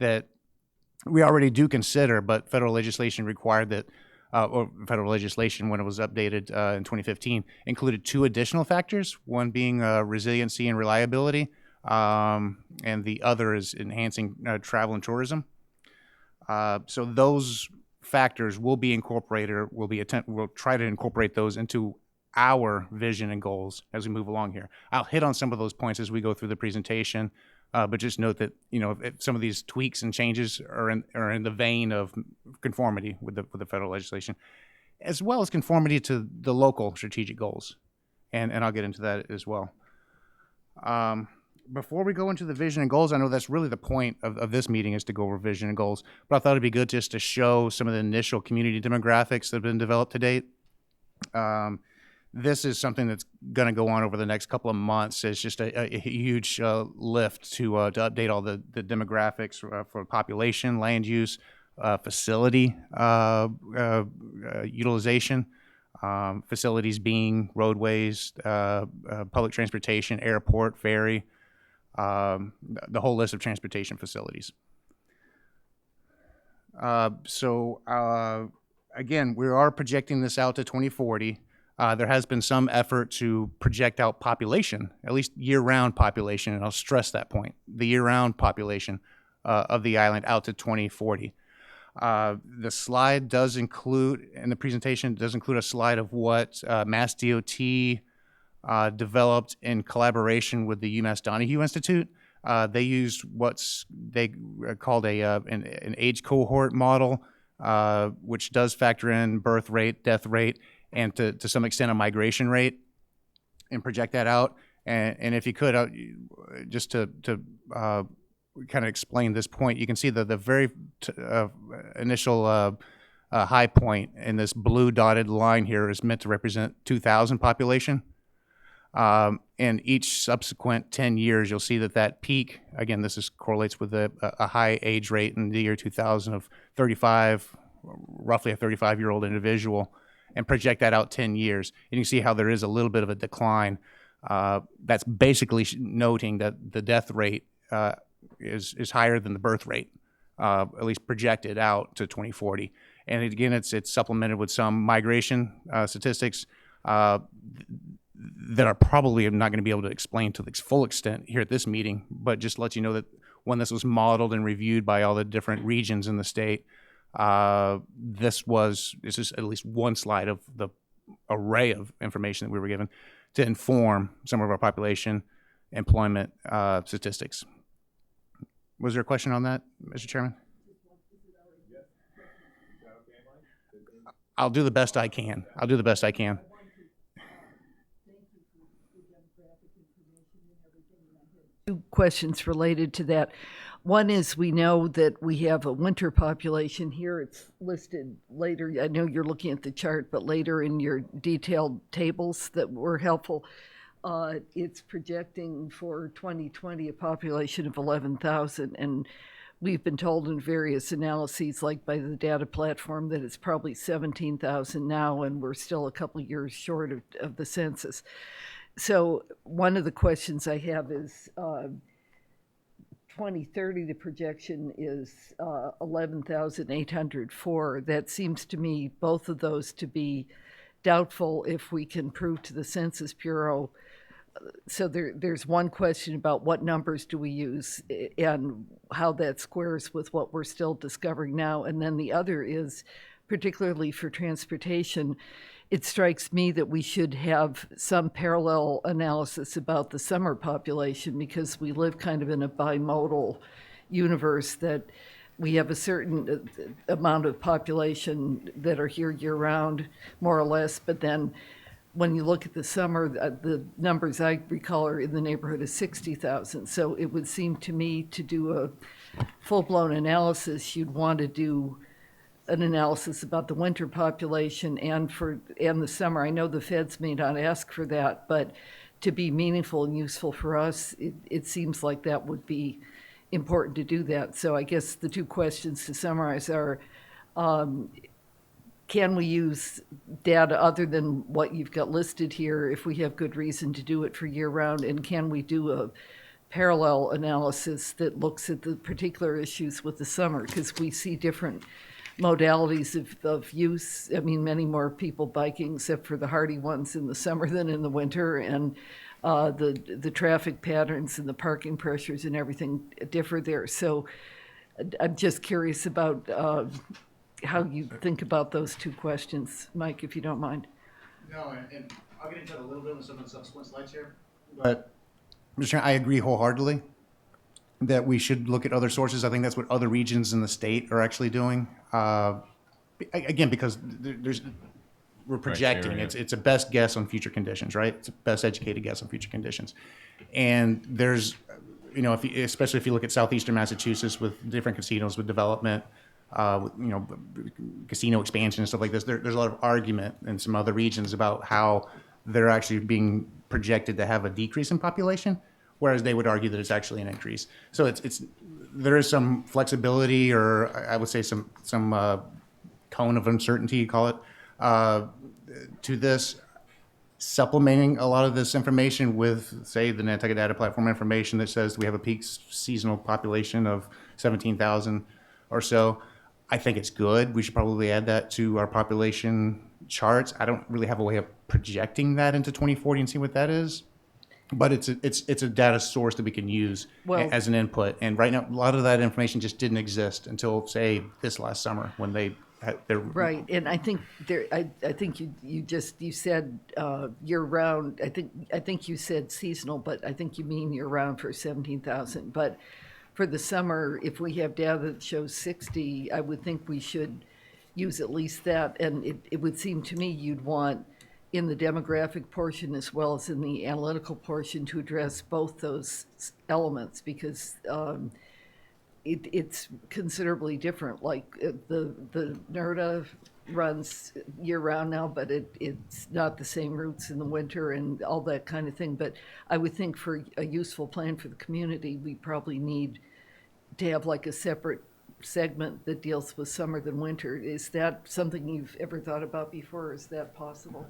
that we already do consider, but federal legislation required that, or federal legislation when it was updated in 2015 included 2 additional factors, one being resiliency and reliability, and the other is enhancing travel and tourism. So those factors will be incorporated, we'll try to incorporate those into our vision and goals as we move along here. I'll hit on some of those points as we go through the presentation, but just note that, you know, if some of these tweaks and changes are in the vein of conformity with the federal legislation, as well as conformity to the local strategic goals, and I'll get into that as well. Before we go into the vision and goals, I know that's really the point of this meeting, is to go over vision and goals, but I thought it'd be good just to show some of the initial community demographics that have been developed to date. This is something that's going to go on over the next couple of months. It's just a huge lift to update all the demographics for population, land use, facility utilization, facilities being roadways, public transportation, airport, ferry, the whole list of transportation facilities. Again, we are projecting this out to 2040. There has been some effort to project out population, at least year-round population, and I'll stress that point, the year-round population of the island out to 2040. The slide does include, in the presentation, does include a slide of what Mass DOT developed in collaboration with the UMass Donahue Institute. They used what's they called an age cohort model, which does factor in birth rate, death rate, and to some extent a migration rate, and project that out. And if you could, just to kind of explain this point, you can see the very initial high point in this blue dotted line here is meant to represent 2000 population. And each subsequent 10 years, you'll see that peak, again, this correlates with a high age rate in the year 2000 of 35, roughly a 35-year-old individual, and project that out 10 years. And you can see how there is a little bit of a decline. That's basically noting that the death rate is higher than the birth rate, at least projected out to 2040. And again, it's supplemented with some migration statistics that are probably I'm not going to be able to explain to its full extent here at this meeting, but just let you know that when this was modeled and reviewed by all the different regions in the state, this is at least one slide of the array of information that we were given to inform some of our population employment statistics. Was there a question on that, Mr. Chairman? I'll do the best I can. Two questions related to that. One is, we know that we have a winter population here. It's listed later. I know you're looking at the chart, but later in your detailed tables that were helpful, it's projecting for 2020 a population of 11,000. And we've been told in various analyses, like by the data platform, that it's probably 17,000 now, and we're still a couple of years short of the census. So one of the questions I have is, 2030, the projection is 11,804. That seems to me, both of those, to be doubtful if we can prove to the Census Bureau. So there's one question about what numbers do we use and how that squares with what we're still discovering now. And then the other is, particularly for transportation, it strikes me that we should have some parallel analysis about the summer population, because we live kind of in a bimodal universe, that we have a certain amount of population that are here year-round, more or less, but then when you look at the summer, the numbers I recall are in the neighborhood of 60,000. So it would seem to me, to do a full-blown analysis, you'd want to do an analysis about the winter population and the summer. I know the feds may not ask for that, but to be meaningful and useful for us, it seems like that would be important to do that. So I guess the two questions to summarize are, can we use data other than what you've got listed here if we have good reason to do it for year-round? And can we do a parallel analysis that looks at the particular issues with the summer, because we see different modalities of use. I mean, many more people biking, except for the hardy ones, in the summer than in the winter, and the traffic patterns and the parking pressures and everything differ there. So I'm just curious about how you think about those two questions, Mike, if you don't mind. No, and I'll get into it a little bit with some of the subsequent slides here. But Mr. Chairman, I agree wholeheartedly that we should look at other sources. I think that's what other regions in the state are actually doing. Again, because we're projecting. Criteria. It's a best guess on future conditions, right? It's a best educated guess on future conditions. And there's, especially if you look at southeastern Massachusetts with different casinos, with development, with, casino expansion and stuff like this, there's a lot of argument in some other regions about how they're actually being projected to have a decrease in population, whereas they would argue that it's actually an increase. So there is some flexibility, or I would say some cone of uncertainty, call it, to this, supplementing a lot of this information with, say, the Nantucket Data Platform information that says we have a peak seasonal population of 17,000 or so. I think it's good. We should probably add that to our population charts. I don't really have a way of projecting that into 2040 and see what that is, but it's a data source that we can use as an input. And right now, a lot of that information just didn't exist until, say, this last summer when they had their Right, and I think I think you said year round. I think you said seasonal, but I think you mean year round for 17,000. But for the summer, if we have data that shows 60, I would think we should use at least that. And it would seem to me you'd want in the demographic portion as well as in the analytical portion to address both those elements, because it's considerably different. Like the NERDA runs year round now, but it's not the same routes in the winter and all that kind of thing. But I would think for a useful plan for the community, we probably need to have like a separate segment that deals with summer than winter. Is that something you've ever thought about before? Or is that possible?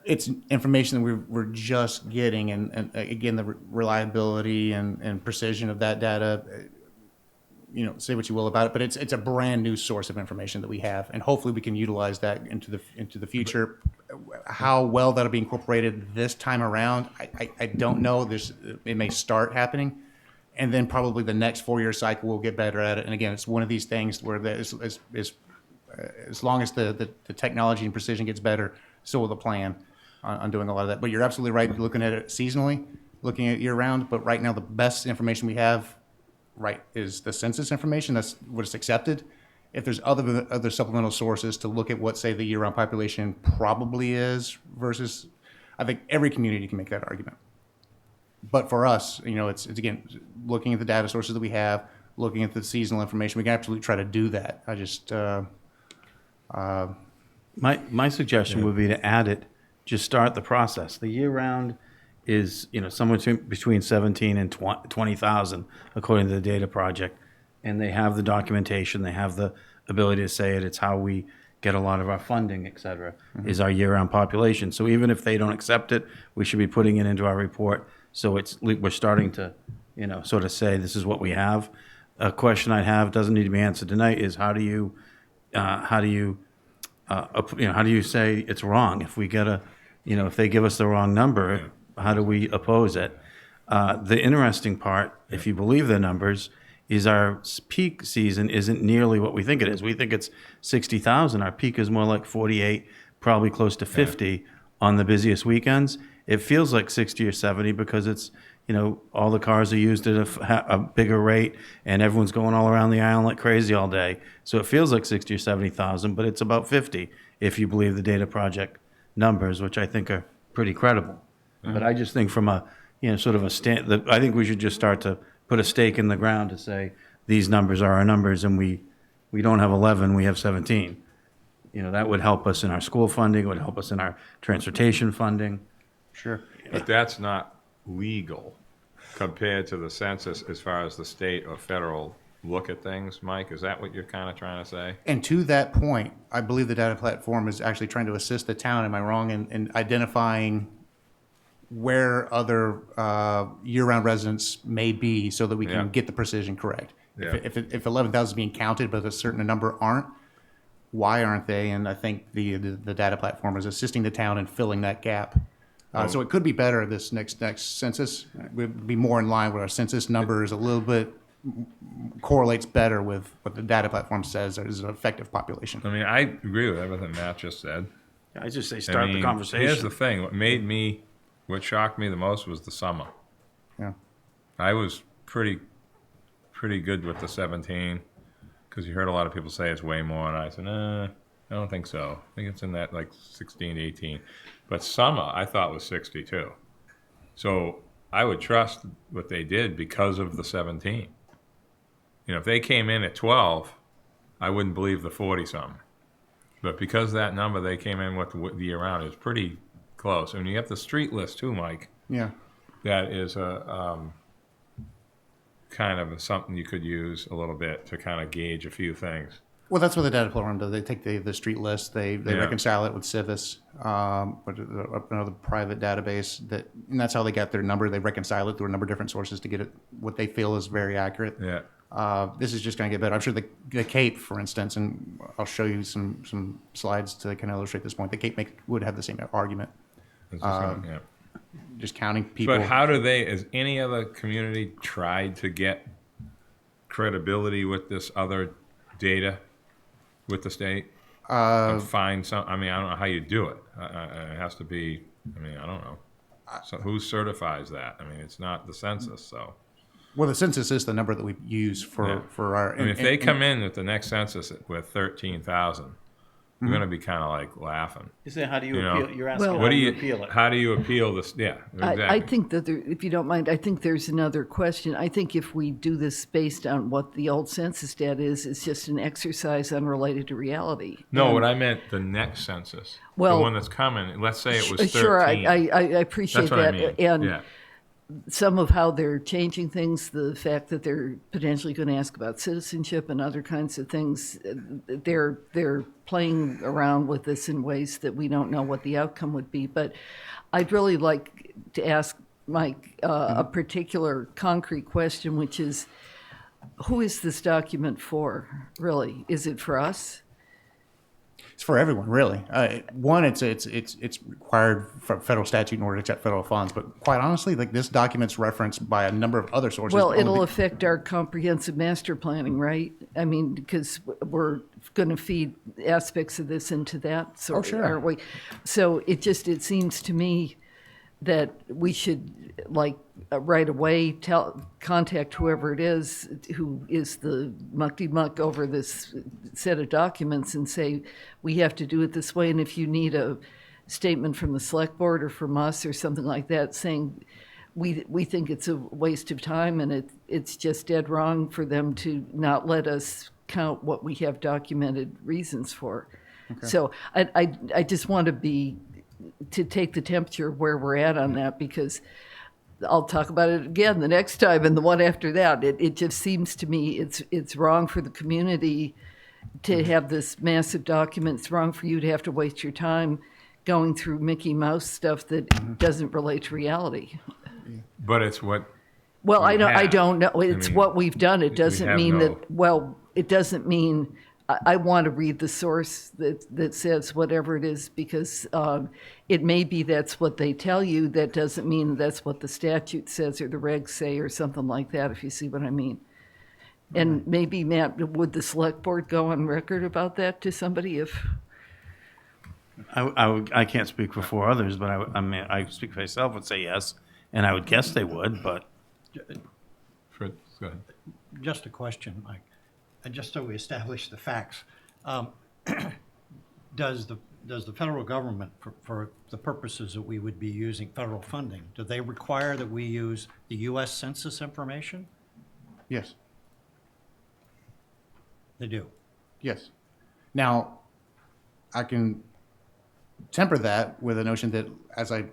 It's information that we're just getting, and again, the reliability and precision of that data, say what you will about it, but it's a brand new source of information that we have, and hopefully we can utilize that into the future. How well that'll be incorporated this time around, I don't know. It may start happening, and then probably the next 4-year cycle we'll get better at it. And again, it's one of these things where as long as the technology and precision gets better, so will the plan on doing a lot of that. But you're absolutely right, looking at it seasonally, looking at year round. But right now, the best information we have is the census information. That's what is accepted. If there's other supplemental sources to look at what, say, the year-round population probably is versus, I think every community can make that argument. But for us, it's again, looking at the data sources that we have, looking at the seasonal information, we can absolutely try to do that. I just, My suggestion would be to add it, just start the process. The year-round is, somewhere between 17 and 20,000, according to the data project. And they have the documentation, they have the ability to say it. It's how we get a lot of our funding, et cetera, is our year-round population. So even if they don't accept it, we should be putting it into our report. So we're starting to, sort of say this is what we have. A question I have, doesn't need to be answered tonight, is how do you say it's wrong? If we get if they give us the wrong number, how do we oppose it? The interesting part, if you believe the numbers, is our peak season isn't nearly what we think it is. We think it's 60,000. Our peak is more like 48, probably close to 50 on the busiest weekends. It feels like 60 or 70 because it's, all the cars are used at a bigger rate and everyone's going all around the island like crazy all day. So it feels like 60 or 70,000, but it's about 50 if you believe the data project numbers, which I think are pretty credible. But I just think from a, sort of I think we should just start to put a stake in the ground to say these numbers are our numbers, and we don't have 11, we have 17. That would help us in our school funding, it would help us in our transportation funding. sure. But that's not legal compared to the census as far as the state or federal look at things, Mike? Is that what you're kind of trying to say? And to that point, I believe the data platform is actually trying to assist the town. Am I wrong in identifying where other year-round residents may be so that we can Yeah. get the precision correct. Yeah. If 11,000 is being counted, but a certain number aren't, why aren't they? And I think the data platform is assisting the town in filling that gap. So it could be better this next census. We'd be more in line with our census numbers, a little bit correlates better with what the data platform says is an effective population. I mean, I agree with everything Matt just said. I just say I start mean, the conversation. Here's the thing. What shocked me the most was the summer. Yeah. I was pretty good with the 17 because you heard a lot of people say it's way more, and I said, I don't think so. I think it's in that like 16 to 18. But summer, I thought was 62. So I would trust what they did because of the 17. You know, if they came in at 12, I wouldn't believe the 40-something. But because that number they came in with the year round is pretty close. And you have the street list too, Mike. Yeah. That is a kind of something you could use a little bit to kind of gauge a few things. Well, that's what the data platform does. They take the street list, they reconcile it with Civis, another private database, and that's how they got their number. They reconcile it through a number of different sources to get it what they feel is very accurate. Yeah. This is just going to get better. I'm sure the Cape, for instance, and I'll show you some slides to kind of illustrate this point. The Cape would have the same argument, It's the same, yeah. just counting people. But how do has any other community tried to get credibility with this other data with the state? And find some, I mean, I don't know how you do it. It has to be, I mean, I don't know. So who certifies that? I mean, it's not the census, so. Well, the census is the number that we use for our. I mean, if they come in at the next census with 13,000, we're going to be kind of like laughing. You say, how do you You know, appeal? You're asking Well- how What do do you you, appeal it? how do you appeal this? Yeah, exactly. I think that if you don't mind, I think there's another question. I think if we do this based on what the old census data is, it's just an exercise unrelated to reality. No, And- what I meant the next census, Well, the one that's coming. Let's say it was 13. Sure, I appreciate That's what I that. mean. And Yeah. some of how they're changing things, the fact that they're potentially going to ask about citizenship and other kinds of things, they're playing around with this in ways that we don't know what the outcome would be. But I'd really like to ask Mike a particular concrete question, which is, who is this document for, really? Is it for us? It's for everyone, really. One, it's required for federal statute in order to accept federal funds. But quite honestly, like this document's referenced by a number of other sources. Well, only it'll be- affect our comprehensive master planning, right? I mean, because we're going to feed aspects of this into that, so sure. aren't we? So it seems to me that we should, like, right away contact whoever it is who is the muck over this set of documents and say, we have to do it this way, and if you need a statement from the select board or from us or something like that saying we think it's a waste of time and it's just dead wrong for them to not let us count what we have documented reasons for. So I just want to take the temperature of where we're at on that, because I'll talk about it again the next time and the one after that. It just seems to me it's wrong for the community to have this massive document. It's wrong for you to have to waste your time going through Mickey Mouse stuff that doesn't relate to reality. But it's what. Well, we I have. don't know. I It's mean, what we've done. It doesn't have mean no- that, well, it doesn't mean, I want to read the source that says whatever it is, because it may be that's what they tell you. That doesn't mean that's what the statute says or the regs say or something like that, if you see what I mean. And maybe, Matt, would the select board go on record about that to somebody if? I can't speak for four others, but I mean, I speak for myself, would say yes, and I would guess they would, but Fritz, go ahead. Just a question, Mike, and just so we establish the facts. Does the federal government, for the purposes that we would be using federal funding, do they require that we use the U.S. Census information? Yes. They do. Yes. Now, I can temper that with a notion that, as I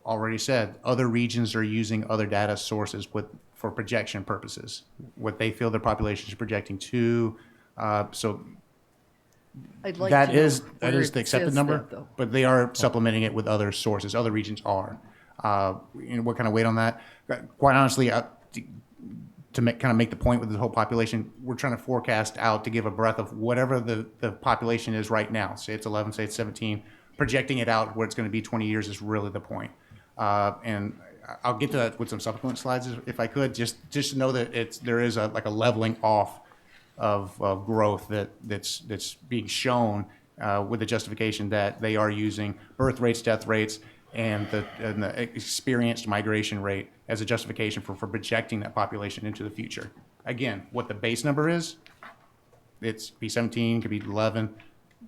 already said, other regions are using other data sources for projection purposes, what they feel their population is projecting to. So I'd like that to know is where the it accepted says number, that, though. but they are supplementing it with other sources. Other regions are. What kind of weight on that? Quite honestly, to make the point with the whole population, we're trying to forecast out to give a breadth of whatever the population is right now. Say it's 11, say it's 17. Projecting it out where it's going to be 20 years is really the point. And I'll get to that with some supplement slides if I could. Just to know that there is a leveling off of growth that's being shown with the justification that they are using birth rates, death rates, and the experienced migration rate as a justification for projecting that population into the future. Again, what the base number is, it's be 17, could be 11,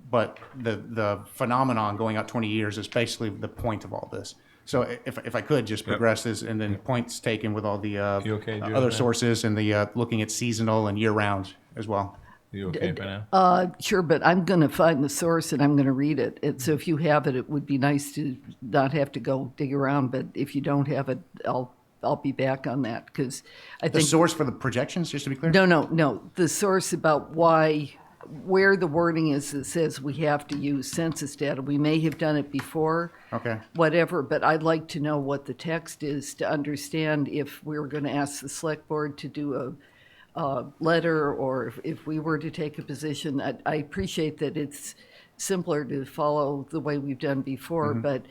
but the phenomenon going out 20 years is basically the point of all this. So if I could just progress this, and then points taken with all the You okay, Judy, other man? sources and the looking at seasonal and year-round as well. You okay for now? Sure, but I'm going to find the source and I'm going to read it. And so if you have it, it would be nice to not have to go dig around. But if you don't have it, I'll be back on that, because I The think source for the projections, just to be clear? no. The source about where the wording is that says we have to use census data. We may have done it before. Okay. Whatever, but I'd like to know what the text is to understand if we were going to ask the select board to do a letter, or if we were to take a position. I appreciate that it's simpler to follow the way we've done before, but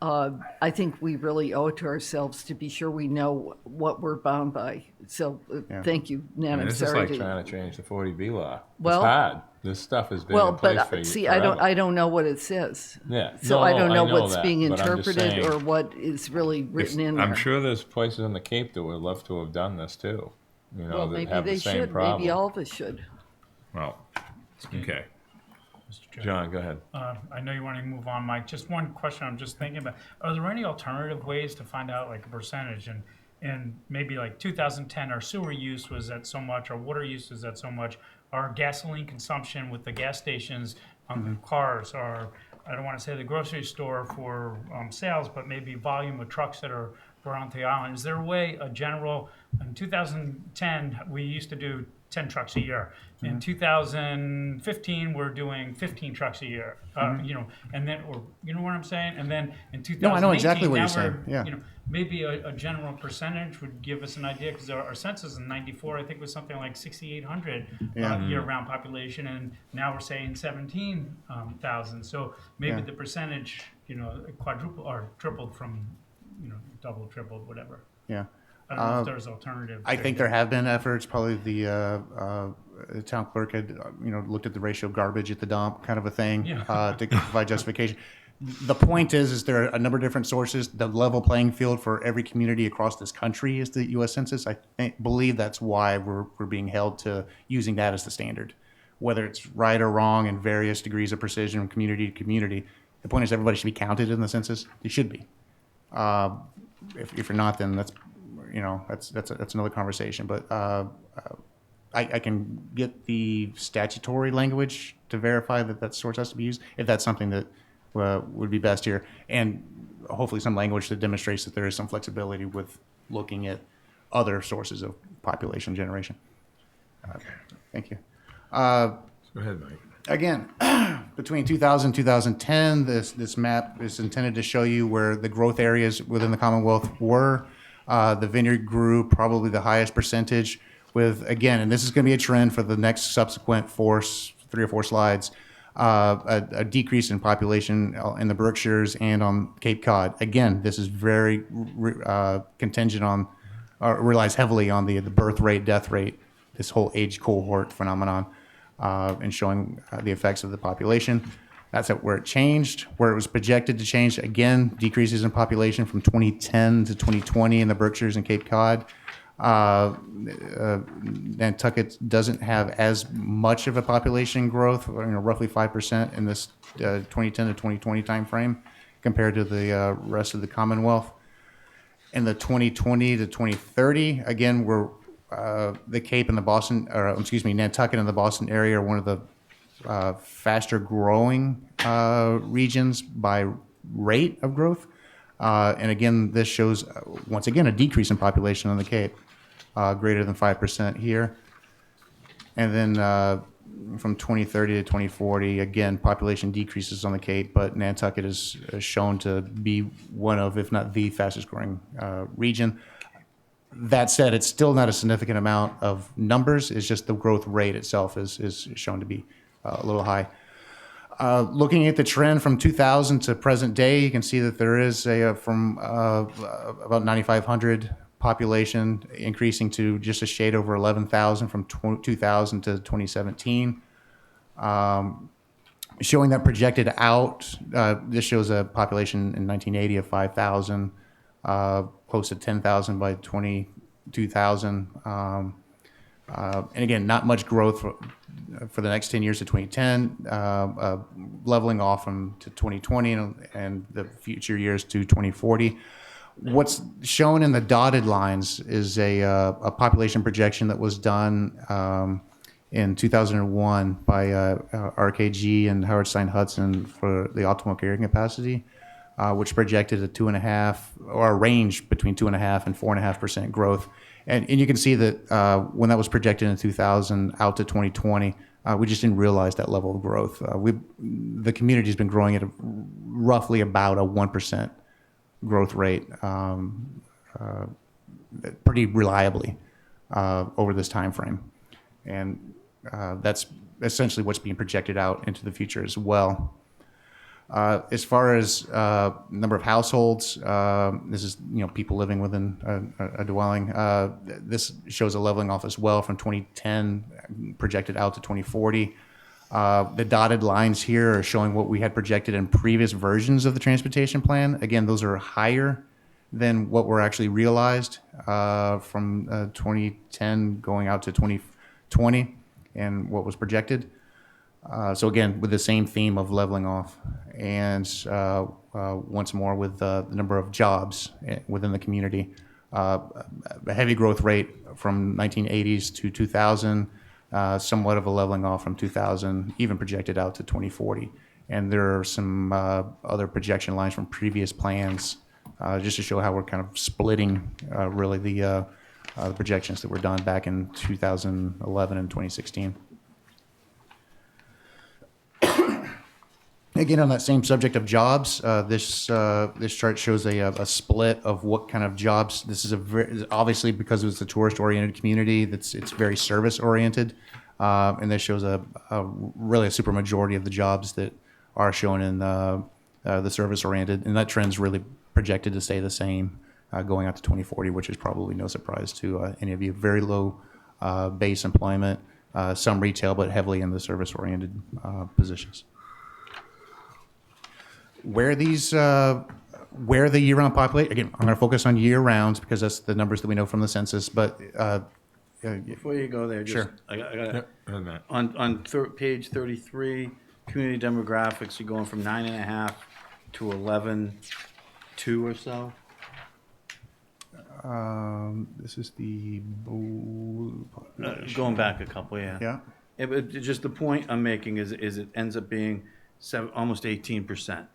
I think we really owe it to ourselves to be sure we know what we're bound by. So thank you, Nan. I'm This is sorry like to. trying to change the 40B law. Well- It's hard. This stuff has been Well, in place for but see, forever. I don't know what it says. Yeah. So No, I don't know I know what's that, being but I'm just interpreted saying, or what is really written in there. I'm sure there's places in the Cape that would love to have done this too. Well, that maybe have they the same should. problem. Maybe all of us should. Well, okay. Mr. Chair. John, go ahead. I know you want to move on, Mike. Just one question I'm just thinking about. Are there any alternative ways to find out like a percentage? And maybe like 2010, our sewer use was at so much, our water use was at so much, our gasoline consumption with the gas stations on the cars, or I don't want to say the grocery store for sales, but maybe volume of trucks that are around the island. Is there a way, a general, in 2010, we used to do 10 trucks a year. In 2015, we're doing 15 trucks a year. And then, or you know what I'm saying? And then in 2018, No, I know exactly what now you're saying, we're, yeah. Maybe a general percentage would give us an idea, because our census in '94, I think, was something like 6,800 year-round population, and now we're saying 17,000. So maybe the percentage, quadrupled or tripled from, double, tripled, whatever. Yeah. I don't know if there's alternatives. I think there have been efforts. Probably the town clerk had, looked at the ratio of garbage at the dump, kind of a thing, Yeah. to provide justification. The point is there are a number of different sources. The level playing field for every community across this country is the U.S. Census. Believe that's why we're being held to using that as the standard. Whether it's right or wrong in various degrees of precision from community to community, the point is everybody should be counted in the census. They should be. If you're not, then that's another conversation. But I can get the statutory language to verify that source has to be used, if that's something that would be best here, and hopefully some language that demonstrates that there is some flexibility with looking at other sources of population generation. Thank you. Go ahead, Mike. Again, between 2000 and 2010, this map is intended to show you where the growth areas within the Commonwealth were. The vineyard grew probably the highest percentage with, again, and this is going to be a trend for the next subsequent 3 or 4 slides, a decrease in population in the Berkshires and on Cape Cod. Again, this is very contingent on, relies heavily on the birth rate, death rate, this whole age cohort phenomenon, and showing the effects of the population. That's where it changed, where it was projected to change. Again, decreases in population from 2010 to 2020 in the Berkshires and Cape Cod. Nantucket doesn't have as much of a population growth, roughly 5% in this 2010 to 2020 timeframe compared to the rest of the Commonwealth. In the 2020 to 2030, again, we're the Cape and the Nantucket and the Boston area are one of the faster growing regions by rate of growth. And again, this shows, once again, a decrease in population on the Cape, greater than 5% here. And then from 2030 to 2040, again, population decreases on the Cape, but Nantucket is shown to be one of, if not the fastest growing region. That said, it's still not a significant amount of numbers. It's just the growth rate itself is shown to be a little high. Looking at the trend from 2000 to present day, you can see that there is from about 9,500 population increasing to just a shade over 11,000 from 2000 to 2017. Showing that projected out, this shows a population in 1980 of 5,000, close to 10,000 by 2000. And again, not much growth for the next 10 years to 2010, leveling off to 2020 and the future years to 2040. What's shown in the dotted lines is a population projection that was done in 2001 by RKG and Howard Stein Hudson for the optimal carrying capacity, which projected a 2.5 or a range between 2.5 and 4.5% growth. And you can see that when that was projected in 2000 out to 2020, we just didn't realize that level of growth. The community's been growing at roughly about a 1% growth rate pretty reliably over this time frame. And that's essentially what's being projected out into the future as well. As far as number of households, this is people living within a dwelling. This shows a leveling off as well from 2010 projected out to 2040. The dotted lines here are showing what we had projected in previous versions of the transportation plan. Again, those are higher than what were actually realized from 2010 going out to 2020 and what was projected. So again, with the same theme of leveling off, and once more with the number of jobs within the community, a heavy growth rate from 1980s to 2000, somewhat of a leveling off from 2000, even projected out to 2040. And there are some other projection lines from previous plans, just to show how we're kind of splitting really the projections that were done back in 2011 and 2016. Again, on that same subject of jobs, this chart shows a split of what kind of jobs. This is obviously because it's a tourist-oriented community. It's very service-oriented, and this shows really a super majority of the jobs that are shown in the service-oriented, and that trend's really projected to stay the same going out to 2040, which is probably no surprise to any of you. Very low base employment, some retail, but heavily in the service-oriented positions. Where the year-round population, again, I'm going to focus on year-round because that's the numbers that we know from the census, but Before you go there, just, Sure. I got Yep, heard that. on page 33, community demographics, you're going from 9.5 to 11.2 or so. this is the blue population. Going back a couple, yeah. Yeah. But just the point I'm making is it ends up being almost 18%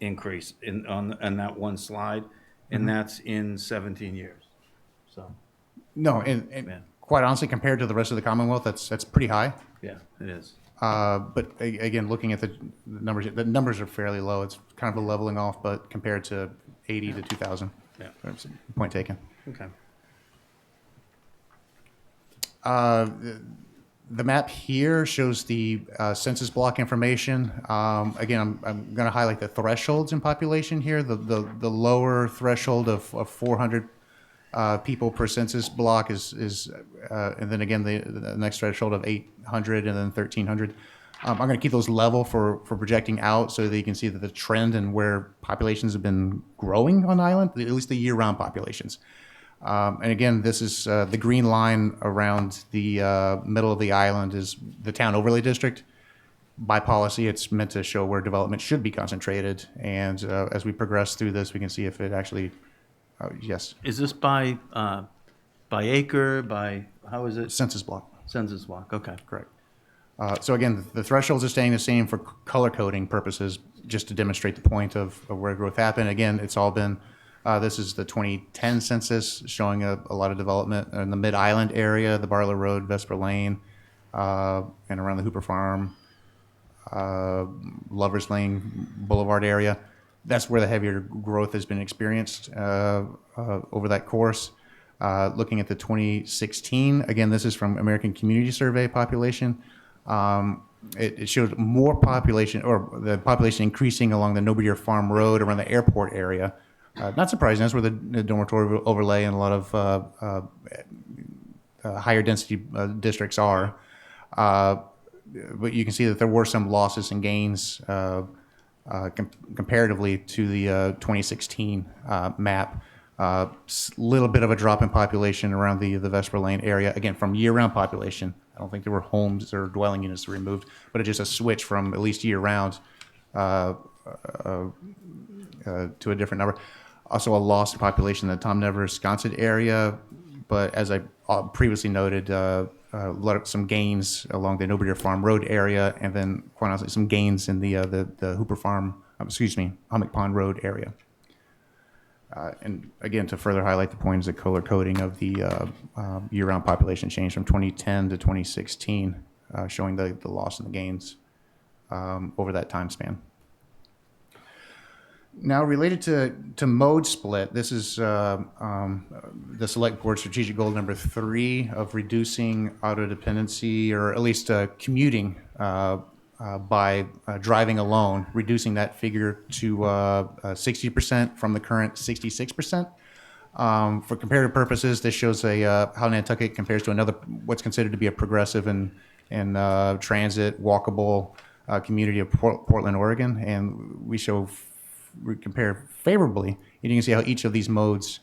increase on that one slide, and that's in 17 years. So, No, and Yeah. quite honestly, compared to the rest of the Commonwealth, that's pretty high. yeah, it is. But again, looking at the numbers are fairly low. It's kind of a leveling off, but compared to 80 to 2000. Yeah. That's a point taken. Okay. The map here shows the census block information. Again, I'm going to highlight the thresholds in population here. The lower threshold of 400 people per census block is and then again the next threshold of 800 and then 1,300. I'm going to keep those level for projecting out so that you can see that the trend and where populations have been growing on the island, at least the year-round populations. And again, this is the green line around the middle of the island is the town overlay district. By policy, it's meant to show where development should be concentrated. And as we progress through this, we can see if it actually, yes, Is this by acre, by, how is it? census block, Census block, okay. correct. So again, the thresholds are staying the same for color coding purposes, just to demonstrate the point of where growth happened. Again, it's all been, this is the 2010 census showing a lot of development in the Mid-Island area, the Barlow Road, Vesper Lane, and around the Hooper Farm, Lovers Lane Boulevard area. That's where the heavier growth has been experienced over that course. Looking at the 2016, again, this is from American Community Survey population. It showed more population, or the population increasing along the Noble Deer Farm Road around the airport area. Not surprising, that's where the dormitory overlay and a lot of higher density districts are. But you can see that there were some losses and gains comparatively to the 2016 map. Little bit of a drop in population around the Vesper Lane area, again, from year-round population. I don't think there were homes or dwelling units removed, but it's just a switch from at least year-round to a different number. Also a loss in population in the Tom Never-Sconset area, but as I previously noted, some gains along the Noble Deer Farm Road area, and then quite honestly, some gains in the Hooper Farm, Hummock Pond Road area. And again, to further highlight the point is the color coding of the year-round population change from 2010 to 2016, showing the loss and the gains over that time span. Now, related to mode split, this is the Select Board strategic goal number 3 of reducing auto dependency, or at least commuting by driving alone, reducing that figure to 60% from the current 66%. For comparative purposes, this shows how Nantucket compares to another, what's considered to be a progressive and transit, walkable community of Portland, Oregon, and we compare favorably. And you can see how each of these modes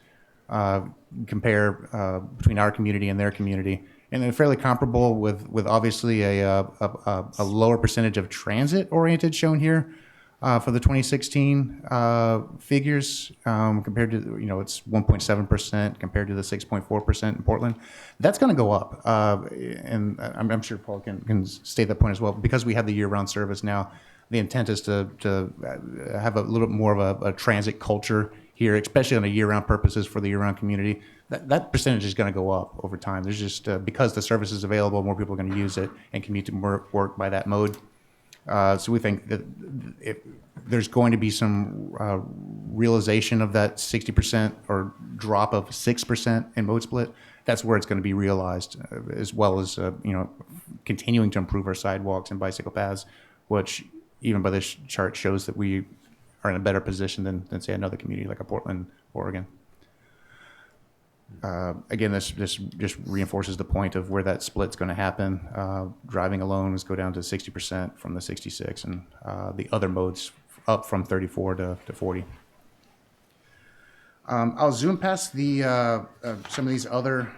compare between our community and their community. And they're fairly comparable with obviously a lower percentage of transit-oriented shown here for the 2016 figures compared to, it's 1.7% compared to the 6.4% in Portland. That's going to go up. And I'm sure Paul can state that point as well. Because we have the year-round service now, the intent is to have a little bit more of a transit culture here, especially on a year-round purposes for the year-round community. That percentage is going to go up over time. There's just because the service is available, more people are going to use it and commute to work by that mode. So we think that if there's going to be some realization of that 60% or drop of 6% in mode split, that's where it's going to be realized, as well as continuing to improve our sidewalks and bicycle paths, which even by this chart shows that we are in a better position than say another community like a Portland, Oregon. Again, this just reinforces the point of where that split's going to happen. Driving alone is go down to 60% from the 66, and the other modes up from 34 to 40. I'll zoom past the some of these other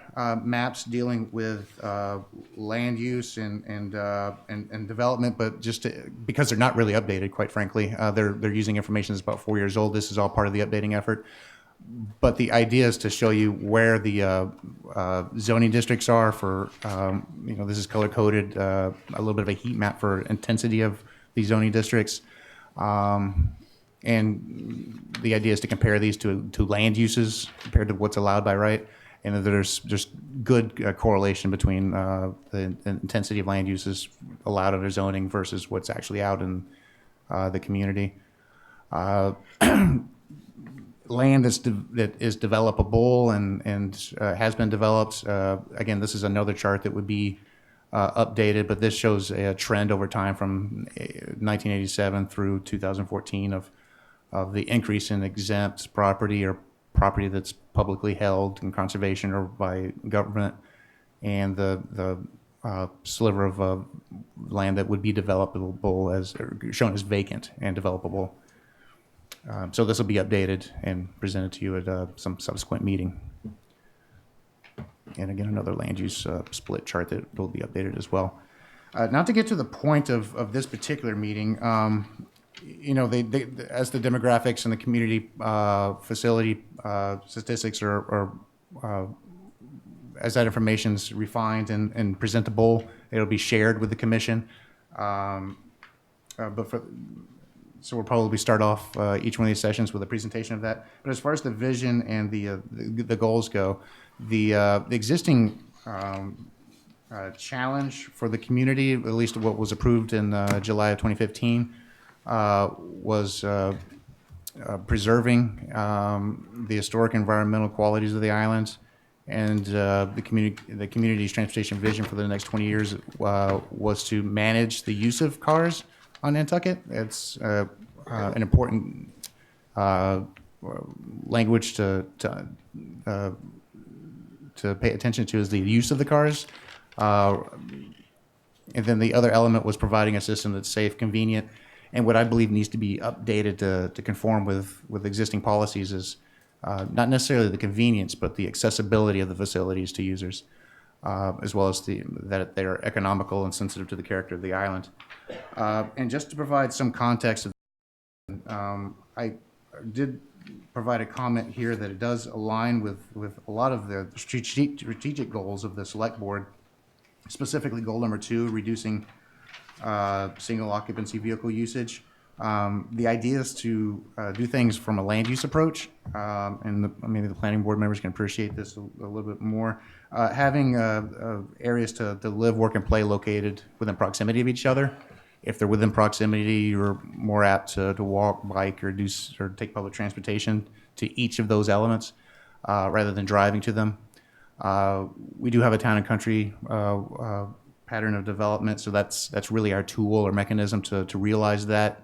maps dealing with land use and development, but because they're not really updated, quite frankly, they're using information that's about 4 years old. This is all part of the updating effort. But the idea is to show you where the zoning districts are for, this is color coded, a little bit of a heat map for intensity of these zoning districts. And the idea is to compare these to land uses compared to what's allowed by right. And there's just good correlation between the intensity of land uses allowed under zoning versus what's actually out in the community. Land that is developable and has been developed. Again, this is another chart that would be updated, but this shows a trend over time from 1987 through 2014 of the increase in exempt property or property that's publicly held in conservation or by government, and the sliver of land that would be developable as shown as vacant and developable. So this will be updated and presented to you at some subsequent meeting. And again, another land use split chart that will be updated as well. Now to get to the point of this particular meeting, they as the demographics and the community facility statistics are as that information is refined and presentable, it'll be shared with the commission. So we'll probably start off each one of these sessions with a presentation of that. But as far as the vision and the goals go, the existing challenge for the community, at least what was approved in July of 2015, was preserving the historic environmental qualities of the islands, and the community's transportation vision for the next 20 years was to manage the use of cars on Nantucket. It's an important language to pay attention to, is the use of the cars. And then the other element was providing a system that's safe, convenient, and what I believe needs to be updated to conform with existing policies is not necessarily the convenience, but the accessibility of the facilities to users, as well as that they are economical and sensitive to the character of the island. And just to provide some context, I did provide a comment here that it does align with a lot of the strategic goals of the select board, specifically goal number 2, reducing single occupancy vehicle usage. The idea is to do things from a land use approach, and maybe the planning board members can appreciate this a little bit more. Having areas to live, work, and play located within proximity of each other. If they're within proximity, you're more apt to walk, bike, or take public transportation to each of those elements rather than driving to them. We do have a town and country pattern of development, so that's really our tool or mechanism to realize that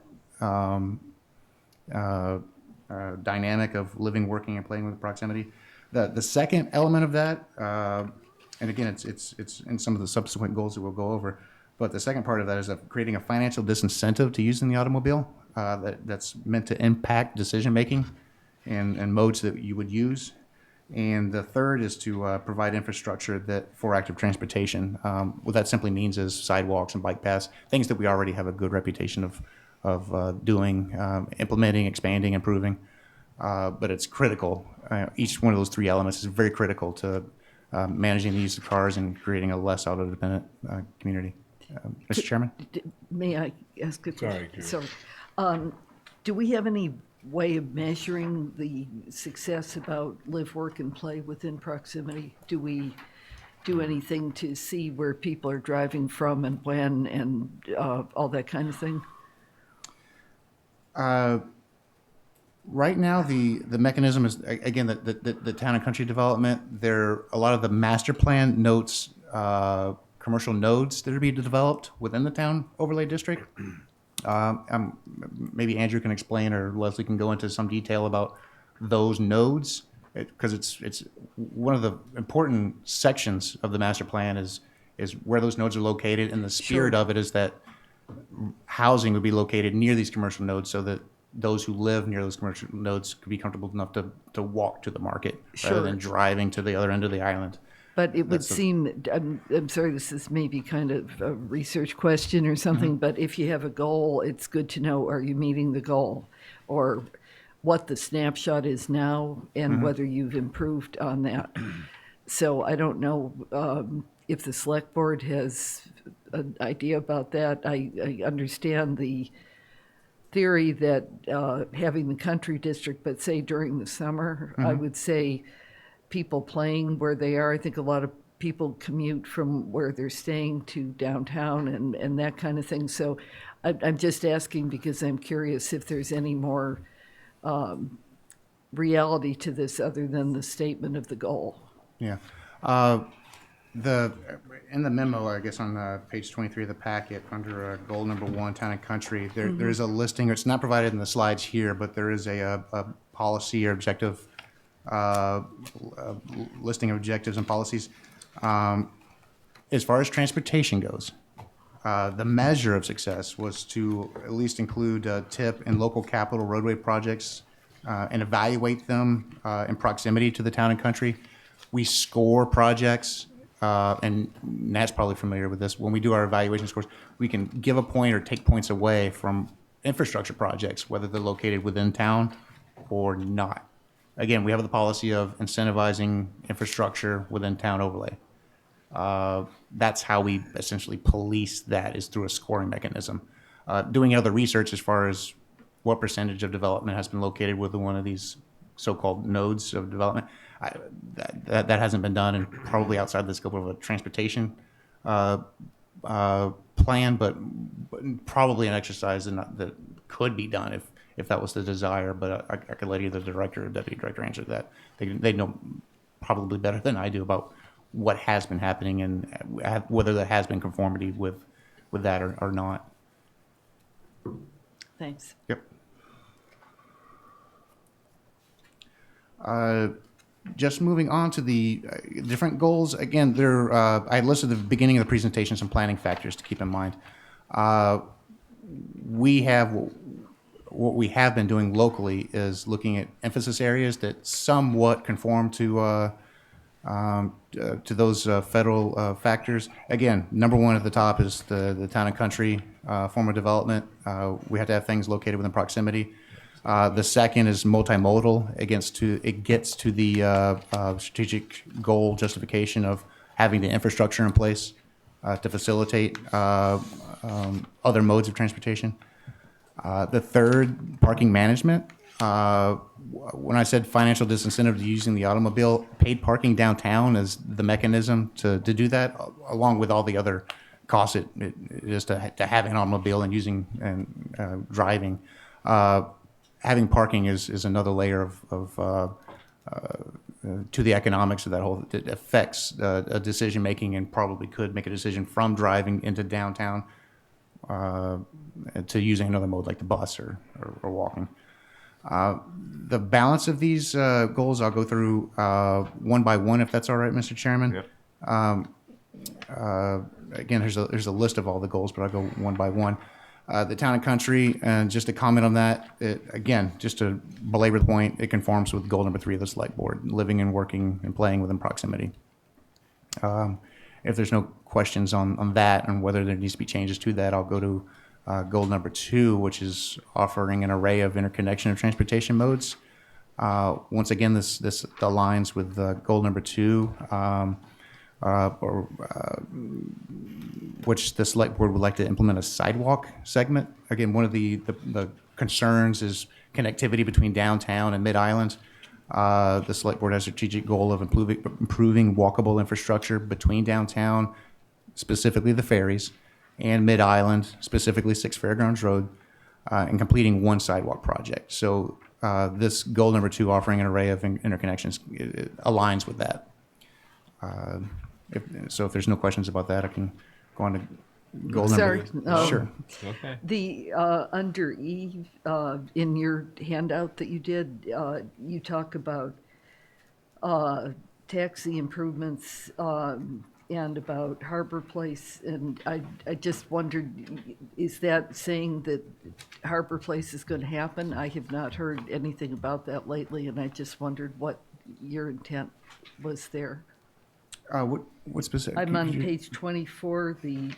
dynamic of living, working, and playing with proximity. The second element of that, and again, it's in some of the subsequent goals that we'll go over, but the second part of that is creating a financial disincentive to using the automobile that's meant to impact decision making and modes that you would use. And the third is to provide infrastructure for active transportation. What that simply means is sidewalks and bike paths, things that we already have a good reputation of doing, implementing, expanding, improving. But it's critical. Each one of those 3 elements is very critical to managing the use of cars and creating a less auto-dependent community. Mr. Chairman? May I ask a question? Sorry, So, do we have any way of measuring the success about live, work, and play within proximity? Do we do anything to see where people are driving from and when and all that kind of thing? Right now, the mechanism is, again, the town and country development. A lot of the master plan notes commercial nodes that are being developed within the town overlay district. Maybe Andrew can explain, or Leslie can go into some detail about those nodes, because it's one of the important sections of the master plan is where those nodes are located, and the spirit of it is that housing would be located near these commercial nodes so that those who live near those commercial nodes could be comfortable enough to walk to the market rather than driving to the other end of the island. But it would seem, I'm sorry, this is maybe kind of a research question or something, but if you have a goal, it's good to know, are you meeting the goal? Or what the snapshot is now and whether you've improved on that. So I don't know if the select board has an idea about that. I understand the theory that having the country district, but say during the summer, I would say people playing where they are. I think a lot of people commute from where they're staying to downtown and that kind of thing. So I'm just asking because I'm curious if there's any more reality to this other than the statement of the goal. Yeah. In the memo, I guess on page 23 of the packet, under goal number 1, town and country, there is a listing. It's not provided in the slides here, but there is a policy or objective listing of objectives and policies. As far as transportation goes, the measure of success was to at least include TIP and local capital roadway projects and evaluate them in proximity to the town and country. We score projects, and Nat's probably familiar with this. When we do our evaluation scores, we can give a point or take points away from infrastructure projects, whether they're located within town or not. Again, we have the policy of incentivizing infrastructure within town overlay. That's how we essentially police that, is through a scoring mechanism. Doing other research as far as what percentage of development has been located within one of these so-called nodes of development, that hasn't been done, and probably outside the scope of a transportation plan, but probably an exercise that could be done if that was the desire. But I could let either the director or deputy director answer that. They know probably better than I do about what has been happening and whether there has been conformity with that or not. Thanks. Yep. Just moving on to the different goals. Again, I listed at the beginning of the presentation some planning factors to keep in mind. What we have been doing locally is looking at emphasis areas that somewhat conform to those federal factors. Again, number one at the top is the town and country form of development. We have to have things located within proximity. The second is multimodal. It gets to the strategic goal justification of having the infrastructure in place to facilitate other modes of transportation. The third, parking management. When I said financial disincentive to using the automobile, paid parking downtown is the mechanism to do that, along with all the other costs it is to have an automobile and using and driving. Having parking is another layer of to the economics of that whole. It affects a decision making and probably could make a decision from driving into downtown to using another mode like the bus or walking. The balance of these goals I'll go through one by one, if that's all right, Mr. Chairman. Yep. Again, there's a list of all the goals, but I'll go one by one. The town and country, and just to comment on that, again, just to belabor the point, it conforms with goal number 3 of the select board, living and working and playing within proximity. If there's no questions on that and whether there needs to be changes to that, I'll go to goal number 2, which is offering an array of interconnection of transportation modes. Once again, this aligns with goal number 2, which the select board would like to implement a sidewalk segment. Again, one of the concerns is connectivity between downtown and Mid-Island. The select board has a strategic goal of improving walkable infrastructure between downtown, specifically the ferries, and Mid-Island, specifically 6 Fairgrounds Road, and completing one sidewalk project. So this goal number 2, offering an array of interconnections, it aligns with that. If there's no questions about that, I can go on to goal Sorry, number. Sure. Okay. The, under E, in your handout that you did, you talk about taxi improvements and about Harbor Place, and I just wondered, is that saying that Harbor Place is going to happen? I have not heard anything about that lately, and I just wondered what your intent was there. What specific? I'm on page 24, the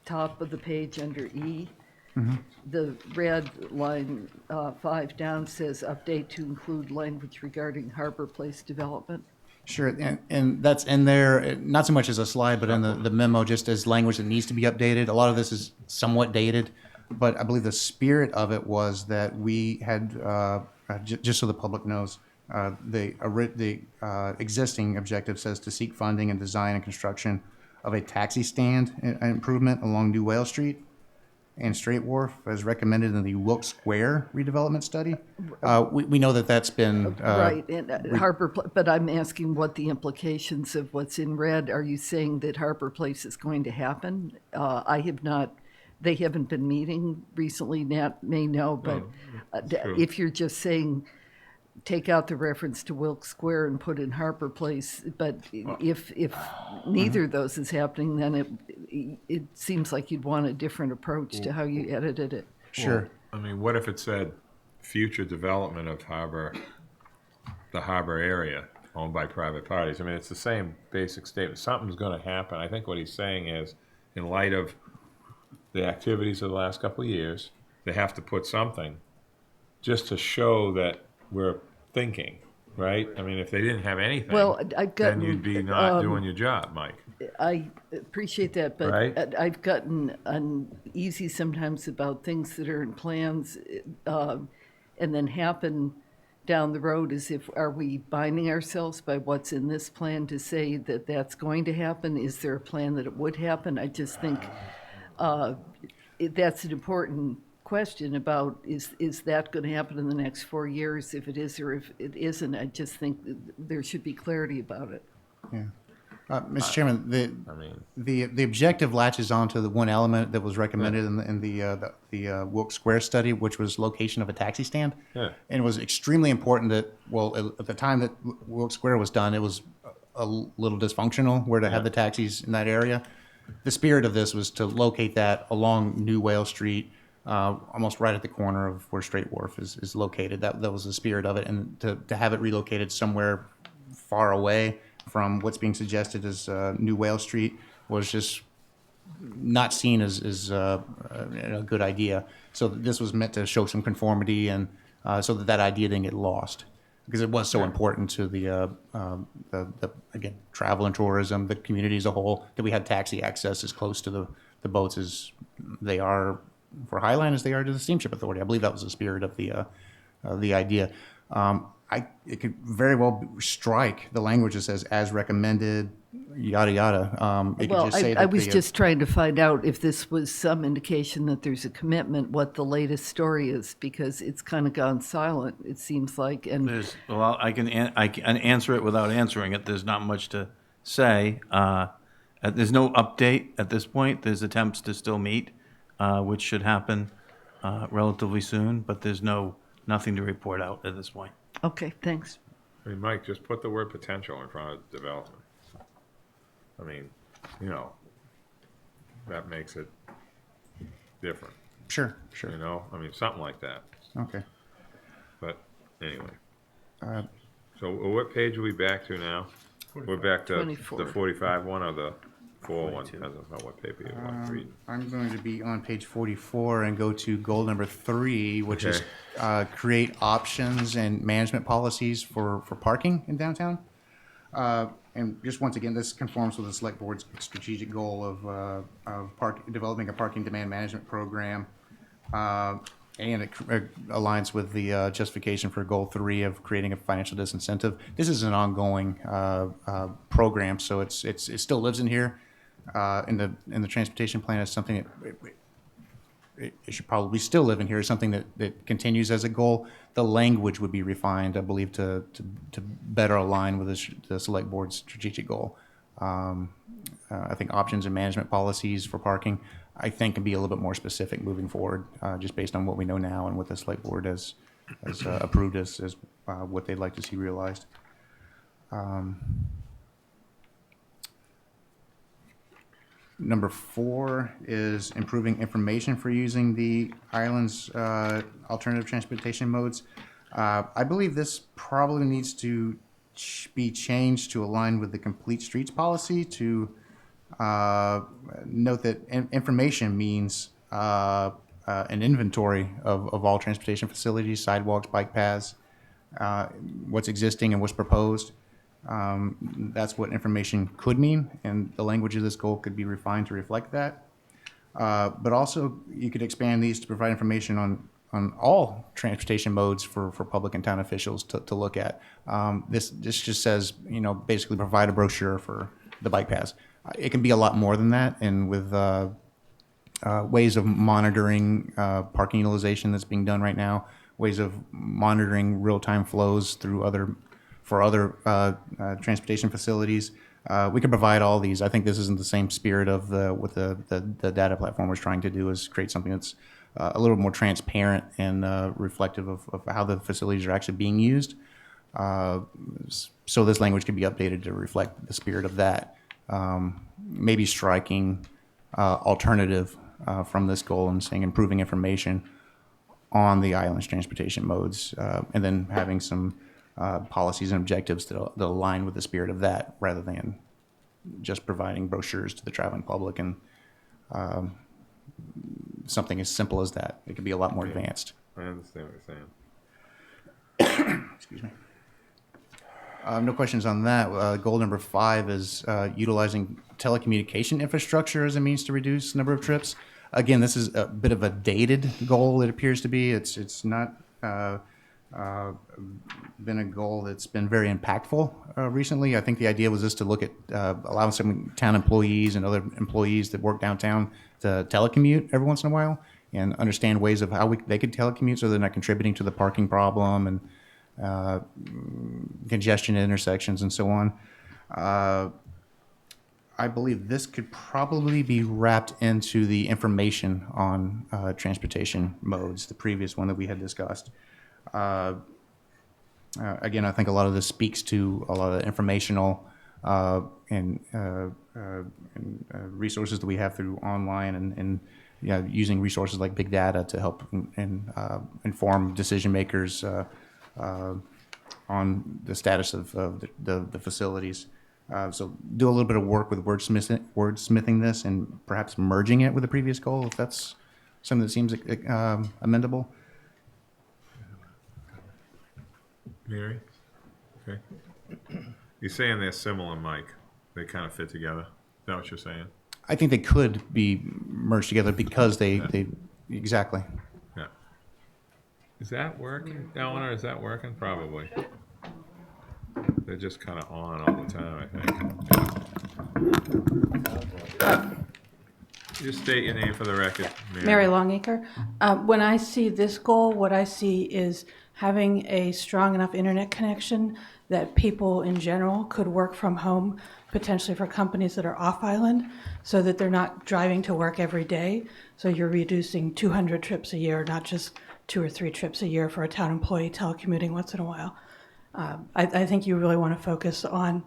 top of the page under E. Mm-hmm. The red line 5 down says update to include language regarding Harbor Place development. Sure, and that's in there, not so much as a slide, but in the memo, just as language that needs to be updated. A lot of this is somewhat dated, but I believe the spirit of it was that we had, just so the public knows, the existing objective says to seek funding and design and construction of a taxi stand improvement along New Whale Street and Straight Wharf as recommended in the Wilkes Square redevelopment study. We know that's been Right, and but I'm asking what the implications of what's in red. Are you saying that Harbor Place is going to happen? I have not, they haven't been meeting recently, Nat may know, but true. if you're just saying take out the reference to Wilkes Square and put in Harbor Place, but if neither of those is happening, then it seems like you'd want a different approach to how you edited it. Sure. Well, I mean, what if it said future development of the harbor area owned by private parties? I mean, it's the same basic statement. Something's going to happen. I think what he's saying is, in light of the activities of the last couple of years, they have to put something just to show that we're thinking, right? I mean, if they didn't have anything, Well, I've then gotten, you'd be not doing your job, Mike. I appreciate that, but Right? I've gotten uneasy sometimes about things that are in plans and then happen down the road is are we binding ourselves by what's in this plan to say that that's going to happen? Is there a plan that it would happen? I just think that's an important question about is that going to happen in the next 4 years? If it is or if it isn't, I just think there should be clarity about it. Yeah. Mr. Chairman, I mean, the objective latches onto the one element that was recommended in the Wilkes Square study, which was location of a taxi stand. Yeah. And it was extremely important that, well, at the time that Wilkes Square was done, it was a little dysfunctional where to have the taxis in that area. The spirit of this was to locate that along New Whale Street, almost right at the corner of where Straight Wharf is located. That was the spirit of it, and to have it relocated somewhere far away from what's being suggested as New Whale Street was just not seen as a good idea. So this was meant to show some conformity, and so that idea didn't get lost, because it was so important to the again, travel and tourism, the community as a whole, that we had taxi access as close to the boats as they are for Highline as they are to the Steamship Authority. I believe that was the spirit of the idea. It could very well strike the language that says as recommended, yada yada. It could Well, just say I that was just trying to find out if this was some indication that there's a commitment, what the latest story is, because it's kind of gone silent, it seems like, and Well, I can answer it without answering it. There's not much to say. There's no update at this point. There's attempts to still meet, which should happen relatively soon, but there's nothing to report out at this point. okay, thanks. I mean, Mike, just put the word potential in front of development. I mean, that makes it different, sure. I mean, something like that. Okay. But anyway. Uh, So what page are we back to now? We're back to 24. the 45 one or the 401, depends on what paper you want to read. I'm going to be on page 44 and go to goal number 3, which is Okay. create options and management policies for parking in downtown. And just once again, this conforms with the select board's strategic goal of developing a parking demand management program. And it aligns with the justification for goal 3 of creating a financial disincentive. This is an ongoing program, so it still lives in here. In the transportation plan is something that it should probably still live in here. Is something that continues as a goal. The language would be refined, I believe, to better align with the select board's strategic goal. I think options and management policies for parking, I think, can be a little bit more specific moving forward, just based on what we know now and what the select board has approved as what they'd like to see realized. Number 4 is improving information for using the island's alternative transportation modes. I believe this probably needs to be changed to align with the complete streets policy to note that information means an inventory of all transportation facilities, sidewalks, bike paths, what's existing and what's proposed. That's what information could mean, and the language of this goal could be refined to reflect that. But also, you could expand these to provide information on all transportation modes for public and town officials to look at. This just says, basically provide a brochure for the bike paths. It can be a lot more than that, and with ways of monitoring parking utilization that's being done right now, ways of monitoring real-time flows through other transportation facilities. We can provide all these. I think this isn't the same spirit of what the data platform was trying to do, is create something that's a little more transparent and reflective of how the facilities are actually being used. So this language could be updated to reflect the spirit of that. Maybe striking alternative from this goal and saying improving information on the island's transportation modes, and then having some policies and objectives that align with the spirit of that, rather than just providing brochures to the traveling public and something as simple as that. It could be a lot more advanced. I understand what you're saying. Excuse me. No questions on that. Goal number 5 is utilizing telecommunication infrastructure as a means to reduce the number of trips. Again, this is a bit of a dated goal, it appears to be. It's not been a goal that's been very impactful recently. I think the idea was just to look at allowing some town employees and other employees that work downtown to telecommute every once in a while and understand ways of how they could telecommute so they're not contributing to the parking problem and congestion at intersections and so on. I believe this could probably be wrapped into the information on transportation modes, the previous one that we had discussed. Again, I think a lot of this speaks to a lot of the informational resources that we have through online and using resources like big data to help inform decision makers on the status of the facilities. So do a little bit of work with wordsmithing this and perhaps merging it with the previous goal if that's something that seems amendable. Mary? Okay. You're saying they're similar, Mike. They kind of fit together. Is that what you're saying? I think they could be merged together because they exactly. Yeah. Is that working, Eleanor? Is that working? Probably. They're just kind of on all the time, I think. Just state your name for the record, Mary. Mary Longacre. When I see this goal, what I see is having a strong enough internet connection that people in general could work from home, potentially for companies that are off-island, so that they're not driving to work every day. So you're reducing 200 trips a year, not just 2 or 3 trips a year for a town employee telecommuting once in a while. I think you really want to focus on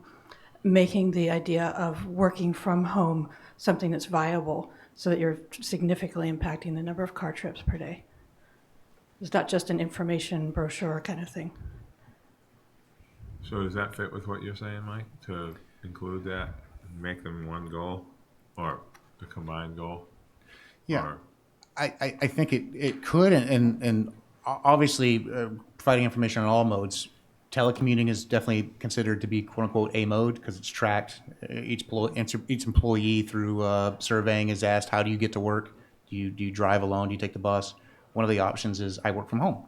making the idea of working from home something that's viable so that you're significantly impacting the number of car trips per day. It's not just an information brochure kind of thing. So does that fit with what you're saying, Mike? To include that and make them one goal or a combined goal? Yeah. Or, I think it could, and obviously providing information on all modes. Telecommuting is definitely considered to be "quote unquote" a mode because it's tracked. Each employee through surveying is asked, "How do you get to work? Do you drive alone? Do you take the bus?" One of the options is "I work from home."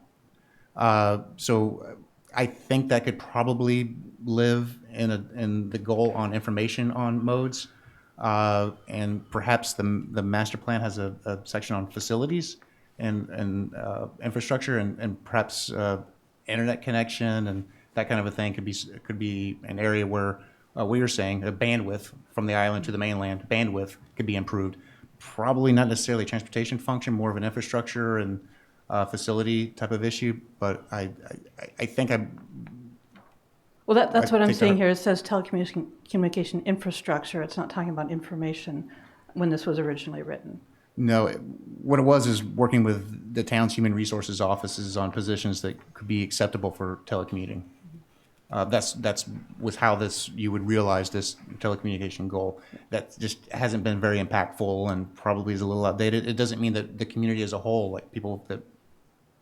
So I think that could probably live in the goal on information on modes. And perhaps the master plan has a section on facilities and infrastructure and perhaps internet connection and that kind of a thing could be an area where we were saying bandwidth from the island to the mainland bandwidth could be improved. Probably not necessarily a transportation function, more of an infrastructure and facility type of issue. But I think Well, that's I what I'm think saying that- here. It says telecommunication infrastructure. It's not talking about information when this was originally written. No, what it was is working with the town's human resources offices on positions that could be acceptable for telecommuting. That's was how you would realize this telecommunication goal. That just hasn't been very impactful and probably is a little outdated. It doesn't mean that the community as a whole, like people that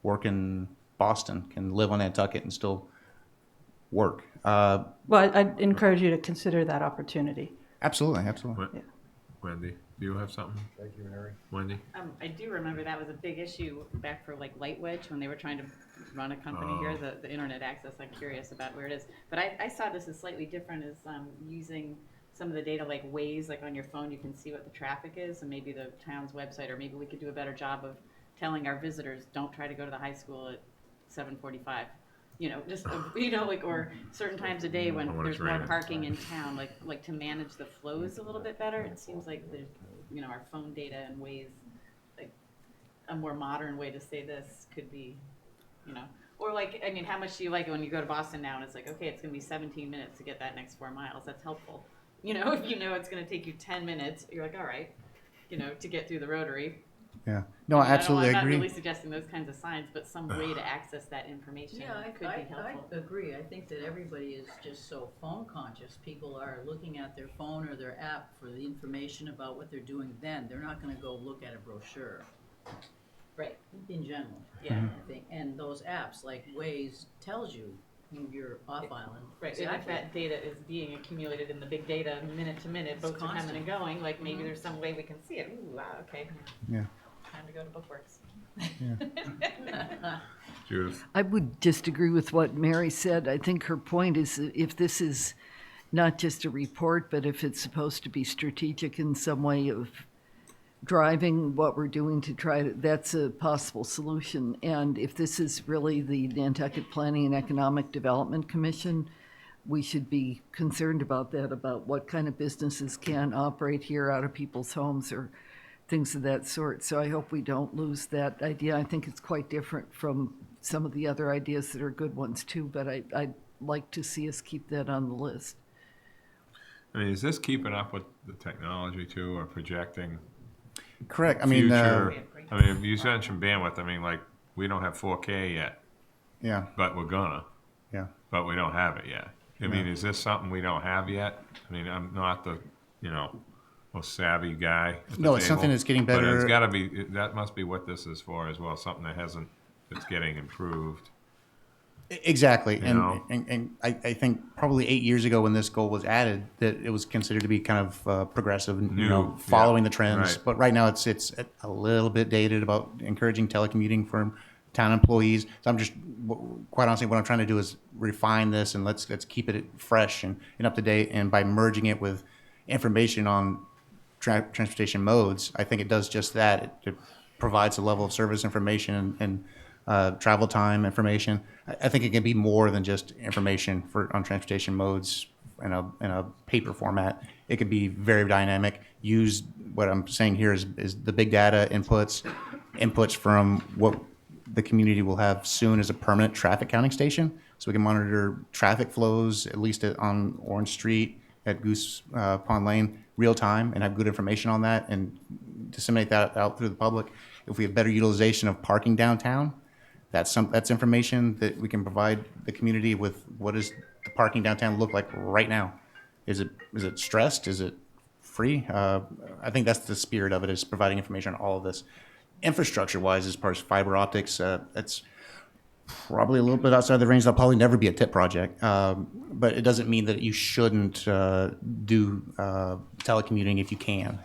work in Boston, can live on Nantucket and still work. Well, I'd encourage you to consider that opportunity. Absolutely. Wendy, do you have something? Thank you, Mary. Wendy? I do remember that was a big issue back for like Light Wedge when they were trying to run a company here, the internet access. I'm curious about where it is. But I saw this as slightly different as using some of the data like Waze, like on your phone, you can see what the traffic is and maybe the town's website, or maybe we could do a better job of telling our visitors, don't try to go to the high school at 7:45. Just like, or certain times a day when there's more parking in town, like to manage the flows a little bit better. It seems like there's, our phone data and ways, like a more modern way to say this could be, or like, how much do you like it when you go to Boston now and it's like, okay, it's going to be 17 minutes to get that next 4 miles. That's helpful. If it's going to take you 10 minutes, you're like, all right, to get through the Rotary. Yeah. No, I absolutely I'm not agree. really suggesting those kinds of signs, but some way to access that information could be helpful. I agree. I think that everybody is just so phone conscious. People are looking at their phone or their app for the information about what they're doing then. They're not going to go look at a brochure. Right. In general. Yeah. I think, and those apps like Waze tells you when you're off island. Right, Exactly. and if that data is being accumulated in the big data minute to minute, boats are coming and going, like maybe there's some way we can see it. Ooh, wow, okay. Yeah. Time to go to Bookworks. Judith? I would just agree with what Mary said. I think her point is that if this is not just a report, but if it's supposed to be strategic in some way of driving what we're doing to try to, that's a possible solution. And if this is really the Nantucket Planning and Economic Development Commission, we should be concerned about that, about what kind of businesses can operate here out of people's homes or things of that sort. So I hope we don't lose that idea. I think it's quite different from some of the other ideas that are good ones too, but I'd like to see us keep that on the list. I mean, is this keeping up with the technology too, or projecting Correct. I mean, future? I mean, you mentioned bandwidth. I mean, like, we don't have 4K yet, yeah, but we're gonna. yeah. But we don't have it yet. I mean, is this something we don't have yet? I mean, I'm not the, most savvy guy at the No, it's table, something that's getting But better. it's gotta be, that must be what this is for as well, something that hasn't, that's getting improved. Exactly, know? and I think probably 8 years ago when this goal was added, that it was considered to be kind of progressive, and New, following yeah, the trends. right. But right now it's a little bit dated about encouraging telecommuting for town employees. So I'm just quite honestly, what I'm trying to do is refine this and let's keep it fresh and up to date. And by merging it with information on transportation modes, I think it does just that. It provides a level of service information and travel time information. I think it can be more than just information on transportation modes in a paper format. It could be very dynamic. Use what I'm saying here is the big data inputs from what the community will have soon as a permanent traffic counting station, so we can monitor traffic flows at least on Orange Street, at Goose Pond Lane, real time, and have good information on that and disseminate that out through the public. If we have better utilization of parking downtown, that's information that we can provide the community with. What does the parking downtown look like right now? Is it stressed? Is it free? I think that's the spirit of it, is providing information on all of this. Infrastructure-wise, as far as fiber optics, it's probably a little bit outside the range. That'll probably never be a tip project, but it doesn't mean that you shouldn't do telecommuting if you can.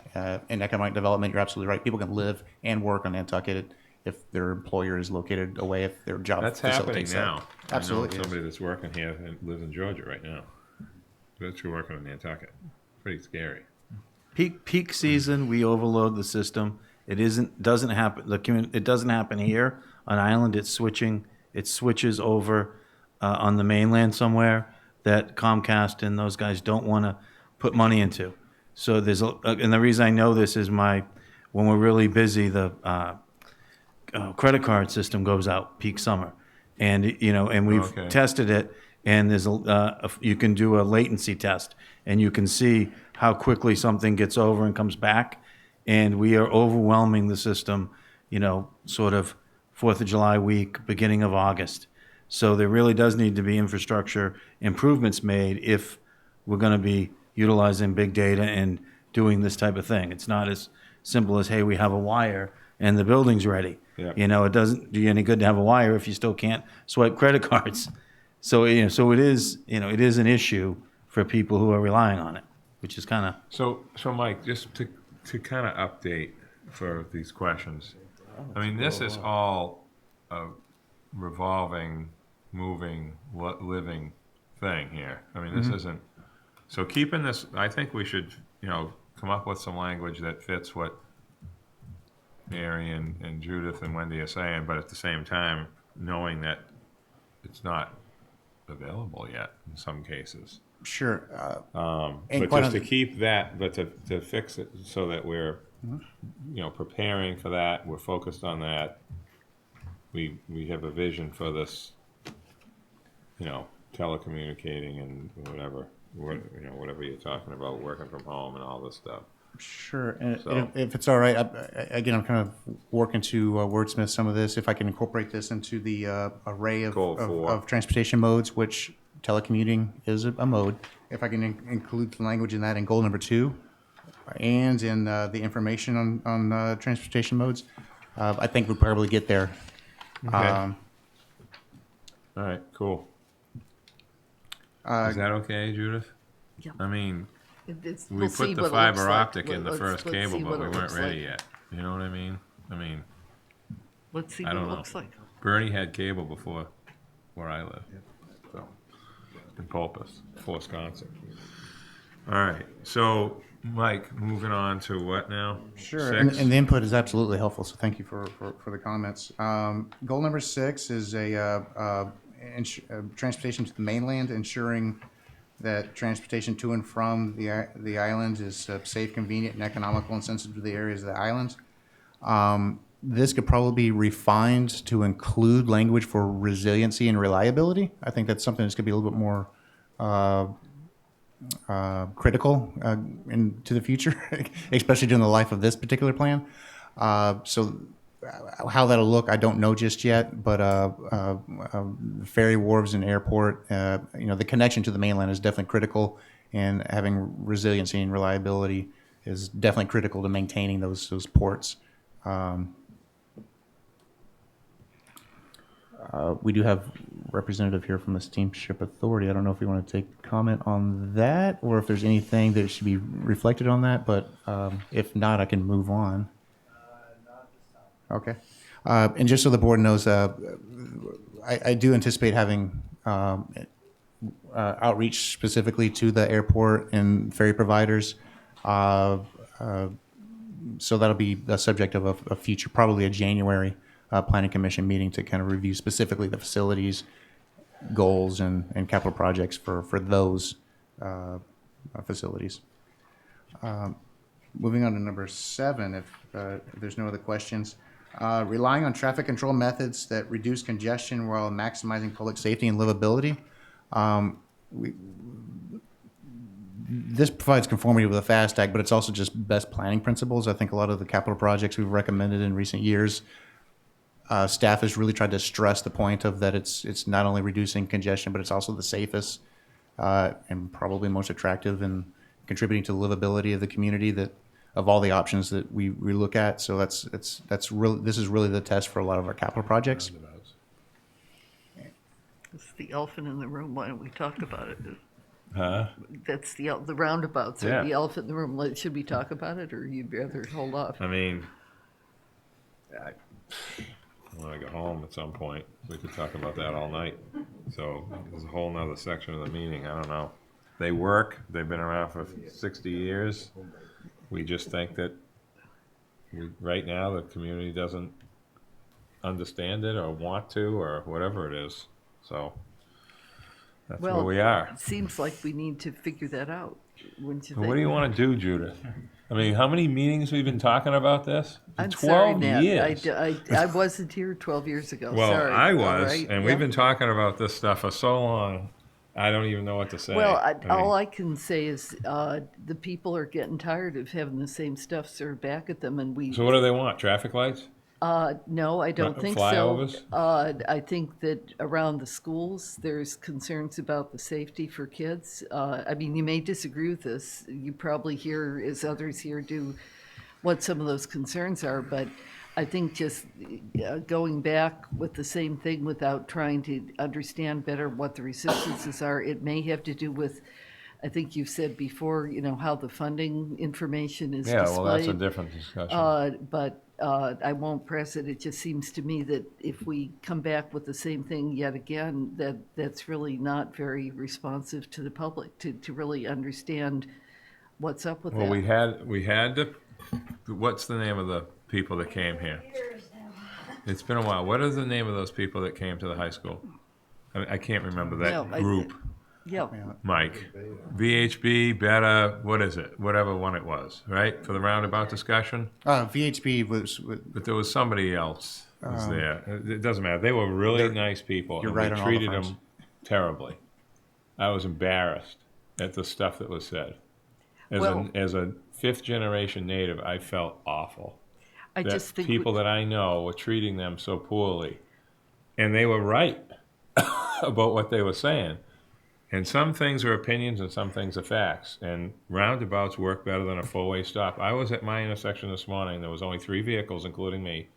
In economic development, you're absolutely right. People can live and work on Nantucket if their employer is located away, if their job That's happening facilitates now. that. Absolutely. I know somebody that's working here and lives in Georgia right now. That's working in Nantucket. Pretty scary. Peak season, we overload the system. Doesn't happen. It doesn't happen here on island. It switches over on the mainland somewhere that Comcast and those guys don't want to put money into. So and the reason I know this is when we're really busy, the credit card system goes out peak summer, and we've Okay. tested it, and there's you can do a latency test, and you can see how quickly something gets over and comes back, and we are overwhelming the system, sort of 4th of July week, beginning of August. So there really does need to be infrastructure improvements made if we're going to be utilizing big data and doing this type of thing. It's not as simple as, hey, we have a wire and the building's ready. Yep. It doesn't do you any good to have a wire if you still can't swipe credit cards. So so it is an issue for people who are relying on it, which is kind of. So Mike, just to kind of update for these questions. I mean, this is all a revolving, moving, living thing here. I mean, this isn't. So keeping this, I think we should, come up with some language that fits what Mary and Judith and Wendy are saying, but at the same time, knowing that it's not available yet in some cases. Sure. But just to keep that, but to fix it so that we're, preparing for that, we're focused on that. We have a vision for this, telecommunicating and whatever you're talking about, working from home and all this stuff. Sure. And So- if it's all right, again, I'm kind of working to wordsmith some of this. If I can incorporate this into the array Goal four. of transportation modes, which telecommuting is a mode. If I can include the language in that in goal number 2, and in the information on transportation modes, I think we'll probably get there. Okay. All right, cool. Is that okay, Judith? Yeah. I mean, It's, we we'll see put the what it fiber looks like. optic in the Let's first cable, see but what we it weren't looks ready like. yet. You know what I mean? Let's see I what it don't know. looks like. Bernie had cable before where I live. So, in Pulpus, before Wisconsin. All right. So, Mike, moving on to what now? Sure, 6? and the input is absolutely helpful, so thank you for the comments. Goal number 6 is transportation to the mainland, ensuring that transportation to and from the island is safe, convenient, and economical and sensitive to the areas of the island. This could probably be refined to include language for resiliency and reliability. I think that's something that's going to be a little bit more critical into the future, especially during the life of this particular plan. So how that'll look, I don't know just yet, but ferry wharves and airport, the connection to the mainland is definitely critical, and having resiliency and reliability is definitely critical to maintaining those ports. We do have representative here from the Steamship Authority. I don't know if you want to take comment on that or if there's anything that should be reflected on that, but if not, I can move on. Okay. And just so the board knows, I do anticipate having outreach specifically to the airport and ferry providers. So that'll be the subject of a future, probably a January Planning Commission meeting to kind of review specifically the facilities, goals, and capital projects for those facilities. Moving on to number 7, if there's no other questions. Relying on traffic control methods that reduce congestion while maximizing public safety and livability. This provides conformity with the FAST Act, but it's also just best planning principles. I think a lot of the capital projects we've recommended in recent years, staff has really tried to stress the point of that it's not only reducing congestion, but it's also the safest and probably most attractive and contributing to the livability of the community of all the options that we look at. So this is really the test for a lot of our capital projects. It's the elephant in the room. Why don't we talk about it? Huh? That's the roundabouts. Yeah. Or the elephant in the room. Should we talk about it, or you'd rather hold off? I mean, when I go home at some point, we could talk about that all night. So there's a whole nother section of the meeting. I don't know. They work. They've been around for 60 years. We just think that right now the community doesn't understand it or want to or whatever it is. So that's where we are. It seems like we need to figure that out, wouldn't you So think? what do you want to do, Judith? I mean, how many meetings we've been talking about this? I'm 12 sorry, Nat. years. I wasn't here 12 years ago. Well, Sorry. I All was, right. and Yeah. we've been talking about this stuff for so long, I don't even know what to say. Well, I mean, all I can say is the people are getting tired of having the same stuff served back at them, and we. so what do they want? Traffic lights? No, I don't think Flyovers? so. I think that around the schools, there's concerns about the safety for kids. I mean, you may disagree with this. You probably hear, as others here do, what some of those concerns are, but I think just going back with the same thing without trying to understand better what the resistances are, it may have to do with, I think you've said before, how the funding information is Yeah, displayed. well, that's a different discussion. But I won't press it. It just seems to me that if we come back with the same thing yet again, that's really not very responsive to the public to really understand what's up with Well, that. we had the, what's the name of the people that came here? It's been a while. What is the name of those people that came to the high school? I can't remember that No, group. Yeah, Mike, VHB, Beta, what is it? Whatever one it was, right? For the roundabout discussion? VHB was But there was somebody else was there. It doesn't matter. They were really nice people. you're and right we on all the treated fronts. them terribly. I was embarrassed at the stuff that was said. As a fifth generation native, I felt awful. I That just think people that I know were treating them so poorly. And they were right about what they were saying. And some things are opinions and some things are facts. And roundabouts work better than a four-way stop. I was at my intersection this morning. There was only 3 vehicles, including me.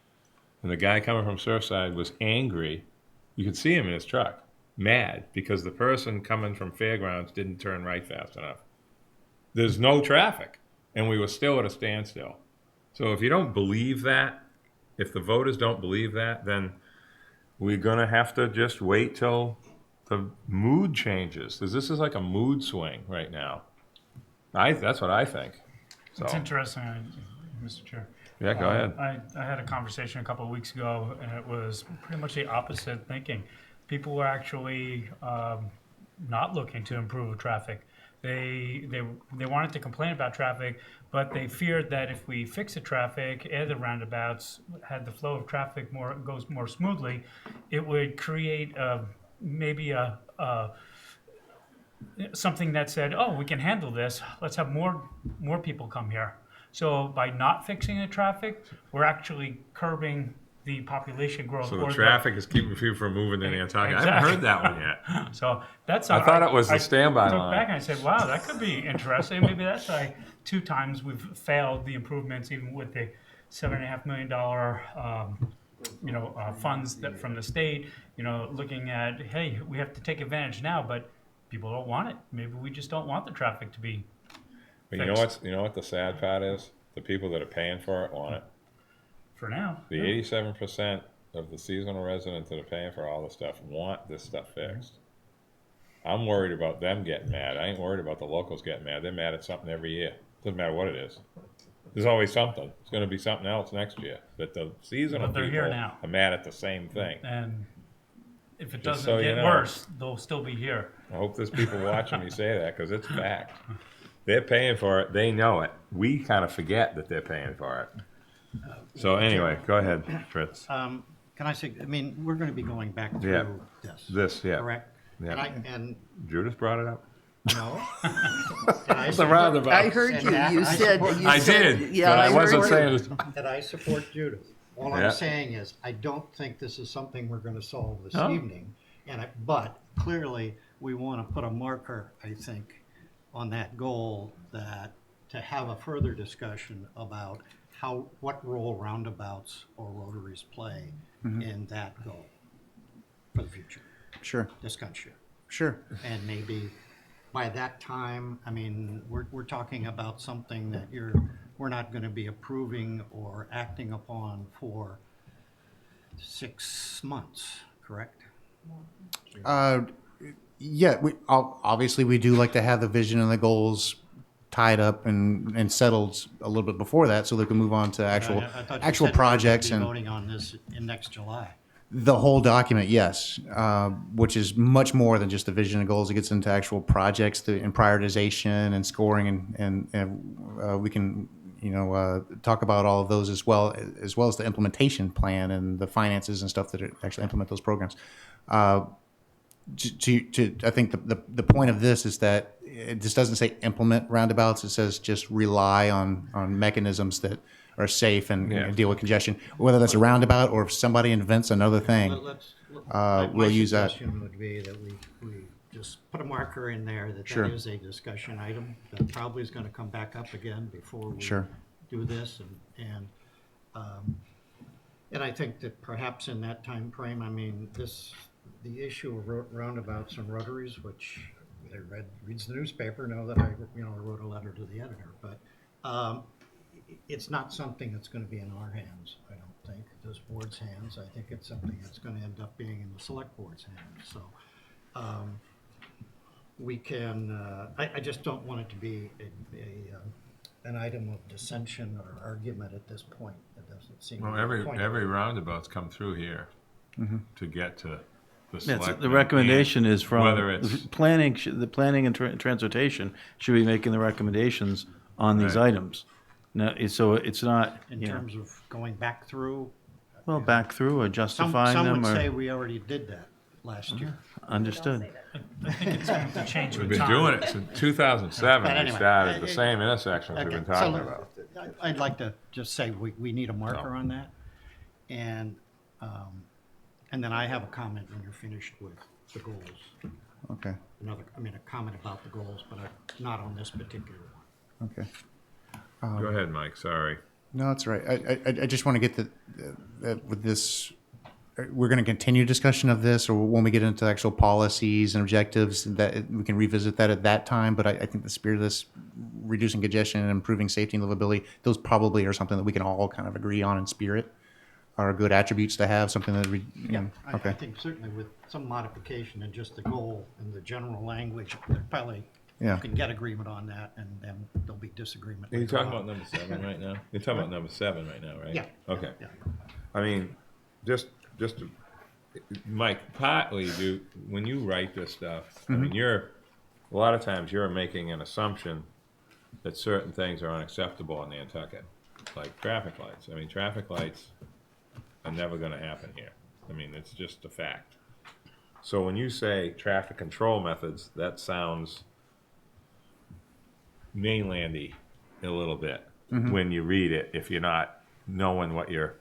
And the guy coming from Surfside was angry. You could see him in his truck, mad, because the person coming from Fairgrounds didn't turn right fast enough. There's no traffic, and we were still at a standstill. So if you don't believe that, if the voters don't believe that, then we're gonna have to just wait till the mood changes. Because this is like a mood swing right now. That's what I think. So, It's interesting, Mr. Chair. yeah, go ahead. I had a conversation a couple of weeks ago, and it was pretty much the opposite thinking. People were actually not looking to improve traffic. They wanted to complain about traffic, but they feared that if we fix the traffic, add the roundabouts, had the flow of traffic goes more smoothly, it would create maybe a something that said, "Oh, we can handle this. Let's have more people come here." So by not fixing the traffic, we're actually curbing the population growth. So the or traffic is keeping people from moving to Nantucket. I haven't Exactly. heard that one yet. So that's. I thought it was the standby I took line. back and I said, "Wow, that could be interesting." Maybe that's why 2 times we've failed the improvements, even with the $7.5 million, funds that from the state. Looking at, hey, we have to take advantage now, but people don't want it. Maybe we just don't want the traffic to be. But you know what the sad part is? The people that are paying for it want it. For now. The 87% of the seasonal residents that are paying for all this stuff want this stuff fixed. I'm worried about them getting mad. I ain't worried about the locals getting mad. They're mad at something every year. Doesn't matter what it is. There's always something. It's going to be something else next year. But the seasonal But they're here people now. are mad at the same thing. And if it Just doesn't so you get know. worse, they'll still be here. I hope there's people watching me say that because it's fact. They're paying for it. They know it. We kind of forget that they're paying for it. So anyway, go ahead, Fritz. Can I say, I mean, we're going to be going back Yeah. through this. This, yeah. Correct? Yeah. And Judith brought it up. no. And I The support- roundabout. I heard And you. that You I said. support- You I said- did, Yeah, but I wasn't heard saying you. it. that I support Judith. All Yeah. I'm saying is, I don't think this is something we're gonna solve this No. evening. But clearly, we wanna put a marker, I think, on that goal, that to have a further discussion about what role roundabouts or rotaries play in that goal for the future, Sure, this country. sure. And maybe by that time, I mean, we're talking about something that we're not gonna be approving or acting upon for 6 months, correct? Yeah, obviously we do like to have the vision and the goals tied up and settled a little bit before that, so they can move on to I thought you actual said we were gonna projects be and voting on this in next July. the whole document. Yes, which is much more than just the vision and goals. It gets into actual projects and prioritization and scoring, and we can talk about all of those as well as the implementation plan and the finances and stuff that actually implement those programs. I think the point of this is that it just doesn't say implement roundabouts. It says just rely on mechanisms that are safe and deal with congestion. Whether that's a roundabout or if somebody invents another thing, we'll use that. My suggestion would be that we just put a marker in there that Sure. that is a discussion item that probably is gonna come back up again before we Sure. do this, and I think that perhaps in that time frame, I mean, the issue of roundabouts and rotaries, which reads the newspaper, know that I wrote a letter to the editor, but it's not something that's gonna be in our hands, I don't think, this board's hands. I think it's something that's gonna end up being in the select board's hands, so we can, I just don't want it to be an item of dissension or argument at this point. It doesn't seem. Well, to be the point. every roundabout's come through here to get to the Yes, select. the recommendation is from whether it's planning. The planning and transportation should be making the recommendations on these Right. items. Now, so it's not In terms of going back through, well back through or some justifying them would say or we already did that last year. understood. I think it's going to change we've with been time. doing it since 2007. But We anyway, started the same intersections we've Okay, been so talking about. I'd like to just say we need a marker on that. And then I have a comment when you're finished with the goals. Okay. A comment about the goals, but not on this particular one. Okay. Go ahead, Mike. Sorry. No, that's right. I just want to get with this. We're going to continue discussion of this, or when we get into actual policies and objectives, that we can revisit that at that time. But I think the spirit of this, reducing congestion and improving safety and livability, those probably are something that we can all kind of agree on in spirit. are good attributes to have, something that we, I okay. think certainly with some modification and just the goal and the general language, there probably Yeah. you can get agreement on that, and then there'll be disagreement. Are you later talking on. about number 7 right now? You're talking about number 7 right now, right? Yeah. Okay. Yeah. I mean, just to, Mike, partly when you write this stuff, I mean, a lot of times you're making an assumption that certain things are unacceptable in Nantucket, like traffic lights. I mean, traffic lights are never going to happen here. I mean, it's just a fact. So when you say traffic control methods, that sounds mainlandy a little bit when you read it, if you're not knowing what you're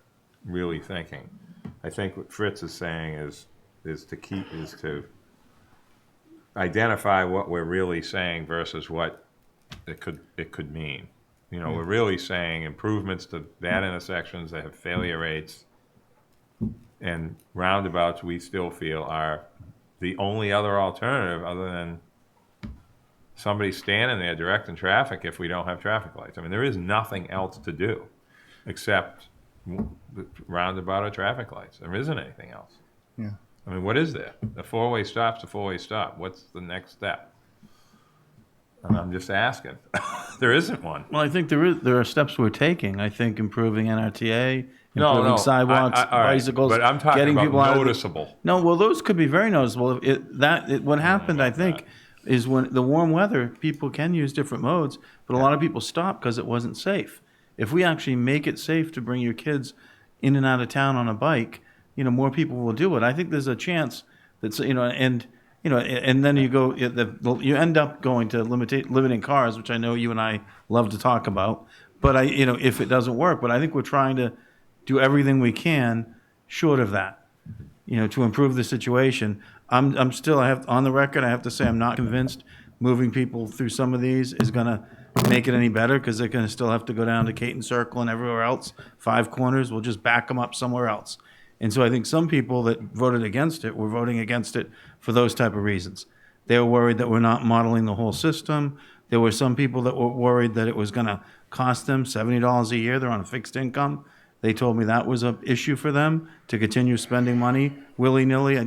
really thinking. I think what Fritz is saying is to identify what we're really saying versus what it could mean. You know, we're really saying improvements to bad intersections that have failure rates, and roundabouts we still feel are the only other alternative other than somebody standing there directing traffic if we don't have traffic lights. I mean, there is nothing else to do except roundabout or traffic lights. There isn't anything else. Yeah. I mean, what is there? The four-way stop's a four-way stop. What's the next step? And I'm just asking. There isn't one. Well, I think there are steps we're taking. I think improving NRTA, No, improving sidewalks, all right, bicycles, but I'm talking getting about people out noticeable. No, well, those could be very noticeable. What happened, I think, is when the warm weather, people can use different modes, but a lot of people stop because it wasn't safe. If we actually make it safe to bring your kids in and out of town on a bike, more people will do it. I think there's a chance that, and then you end up going to limiting cars, which I know you and I love to talk about. But if it doesn't work, but I think we're trying to do everything we can short of that, to improve the situation. I'm still, on the record, I have to say I'm not convinced moving people through some of these is going to make it any better, because they're going to still have to go down to Caton Circle and everywhere else. 5 Corners, we'll just back them up somewhere else. And so I think some people that voted against it were voting against it for those type of reasons. They were worried that we're not modeling the whole system. There were some people that were worried that it was going to cost them $70 a year. They're on a fixed income. They told me that was an issue for them to continue spending money willy-nilly.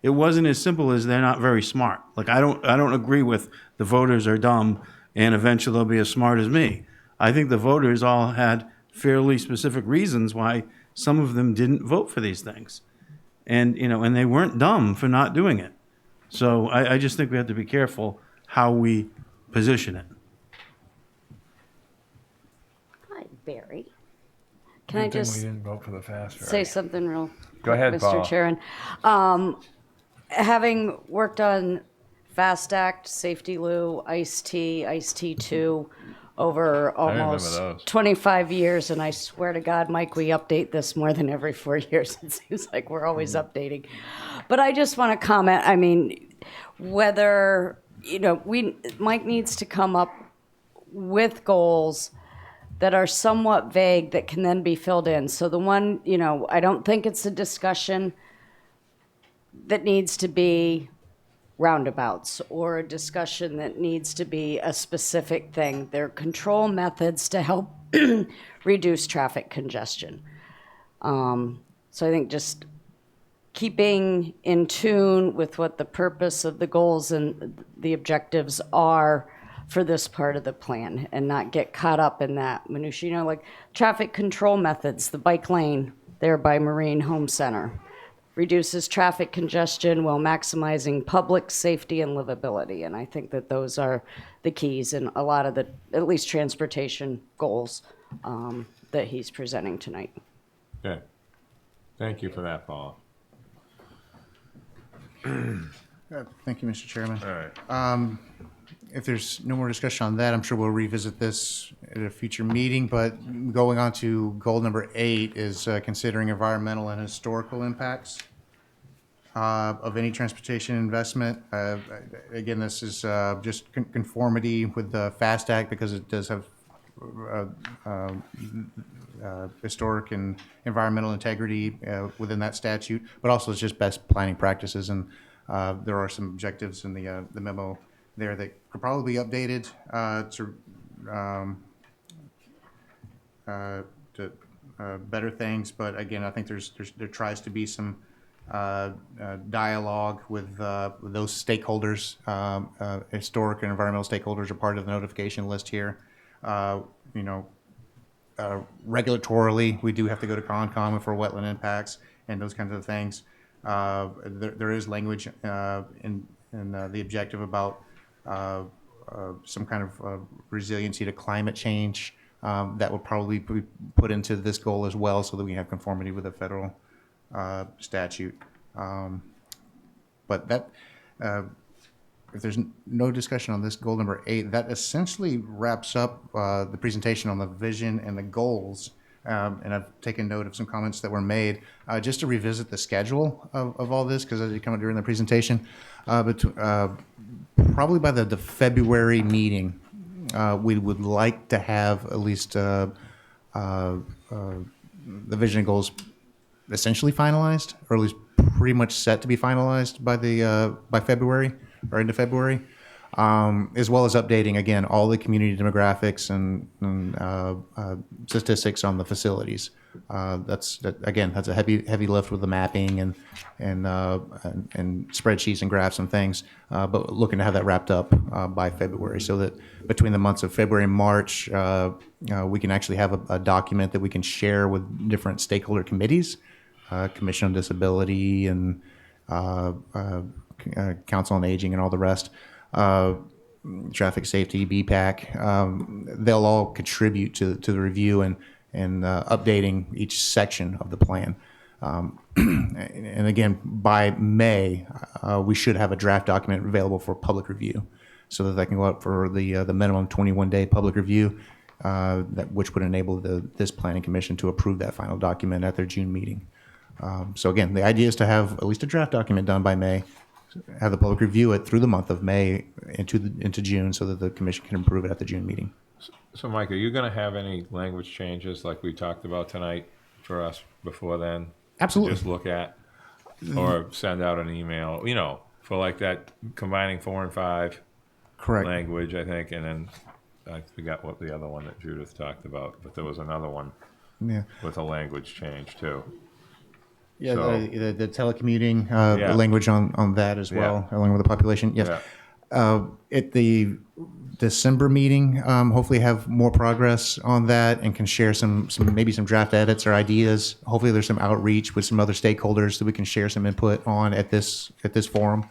It wasn't as simple as they're not very smart. Like, I don't agree with the voters are dumb and eventually they'll be as smart as me. I think the voters all had fairly specific reasons why some of them didn't vote for these things. And, and they weren't dumb for not doing it. So I just think we have to be careful how we position it. Hi, Barry. Can I Good thing just we didn't vote for the fast say track. something real Go ahead, Mr. Paula. Chairman? Having worked on Fast Act, Safety Lou, Ice-T 2 over remember almost those. 25 years, and I swear to God, Mike, we update this more than every 4 years. It seems like we're always updating. But I just want to comment, I mean, whether, Mike needs to come up with goals that are somewhat vague that can then be filled in. So the one, I don't think it's a discussion that needs to be roundabouts or a discussion that needs to be a specific thing. They're control methods to help reduce traffic congestion. So I think just keeping in tune with what the purpose of the goals and the objectives are for this part of the plan, and not get caught up in that minutia. Like traffic control methods, the bike lane there by Marine Home Center reduces traffic congestion while maximizing public safety and livability. And I think that those are the keys in a lot of the, at least transportation goals that he's presenting tonight. Okay. Thank you for that, Paula. Thank you, Mr. Chairman. All right. If there's no more discussion on that, I'm sure we'll revisit this at a future meeting. But going on to goal number 8 is considering environmental and historical impacts of any transportation investment. Again, this is just conformity with the FAST Act, because it does have historic and environmental integrity within that statute, but also it's just best planning practices. And there are some objectives in the memo there that could probably be updated to better things, but again, I think there tries to be some dialogue with those stakeholders. Historic and environmental stakeholders are part of the notification list here. You know, regulatorily, we do have to go to Concom for wetland impacts and those kinds of things. There is language in the objective about some kind of resiliency to climate change that will probably be put into this goal as well, so that we have conformity with the federal statute. But that, if there's no discussion on this goal number 8, that essentially wraps up the presentation on the vision and the goals. And I've taken note of some comments that were made. Just to revisit the schedule of all this, because as you come up during the presentation, probably by the February meeting, we would like to have at least the vision and goals essentially finalized, or at least pretty much set to be finalized by February or into February, as well as updating again all the community demographics and statistics on the facilities. That's a heavy lift with the mapping and spreadsheets and graphs and things, but looking to have that wrapped up by February, so that between the months of February and March, we can actually have a document that we can share with different stakeholder committees, Commission on Disability and Council on Aging and all the rest, Traffic Safety, BPAC. They'll all contribute to the review and updating each section of the plan. And again, by May, we should have a draft document available for public review, so that can go out for the minimum 21-day public review, which would enable this planning commission to approve that final document at their June meeting. So again, the idea is to have at least a draft document done by May, have the public review it through the month of May into June, so that the commission can approve it at the June meeting. So Mike, are you going to have any language changes like we talked about tonight for us before then? Absolutely. Just look at, or send out an email, you know, for like that combining 4 and 5 Correct. language, I think, and then I forgot what the other one that Judith talked about, but there was another one Yeah. with a language change too. Yeah, So- the telecommuting Yeah. language on that as well, along with the population. Yes. Yeah. At the December meeting, hopefully have more progress on that and can share some maybe some draft edits or ideas. Hopefully there's some outreach with some other stakeholders that we can share some input on at this forum.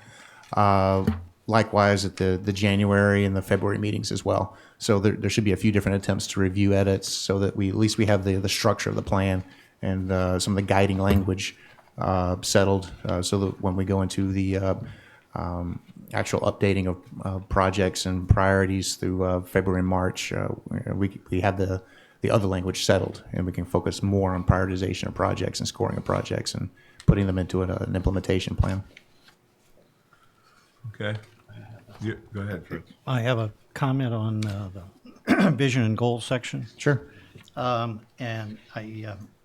Likewise at the January and the February meetings as well. So there should be a few different attempts to review edits, so that we at least we have the structure of the plan and some of the guiding language settled, so that when we go into the actual updating of projects and priorities through February and March, we have the other language settled, and we can focus more on prioritization of projects and scoring of projects and putting them into an implementation plan. Okay. Go ahead, Fritz. I have a comment on the vision and goals section. Sure. And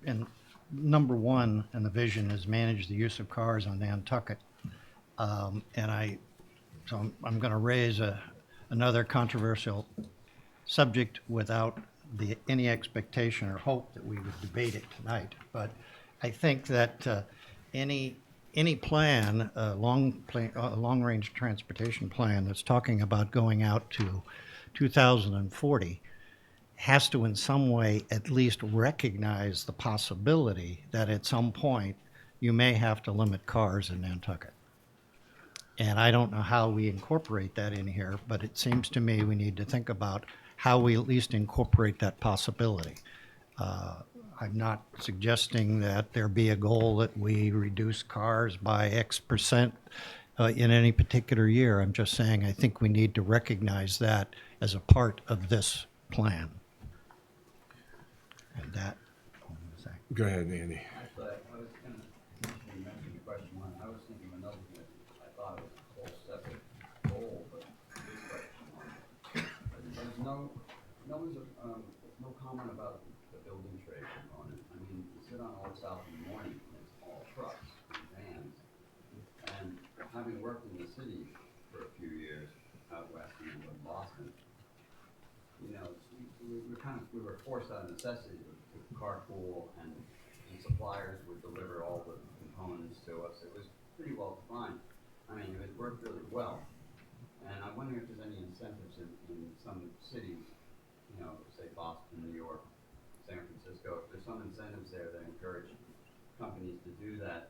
and number 1 in the vision is manage the use of cars on Nantucket. So I'm going to raise another controversial subject without any expectation or hope that we would debate it tonight. But I think that any plan, a long-range transportation plan that's talking about going out to 2040, has to in some way at least recognize the possibility that at some point you may have to limit cars in Nantucket. And I don't know how we incorporate that in here, but it seems to me we need to think about how we at least incorporate that possibility. I'm not suggesting that there be a goal that we reduce cars by X percent in any particular year. I'm just saying I think we need to recognize that as a part of this plan. And that, Go ahead, Andy. But I was gonna, you mentioned the question one, I was thinking of another thing, I thought it was a whole separate goal, but this question one. There's no comment about the building trade component. I mean, you sit on Old South in the morning, and it's all trucks and vans. And having worked in the city for a few years out west and in Boston, you know, we were forced out of necessity to carpool, and suppliers would deliver all the components to us. It was pretty well defined. I mean, it worked really well. And I'm wondering if there's any incentives in some cities, you know, say Boston, New York, San Francisco, if there's some incentives there that encourage companies to do that,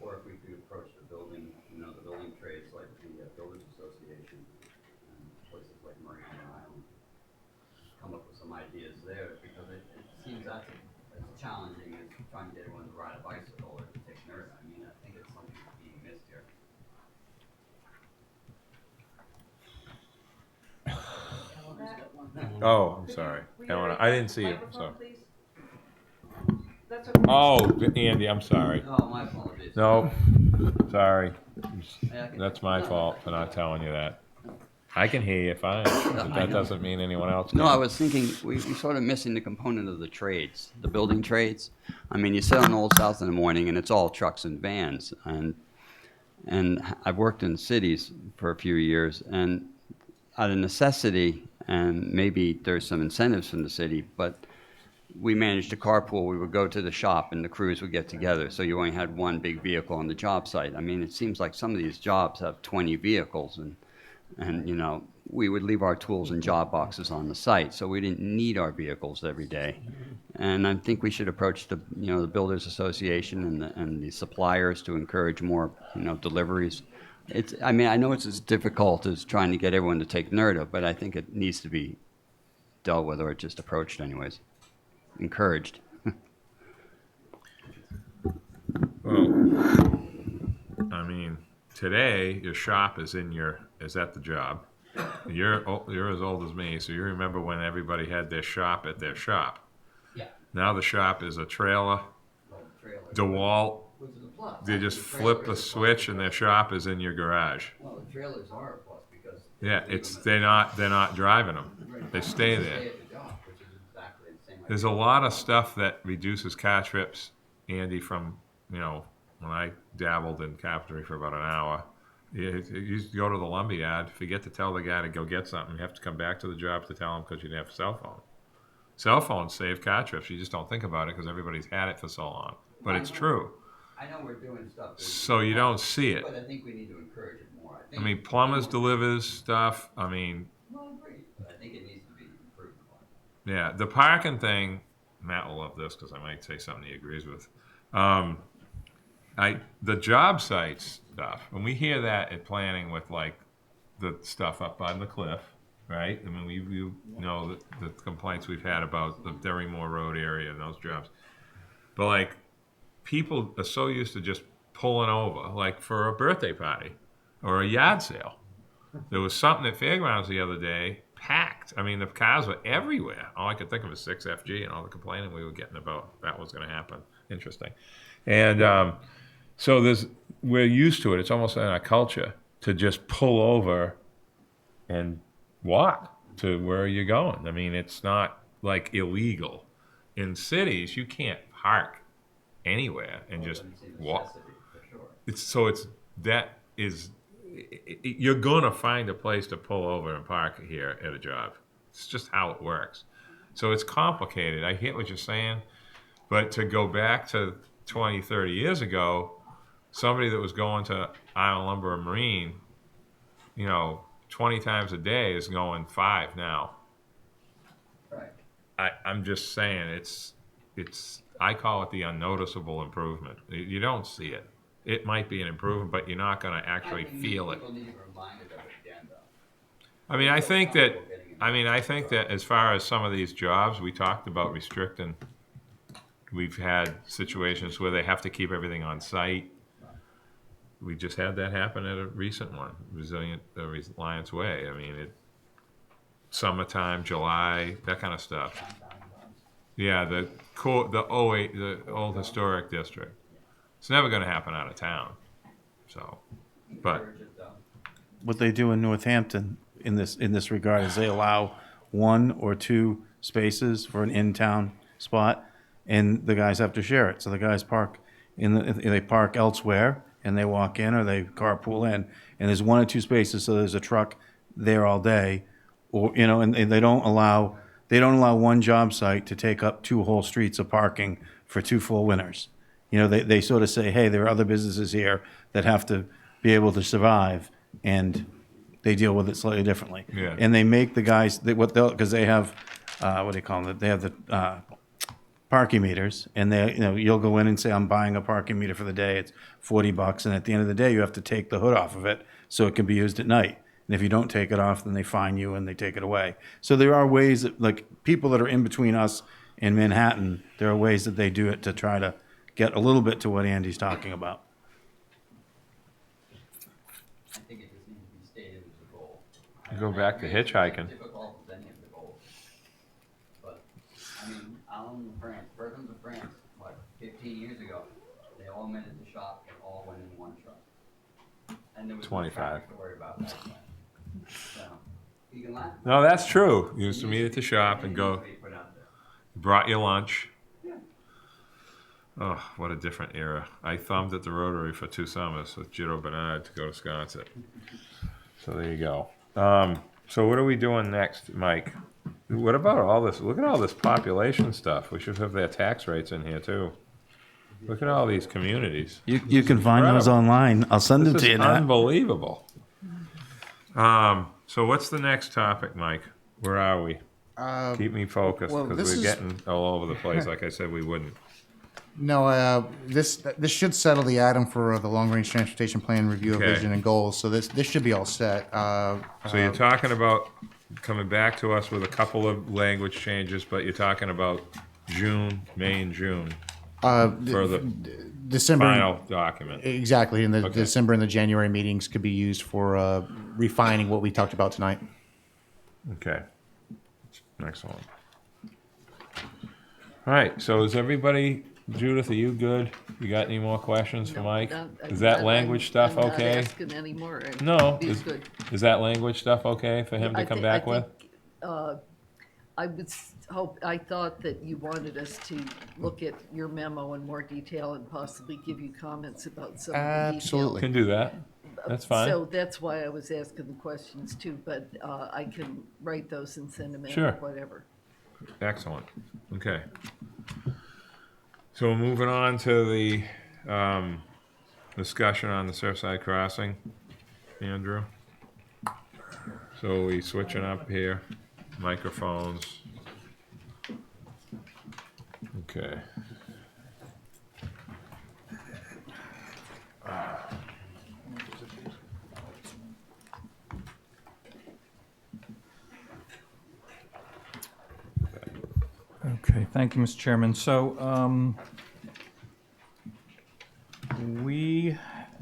or if we could approach the building, you know, the building trades like the Builders Association and places like Mariana Island, come up with some ideas there, because it seems that's as challenging as trying to get everyone to ride a bicycle or to take NERD. I mean, I think it's something that's being missed here. Eleanor's got one. Oh, I'm sorry. Eleanor, I didn't see it, so. Microphone, please? Oh, Andy, I'm sorry. Oh, my apologies. No, sorry. Yeah, I can- That's my fault for not telling you that. I can hear you fine, but that doesn't mean anyone else can. No, I was thinking, we're sort of missing the component of the trades, the building trades. I mean, you sit on Old South in the morning and it's all trucks and vans. And I've worked in cities for a few years, and out of necessity, and maybe there's some incentives from the city, but we managed to carpool. We would go to the shop and the crews would get together. So you only had one big vehicle on the job site. I mean, it seems like some of these jobs have 20 vehicles, and you know, we would leave our tools in job boxes on the site, so we didn't need our vehicles every day. And I think we should approach the, you know, the Builders Association and the suppliers to encourage more, you know, deliveries. I mean, I know it's as difficult as trying to get everyone to take NERDA, but I think it needs to be dealt with, or just approached anyways. Encouraged. Well, I mean, today your shop is at the job. You're as old as me, so you remember when everybody had their shop at their shop. Yeah. Now the shop is a trailer, DeWalt. They just flip the switch and their shop is in your garage. Well, the trailers are a plus because Yeah, they're not driving them. They stay there. at the job, which is exactly the same. There's a lot of stuff that reduces car trips, Andy, from, you know, when I dabbled in carpentry for about an hour. You go to the lumberyard, forget to tell the guy to go get something. You have to come back to the job to tell him because you didn't have a cell phone. Cell phones save car trips. You just don't think about it because everybody's had it for so long. But it's true. I know we're doing stuff. So you don't see it. But I think we need to encourage it more. I mean, plumbers delivers stuff. I mean, Well, I agree, but I think it needs to be improved upon. yeah, the parking thing, Matt will love this because I might say something he agrees with. The job sites stuff, when we hear that at planning with like the stuff up on the cliff, right? I mean, you know the complaints we've had about the Derrymore Road area and those jobs. But like, people are so used to just pulling over, like for a birthday party or a yard sale. There was something at Fairgrounds the other day, packed. I mean, the cars were everywhere. All I could think of was 6FG and all the complaining we were getting about that was going to happen. Interesting. And so we're used to it. It's almost in our culture to just pull over and walk to where you're going. I mean, it's not like illegal. In cities, you can't park anywhere and just walk. You're gonna find a place to pull over and park here at a job. It's just how it works. So it's complicated. I get what you're saying, but to go back to 20, 30 years ago, somebody that was going to Island Lumber and Marine, 20 times a day is going 5 now. Right. I'm just saying it's I call it the unnoticeable improvement. You don't see it. It might be an improvement, but you're not going to actually feel it. People need to be reminded of it again, though. I think that as far as some of these jobs, we talked about restricting. We've had situations where they have to keep everything on site. We just had that happen at a recent one, Reliance Way. I mean, summertime, July, that kind of stuff. Yeah, the old historic district. It's never going to happen out of town. So, but Encourage it, though. What they do in Northampton in this regard is they allow 1 or 2 spaces for an in-town spot, and the guys have to share it. So the guys park they park elsewhere, and they walk in or they carpool in, and there's 1 or 2 spaces, so there's a truck there all day, or and they don't allow they don't allow one job site to take up 2 whole streets of parking for 2 full winters. You know, they sort of say, hey, there are other businesses here that have to be able to survive, and they deal with it slightly differently. Yeah. And they make the guys, because they have, what do you call them? They have the parking meters, and you'll go in and say, I'm buying a parking meter for the day, it's $40, and at the end of the day, you have to take the hood off of it so it can be used at night. And if you don't take it off, then they fine you and they take it away. So there are ways that, like, people that are in between us and Manhattan, there are ways that they do it to try to get a little bit to what Andy's talking about. I think it just needs to be stated as a goal. You go back to hitchhiking. Difficult with any of the goals. But, I mean, Alan in France, Perkins of France, what, 15 years ago, they all met at the shop, they all went in one truck. And there was no 25. traffic to worry about that way. So, you can laugh. No, that's true. You used to meet at the shop and go, What you put out there. brought your lunch. Yeah. Oh, what a different era. I thumbed at the Rotary for 2 summers with Jitto Bernard to go to Sconset. So there you go. So what are we doing next, Mike? What about all this? Look at all this population stuff. We should have their tax rates in here too. Look at all these communities. You can find those incredible. online. I'll send them This to is you now. unbelievable. So what's the next topic, Mike? Where are we? Keep me focused, well, because this we're is- getting all over the place. Like I said, we wouldn't. No, this should settle the item for the long-range transportation plan review of Okay. vision and goals. So this should be all set. So you're talking about coming back to us with a couple of language changes, but you're talking about June, May and June for the December. final document. Exactly, and the Okay. December and the January meetings could be used for refining what we talked about tonight. Okay. Excellent. All right, so is everybody, Judith, are you good? You got any more questions for Mike? Is that language stuff I'm okay? not asking anymore. No. He's good. Is that language stuff okay for him to I come thi- back I with? think, I thought that you wanted us to look at your memo in more detail and possibly give you comments about some of the details. Absolutely. Can do that. That's fine. So that's why I was asking the questions too, but I can write those and send them in Sure. or whatever. Excellent. Okay. So we're moving on to the discussion on the Surfside Crossing, Andrew. So we switching up here, microphones. Okay. Okay, thank you, Mr. Chairman. So, we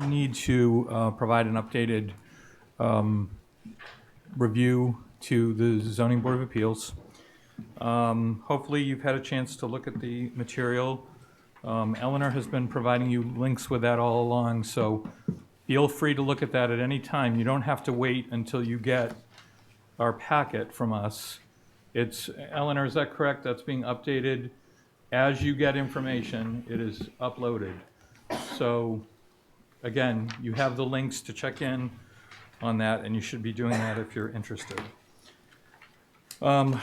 need to provide an updated review to the Zoning Board of Appeals. Hopefully, you've had a chance to look at the material. Eleanor has been providing you links with that all along, so feel free to look at that at any time. You don't have to wait until you get our packet from us. It's, Eleanor, is that correct? That's being updated as you get information, it is uploaded. So, again, you have the links to check in on that, and you should be doing that if you're interested. On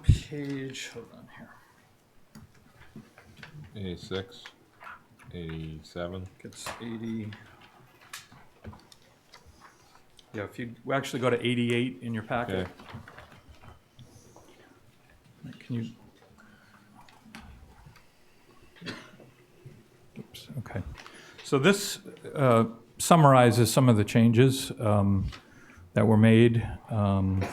page, hold on here. 86, 87. It's 80. Yeah, if you actually go to 88 in your packet. Okay. Can you? Oops, okay. So this summarizes some of the changes that were made. And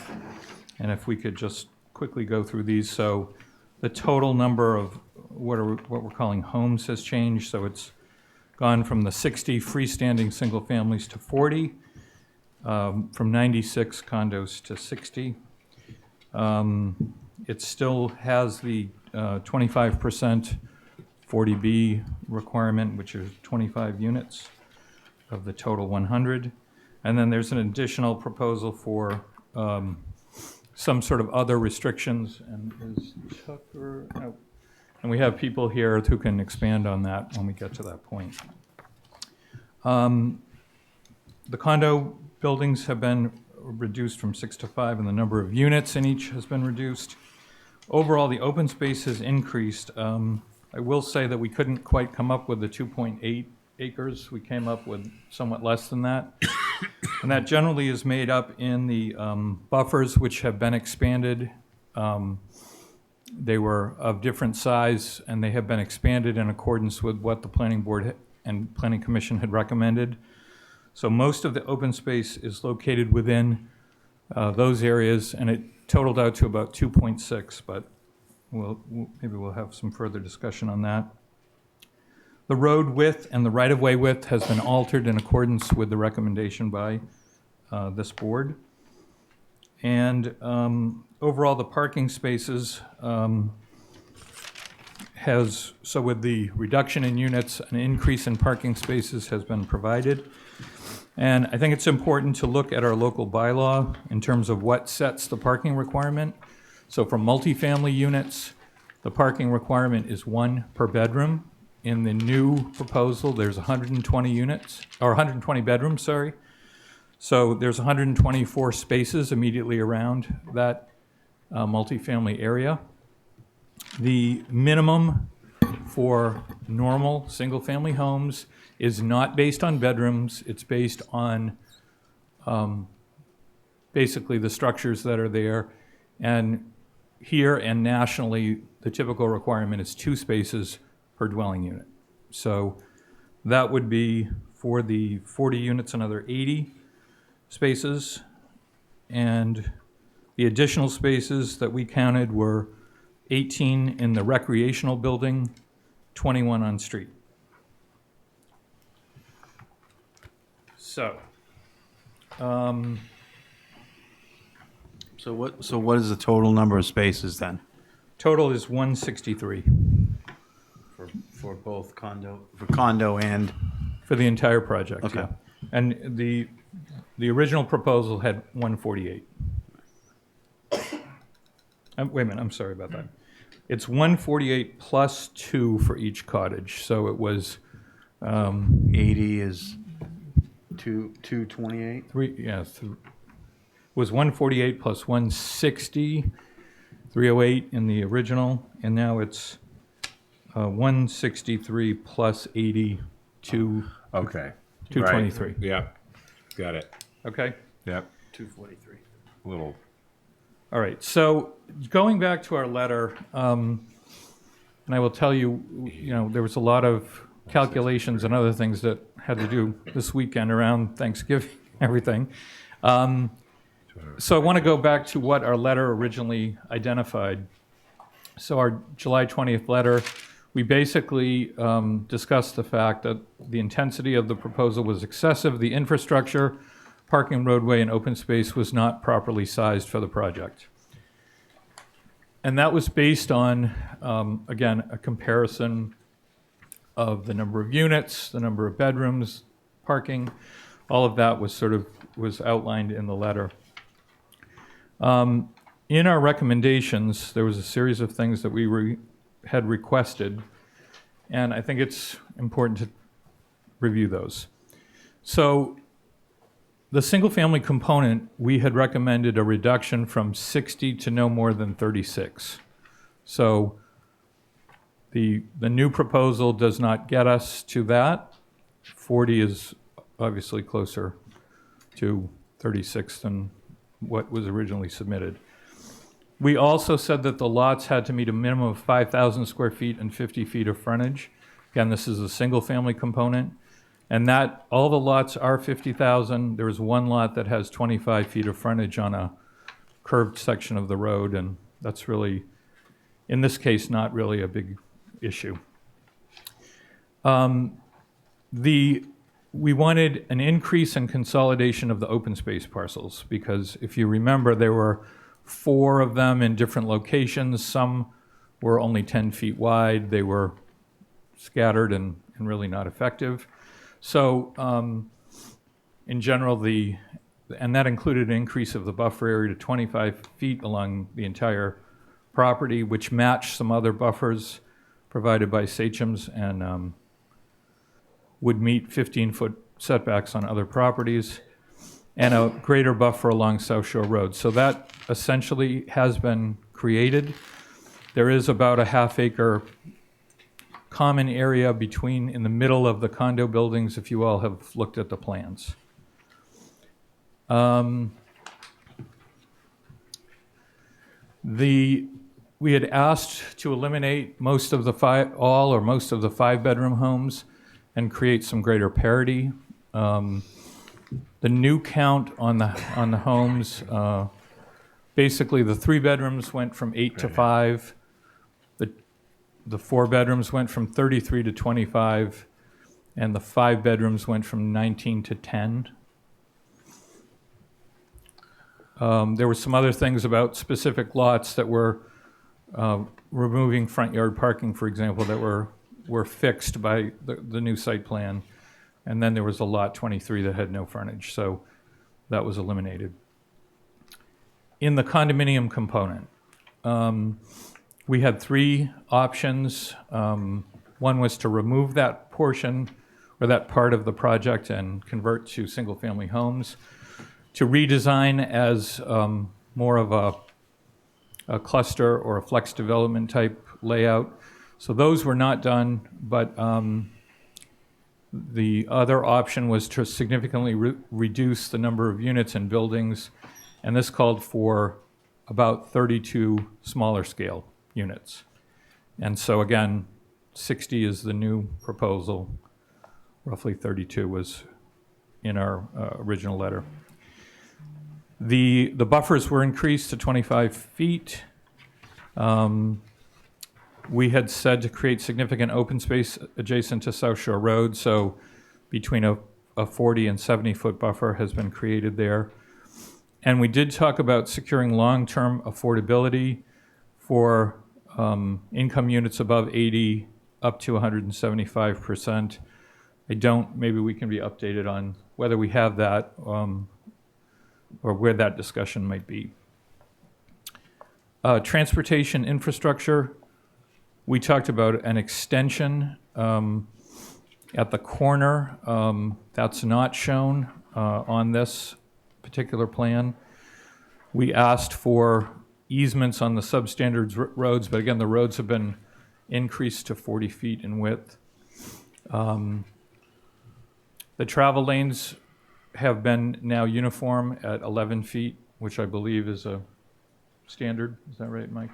if we could just quickly go through these. So the total number of what we're calling homes has changed. So it's gone from the 60 freestanding single families to 40, from 96 condos to 60. It still has the 25% 40B requirement, which is 25 units of the total 100. And then there's an additional proposal for some sort of other restrictions. And is Tucker out? And we have people here who can expand on that when we get to that point. The condo buildings have been reduced from 6 to 5, and the number of units in each has been reduced. overall, the open space has increased. I will say that we couldn't quite come up with the 2.8 acres. We came up with somewhat less than that. And that generally is made up in the buffers, which have been expanded. They were of different size, and they have been expanded in accordance with what the Planning Board and Planning Commission had recommended. So most of the open space is located within those areas, and it totaled out to about 2.6, but maybe we'll have some further discussion on that. The road width and the right-of-way width has been altered in accordance with the recommendation by this board. And overall, the parking spaces so with the reduction in units, an increase in parking spaces has been provided. And I think it's important to look at our local bylaw in terms of what sets the parking requirement. So for multifamily units, the parking requirement is 1 per bedroom. In the new proposal, there's 120 units, or 120 bedrooms, sorry. So there's 124 spaces immediately around that multifamily area. The minimum for normal single-family homes is not based on bedrooms. It's based on basically the structures that are there. And here and nationally, the typical requirement is 2 spaces per dwelling unit. So that would be for the 40 units, another 80 spaces. And the additional spaces that we counted were 18 in the recreational building, 21 on street. So, So what is the total number of spaces then? total is 163 For both condo and? for the entire project. Okay. Yeah. And the original proposal had 148. Wait a minute, I'm sorry about that. It's 148 plus 2 for each cottage, so it was 80 is 228? Was 148 plus 160, 308 in the original, and now it's 163 plus 80, Okay. 223. Right. Yep. Got it. Okay? Yep. 243. Little. All right, so going back to our letter, and I will tell you, there was a lot of calculations and other things that had to do this weekend around Thanksgiving, everything. So I want to go back to what our letter originally identified. So our July 20th letter, we basically discussed the fact that the intensity of the proposal was excessive, the infrastructure, parking, roadway, and open space was not properly sized for the project. And that was based on, again, a comparison of the number of units, the number of bedrooms, parking. All of that was outlined in the letter. In our recommendations, there was a series of things that we had requested, and I think it's important to review those. So the single-family component, we had recommended a reduction from 60 to no more than 36. So the new proposal does not get us to that. 40 is obviously closer to 36 than what was originally submitted. We also said that the lots had to meet a minimum of 5,000 square feet and 50 feet of frontage. Again, this is a single-family component. And that all the lots are 50,000. There's one lot that has 25 feet of frontage on a curved section of the road, and that's really, in this case, not really a big issue. We wanted an increase in consolidation of the open space parcels because if you remember, there were 4 of them in different locations. Some were only 10 feet wide. They were scattered and really not effective. So in general, and that included an increase of the buffer area to 25 feet along the entire property, which matched some other buffers provided by Sachems and would meet 15-foot setbacks on other properties, and a greater buffer along South Shore Road. So that essentially has been created. There is about a half-acre common area in the middle of the condo buildings, if you all have looked at the plans. We had asked to eliminate most of the five-bedroom homes and create some greater parity. The new count on the homes, basically the 3 bedrooms went from 8 to 5. The 4 bedrooms went from 33 to 25, and the 5 bedrooms went from 19 to 10. There were some other things about specific lots that were removing front yard parking, for example, that were fixed by the new site plan. And then there was a lot 23 that had no frontage, so that was eliminated. In the condominium component, we had 3 options. One was to remove that portion or that part of the project and convert to single-family homes, to redesign as more of a cluster or a flex development type layout. So those were not done, but the other option was to significantly reduce the number of units and buildings, and this called for about 32 smaller scale units. And so again, 60 is the new proposal. Roughly 32 was in our original letter. The buffers were increased to 25 feet. We had said to create significant open space adjacent to South Shore Road, so between a 40 and 70-foot buffer has been created there. And we did talk about securing long-term affordability for income units above 80 up to 175%. Maybe we can be updated on whether we have that or where that discussion might be. Transportation infrastructure, we talked about an extension at the corner. That's not shown on this particular plan. We asked for easements on the substandard roads, but again, the roads have been increased to 40 feet in width. The travel lanes have been now uniform at 11 feet, which I believe is a standard. Is that right, Mike?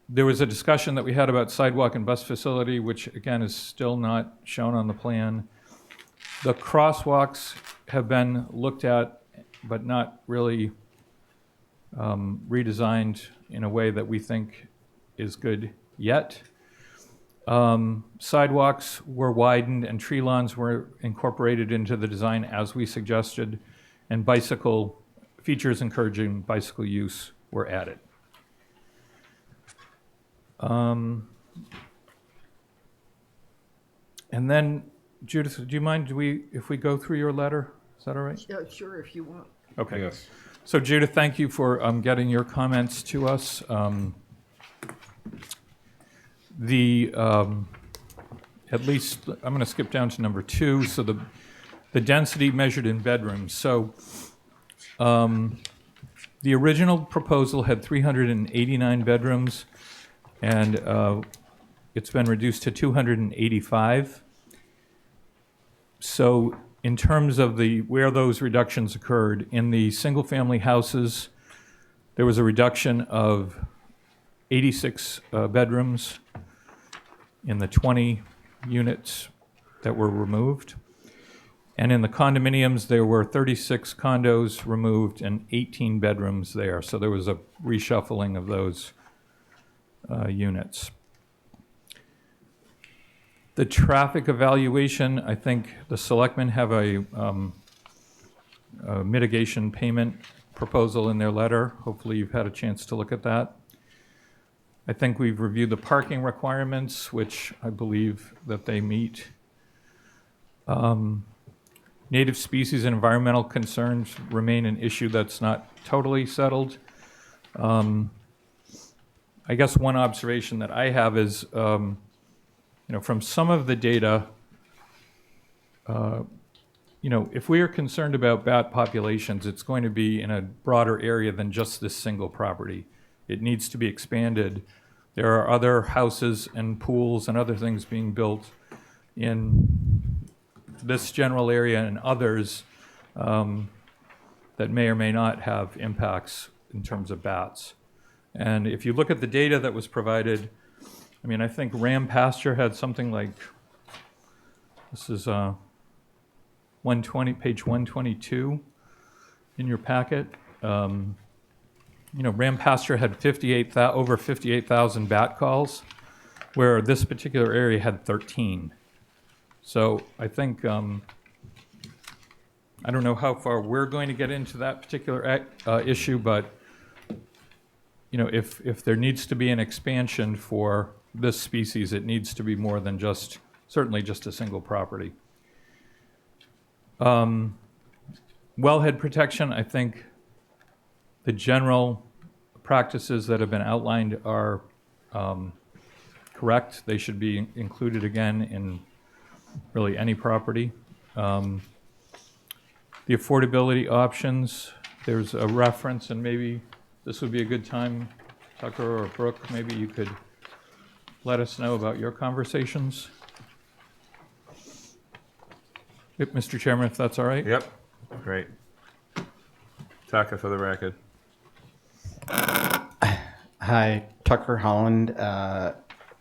There was a discussion that we had about sidewalk and bus facility, which again is still not shown on the plan. The crosswalks have been looked at, but not really redesigned in a way that we think is good yet. Sidewalks were widened and tree lawns were incorporated into the design as we suggested, and bicycle features encouraging bicycle use were added. And then, Judith, do you mind if we go through your letter? Is that all right? Yeah, sure, if you want. Okay. Yes. So Judith, thank you for getting your comments to us. At least, I'm going to skip down to number 2. So the density measured in bedrooms. So the original proposal had 389 bedrooms, and it's been reduced to 285. So in terms of where those reductions occurred, in the single-family houses, there was a reduction of 86 bedrooms in the 20 units that were removed. And in the condominiums, there were 36 condos removed and 18 bedrooms there. So there was a reshuffling of those units. The traffic evaluation, I think the selectmen have a mitigation payment proposal in their letter. Hopefully you've had a chance to look at that. I think we've reviewed the parking requirements, which I believe that they meet. Native species and environmental concerns remain an issue that's not totally settled. I guess one observation that I have is, from some of the data, if we are concerned about bat populations, it's going to be in a broader area than just this single property. It needs to be expanded. There are other houses and pools and other things being built in this general area and others that may or may not have impacts in terms of bats. And if you look at the data that was provided, I mean, I think Ram Pasture had something like, this is 120, page 122 in your packet. Ram Pasture had over 58,000 bat calls, where this particular area had 13. So I think, I don't know how far we're going to get into that particular issue, but if there needs to be an expansion for this species, it needs to be more than certainly just a single property. Wellhead protection, I think the general practices that have been outlined are correct. They should be included again in really any property. The affordability options, there's a reference, and maybe this would be a good time, Tucker or Brooke, maybe you could let us know about your conversations. Yep, Mr. Chairman, if that's all right. Yep, great. Tucker for the record. Hi, Tucker Holland,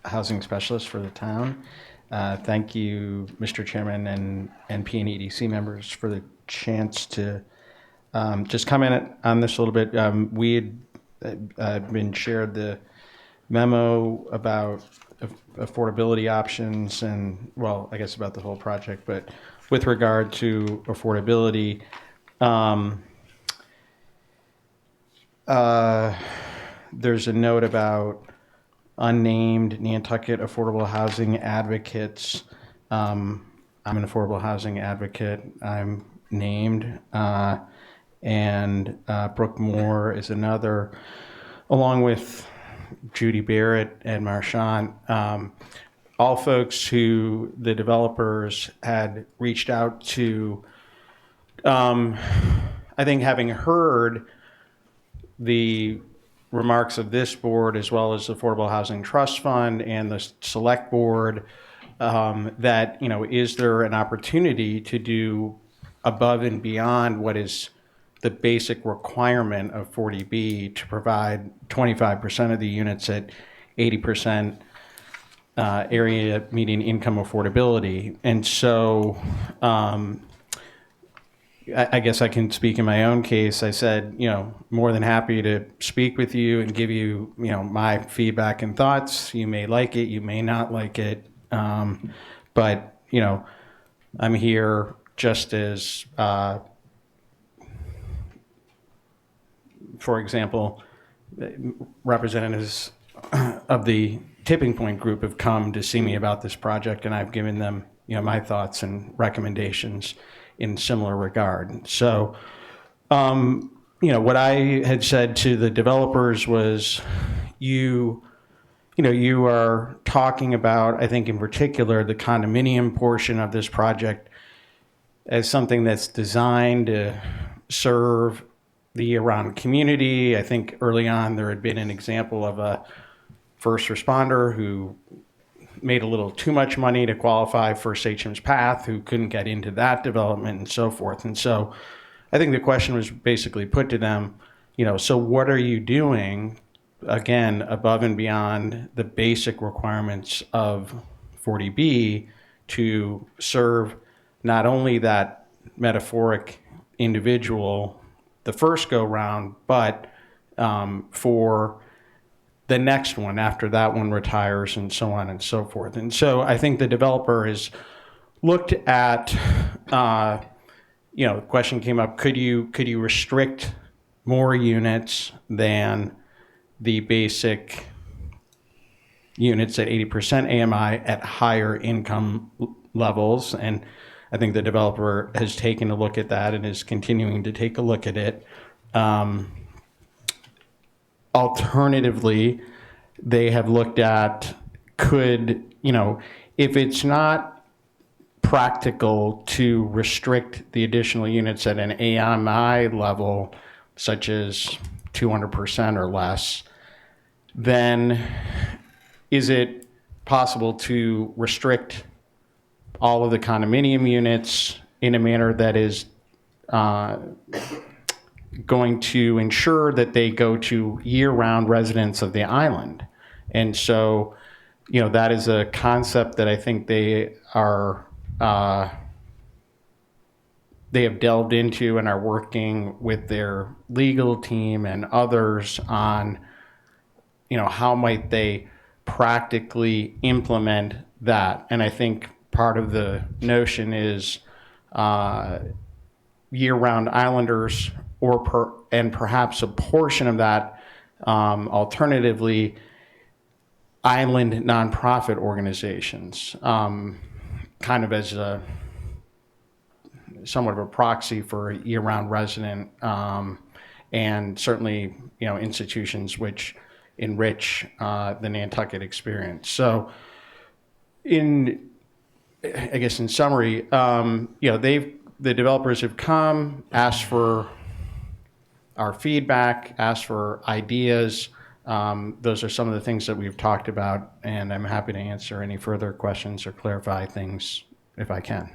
housing specialist for the town. Thank you, Mr. Chairman and PNEDC members for the chance to just comment on this a little bit. We had been shared the memo about affordability options and, well, I guess about the whole project, but with regard to affordability, there's a note about unnamed Nantucket affordable housing advocates. I'm an affordable housing advocate. I'm named. And Brooke Moore is another, along with Judy Barrett and Marchant, all folks who the developers had reached out to. I think having heard the remarks of this board as well as the Affordable Housing Trust Fund and the Select Board, that, is there an opportunity to do above and beyond what is the basic requirement of 40B to provide 25% of the units at 80% area median income affordability. And so I guess I can speak in my own case. I said, more than happy to speak with you and give you, my feedback and thoughts. You may like it, you may not like it. But, I'm here just as, for example, representatives of the Tipping Point Group have come to see me about this project, and I've given them, my thoughts and recommendations in similar regard. So, what I had said to the developers was, you are talking about, I think in particular, the condominium portion of this project as something that's designed to serve the year-round community. I think early on there had been an example of a first responder who made a little too much money to qualify for Sachem's Path, who couldn't get into that development and so forth. And so I think the question was basically put to them, so what are you doing, again, above and beyond the basic requirements of 40B to serve not only that metaphoric individual the first go round, but for the next one after that one retires and so on and so forth. And so I think the developer has looked at, the question came up, could you restrict more units than the basic units at 80% AMI at higher income levels? And I think the developer has taken a look at that and is continuing to take a look at it. Alternatively, they have looked at if it's not practical to restrict the additional units at an AMI level, such as 200% or less, then is it possible to restrict all of the condominium units in a manner that is going to ensure that they go to year-round residents of the island? And so, that is a concept that I think they have delved into and are working with their legal team and others on, how might they practically implement that. And I think part of the notion is year-round islanders and perhaps a portion of that, alternatively, island nonprofit organizations, kind of as somewhat of a proxy for a year-round resident, and certainly, institutions which enrich the Nantucket experience. So, in summary, the developers have come, asked for our feedback, asked for ideas. Those are some of the things that we've talked about, and I'm happy to answer any further questions or clarify things if I can.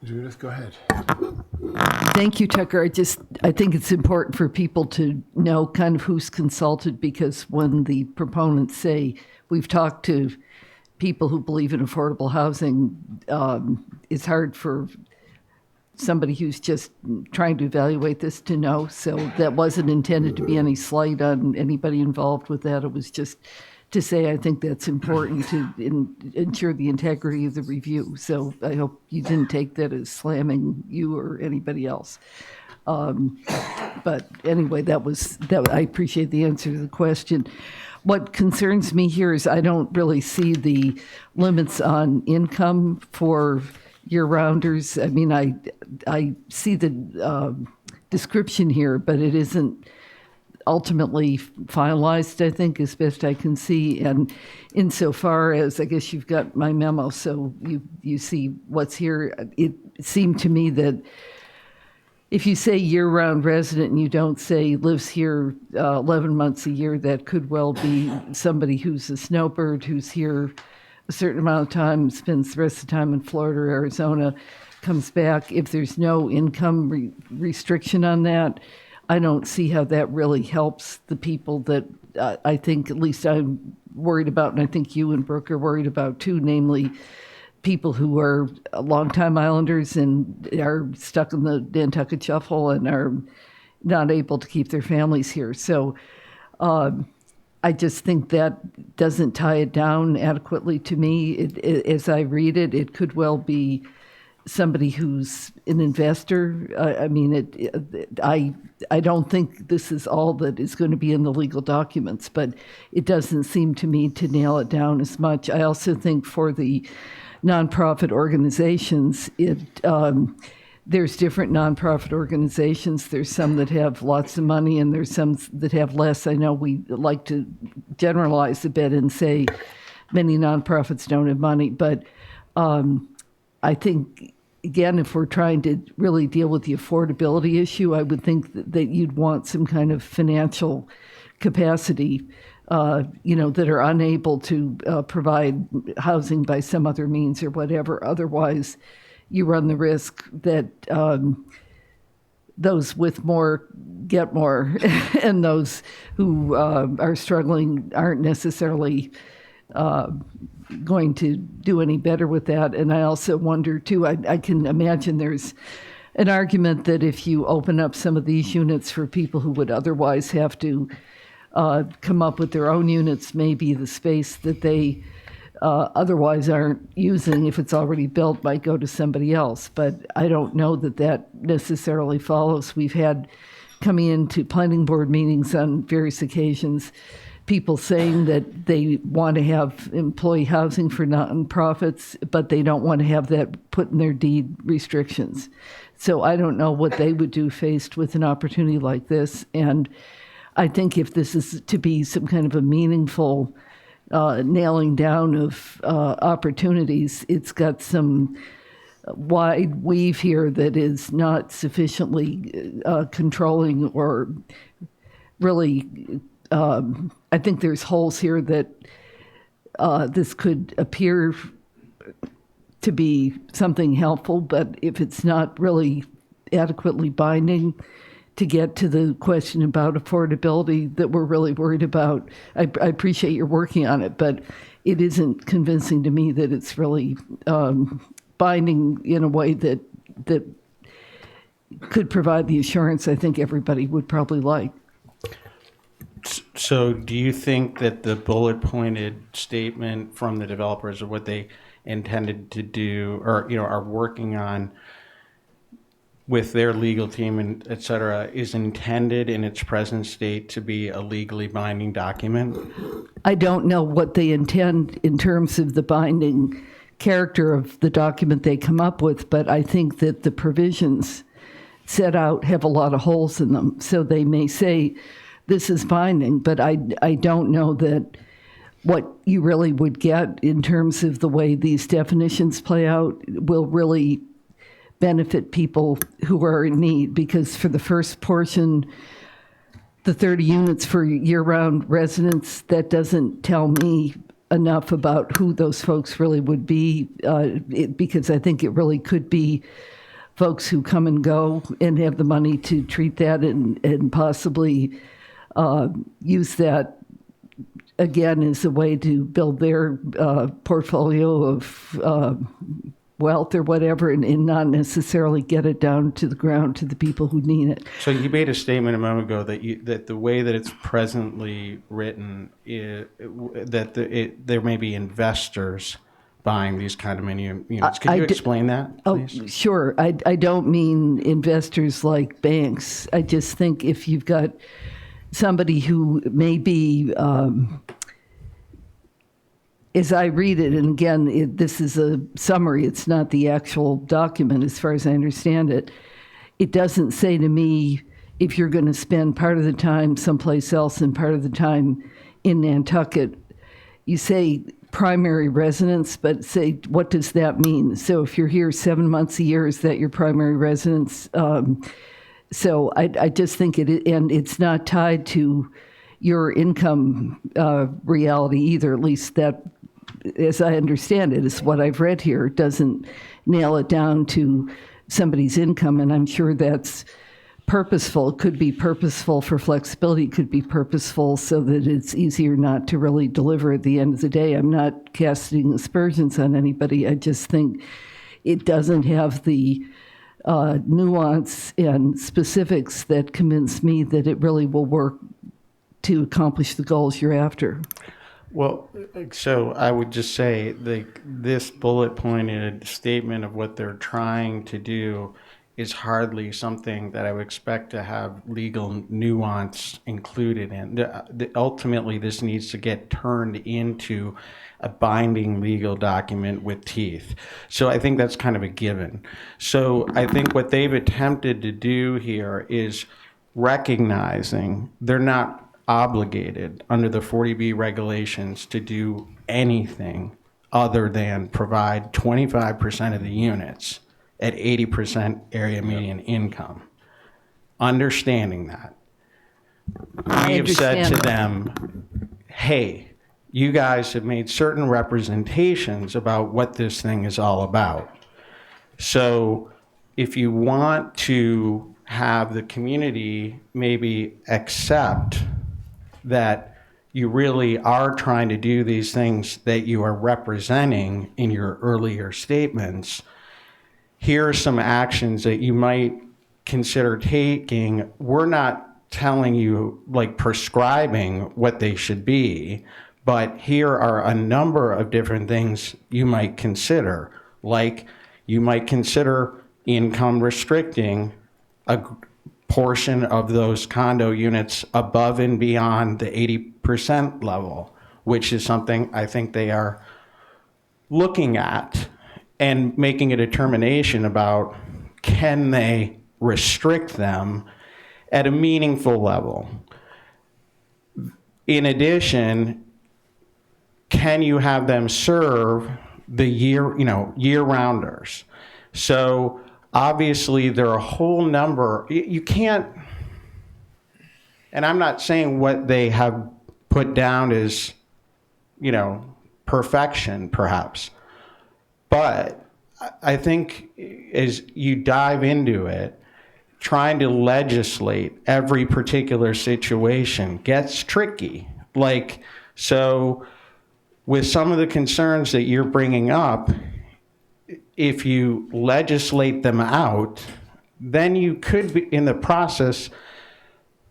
Judith, go ahead. Thank you, Tucker. I think it's important for people to know kind of who's consulted, because when the proponents say we've talked to people who believe in affordable housing, it's hard for somebody who's just trying to evaluate this to know. So that wasn't intended to be any slight on anybody involved with that. It was just to say I think that's important to ensure the integrity of the review. So I hope you didn't take that as slamming you or anybody else. But anyway, that. I appreciate the answer to the question. What concerns me here is I don't really see the limits on income for year-rounders. I mean, I see the description here, but it isn't ultimately finalized, I think, as best I can see. And insofar as, I guess you've got my memo, so you see what's here. It seemed to me that if you say year-round resident and you don't say lives here 11 months a year, that could well be somebody who's a snowbird, who's here a certain amount of time, spends the rest of the time in Florida or Arizona, comes back. If there's no income restriction on that, I don't see how that really helps the people that I think, at least I'm worried about, and I think you and Brooke are worried about too, namely people who are longtime islanders and are stuck in the Nantucket shuffle and are not able to keep their families here. So I just think that doesn't tie it down adequately to me. As I read it, it could well be somebody who's an investor. I don't think this is all that is going to be in the legal documents, but it doesn't seem to me to nail it down as much. I also think for the nonprofit organizations, there's different nonprofit organizations. There's some that have lots of money and there's some that have less. I know we like to generalize a bit and say many nonprofits don't have money, but I think, again, if we're trying to really deal with the affordability issue, I would think that you'd want some kind of financial capacity, that are unable to provide housing by some other means or whatever. Otherwise, you run the risk that those with more get more, and those who are struggling aren't necessarily going to do any better with that. And I also wonder, too, I can imagine there's an argument that if you open up some of these units for people who would otherwise have to come up with their own units, maybe the space that they otherwise aren't using, if it's already built, might go to somebody else. But I don't know that that necessarily follows. We've had, coming into planning board meetings on various occasions, people saying that they want to have employee housing for nonprofits, but they don't want to have that put in their deed restrictions. So I don't know what they would do faced with an opportunity like this. And I think if this is to be some kind of a meaningful nailing down of opportunities. It's got some wide weave here that is not sufficiently controlling or really. I think there's holes here that this could appear to be something helpful, but if it's not really adequately binding to get to the question about affordability that we're really worried about, I appreciate you're working on it, but it isn't convincing to me that it's really binding in a way that could provide the assurance I think everybody would probably like. So do you think that the bullet pointed statement from the developers of what they intended to do, or are working on with their legal team and et cetera, is intended in its present state to be a legally binding document? I don't know what they intend in terms of the binding character of the document they come up with, but I think that the provisions set out have a lot of holes in them. So they may say this is binding, but I don't know that what you really would get in terms of the way these definitions play out will really benefit people who are in need, because for the first portion, the 30 units for year-round residents, that doesn't tell me enough about who those folks really would be, because I think it really could be folks who come and go and have the money to treat that and possibly use that again as a way to build their portfolio of wealth or whatever, and not necessarily get it down to the ground to the people who need it. So you made a statement a moment ago that the way that it's presently written, there may be investors buying these condominium units. Could you explain that, please? Oh, sure. I don't mean investors like banks. I just think if you've got somebody who may be, as I read it, and again, this is a summary, it's not the actual document as far as I understand it, it doesn't say to me if you're going to spend part of the time someplace else and part of the time in Nantucket. You say primary residence, but say, what does that mean? So if you're here 7 months a year, is that your primary residence? So I just think and it's not tied to your income reality either, at least that, as I understand it, is what I've read here. It doesn't nail it down to somebody's income, and I'm sure that's purposeful. It could be purposeful for flexibility. It could be purposeful so that it's easier not to really deliver at the end of the day. I'm not casting aspersions on anybody. I just think it doesn't have the nuance and specifics that convince me that it really will work to accomplish the goals you're after. Well, so I would just say this bullet pointed statement of what they're trying to do is hardly something that I would expect to have legal nuance included in. Ultimately, this needs to get turned into a binding legal document with teeth. So I think that's kind of a given. So I think what they've attempted to do here is recognizing they're not obligated under the 40B regulations to do anything other than provide 25% of the units at 80% area median income. Understanding that, we have said to them, hey, you guys have made certain representations about what this thing is all about. So if you want to have the community maybe accept that you really are trying to do these things that you are representing in your earlier statements, here are some actions that you might consider taking. We're not telling you, like, prescribing what they should be, but here are a number of different things you might consider. Like, you might consider income restricting a portion of those condo units above and beyond the 80% level, which is something I think they are looking at, and making a determination about, can they restrict them at a meaningful level. In addition, can you have them serve the year-rounders? So obviously there are a whole number, you can't, and I'm not saying what they have put down is, perfection perhaps, but I think as you dive into it, trying to legislate every particular situation gets tricky. So with some of the concerns that you're bringing up, if you legislate them out, then you could be, in the process,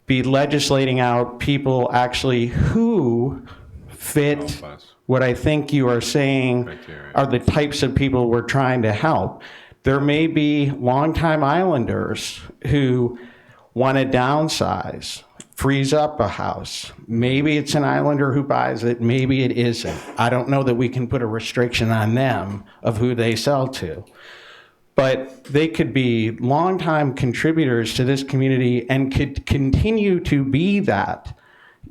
be legislating out people actually who fit what I think you are saying are the types of people we're trying to help. There may be longtime islanders who want to downsize, freeze up a house. Maybe it's an islander who buys it, maybe it isn't. I don't know that we can put a restriction on them of who they sell to. But they could be longtime contributors to this community and could continue to be that,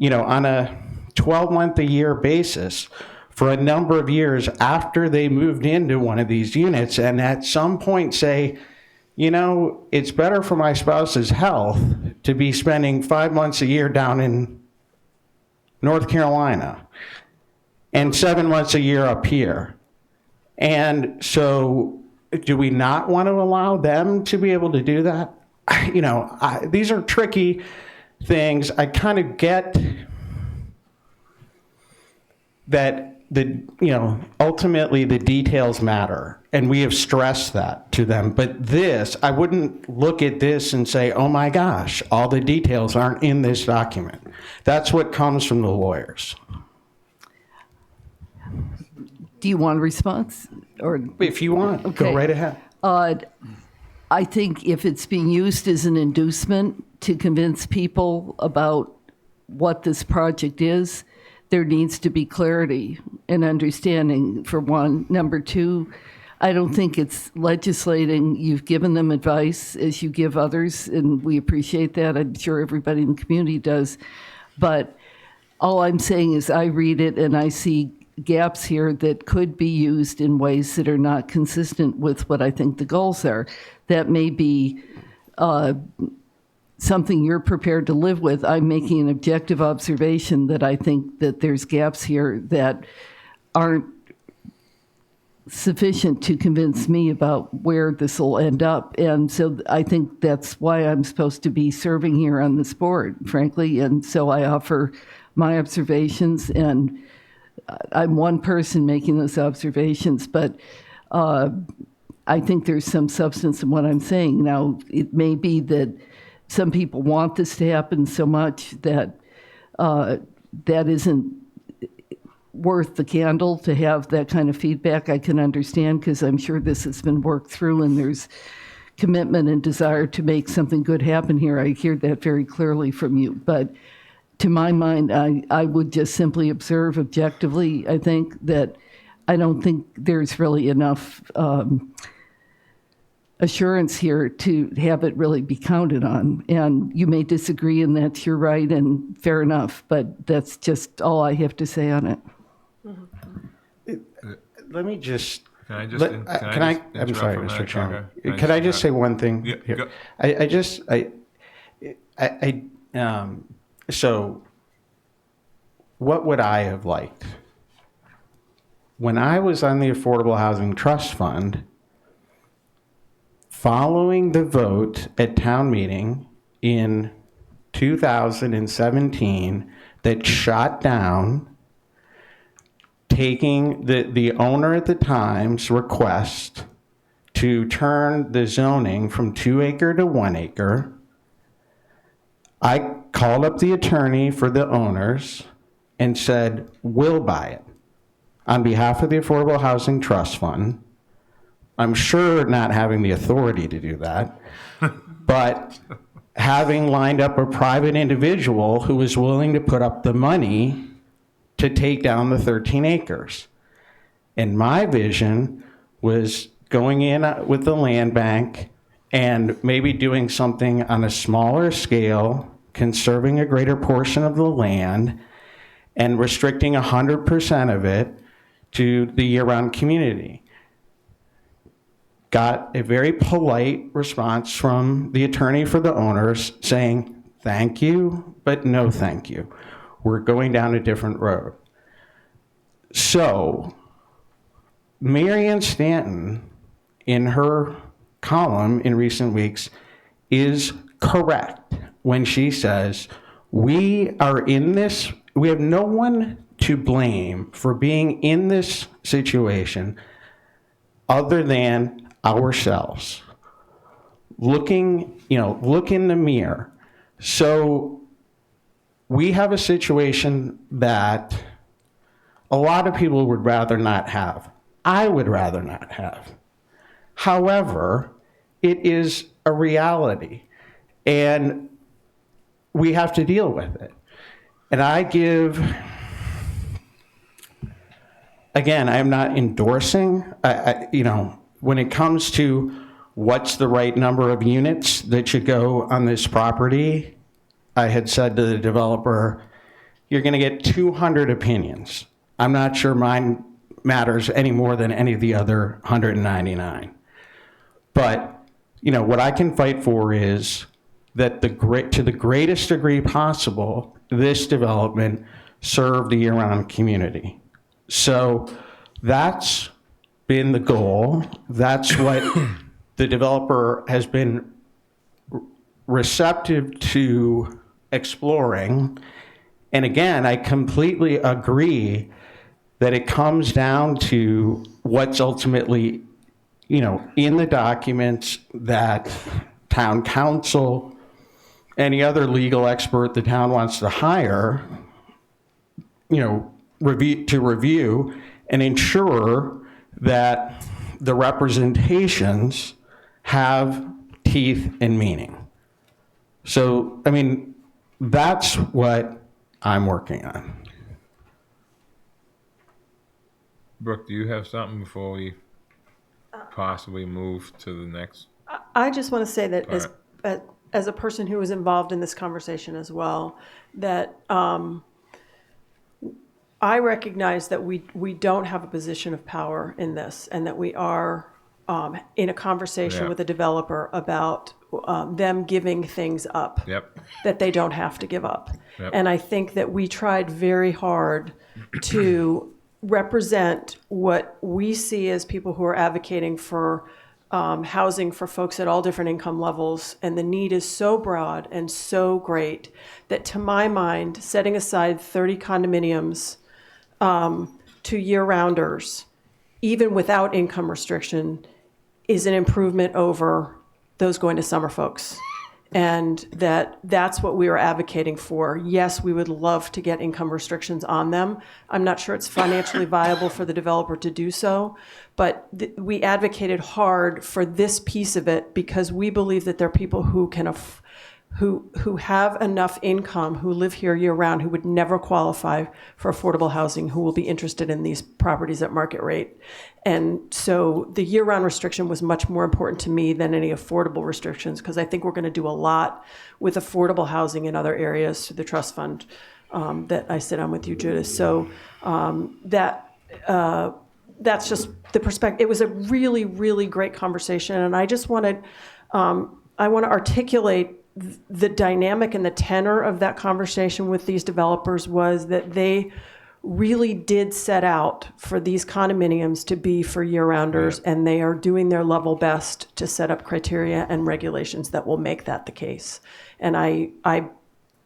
on a 12-month-a-year basis for a number of years after they moved into one of these units, and at some point say, it's better for my spouse's health to be spending 5 months a year down in North Carolina and 7 months a year up here. And so do we not want to allow them to be able to do that? These are tricky things. I kind of get that ultimately the details matter, and we have stressed that to them. But this, I wouldn't look at this and say, oh my gosh, all the details aren't in this document. That's what comes from the lawyers. Do you want a response? Or if you want, okay. Go right ahead. I think if it's being used as an inducement to convince people about what this project is, there needs to be clarity and understanding, for one. Number two, I don't think it's legislating. You've given them advice as you give others, and we appreciate that. I'm sure everybody in the community does. But all I'm saying is I read it and I see gaps here that could be used in ways that are not consistent with what I think the goals are. That may be something you're prepared to live with. I'm making an objective observation that I think that there's gaps here that aren't sufficient to convince me about where this will end up. And so I think that's why I'm supposed to be serving here on this board, frankly. And so I offer my observations, and I'm one person making those observations, but I think there's some substance in what I'm saying. Now, it may be that some people want this to happen so much that that isn't worth the candle to have that kind of feedback. I can understand, because I'm sure this has been worked through and there's commitment and desire to make something good happen here. I hear that very clearly from you. But to my mind, I would just simply observe objectively, I think, that I don't think there's really enough assurance here to have it really be counted on. And you may disagree, and that's your right, and fair enough, but that's just all I have to say on it. Let me just... I'm sorry, Mr. Chairman. Can I just say one thing? Yeah, so what would I have liked? When I was on the Affordable Housing Trust Fund, following the vote at town meeting in 2017 that shot down taking the owner at the time's request to turn the zoning from 2 acre to 1 acre, I called up the attorney for the owners and said, we'll buy it on behalf of the Affordable Housing Trust Fund. I'm sure not having the authority to do that, but having lined up a private individual who was willing to put up the money to take down the 13 acres. And my vision was going in with the land bank and maybe doing something on a smaller scale, conserving a greater portion of the land, and restricting 100% of it to the year-round community. Got a very polite response from the attorney for the owners saying, thank you, but no thank you. We're going down a different road. So, Marianne Stanton, in her column in recent weeks, is correct when she says, we are in this, we have no one to blame for being in this situation other than ourselves. Look in the mirror. So we have a situation that a lot of people would rather not have. I would rather not have. However, it is a reality, and we have to deal with it. And again, I'm not endorsing, when it comes to what's the right number of units that should go on this property, I had said to the developer, you're going to get 200 opinions. I'm not sure mine matters any more than any of the other 199. But, what I can fight for is that to the greatest degree possible, this development serve the year-round community. So that's been the goal. That's what the developer has been receptive to exploring. And again, I completely agree that it comes down to what's ultimately, in the documents that town council, any other legal expert the town wants to hire, review and ensure that the representations have teeth and meaning. So, that's what I'm working on. Brooke, do you have something before we possibly move to the next? I just want to say that part? as a person who was involved in this conversation as well, that I recognize that we don't have a position of power in this, and that we are in a conversation with a developer about them giving things up that they don't have to give up. And I think that we tried very hard to represent what we see as people who are advocating for housing for folks at all different income levels. And the need is so broad and so great that, to my mind, setting aside 30 condominiums to year-rounders, even without income restriction, is an improvement over those going to summer folks. And that's what we are advocating for. Yes, we would love to get income restrictions on them. I'm not sure it's financially viable for the developer to do so, but we advocated hard for this piece of it because we believe that there are people who can who have enough income, who live here year-round, who would never qualify for affordable housing, who will be interested in these properties at market rate. And so the year-round restriction was much more important to me than any affordable restrictions, because I think we're going to do a lot with affordable housing in other areas through the trust fund that I sit on with you, Judith. So that's just the perspective. It was a really, really great conversation, and I just wanted, I want to articulate the dynamic and the tenor of that conversation with these developers was that they really did set out for these condominiums to be for year-rounders, and they are doing their level best to set up criteria and regulations that will make that the case. And I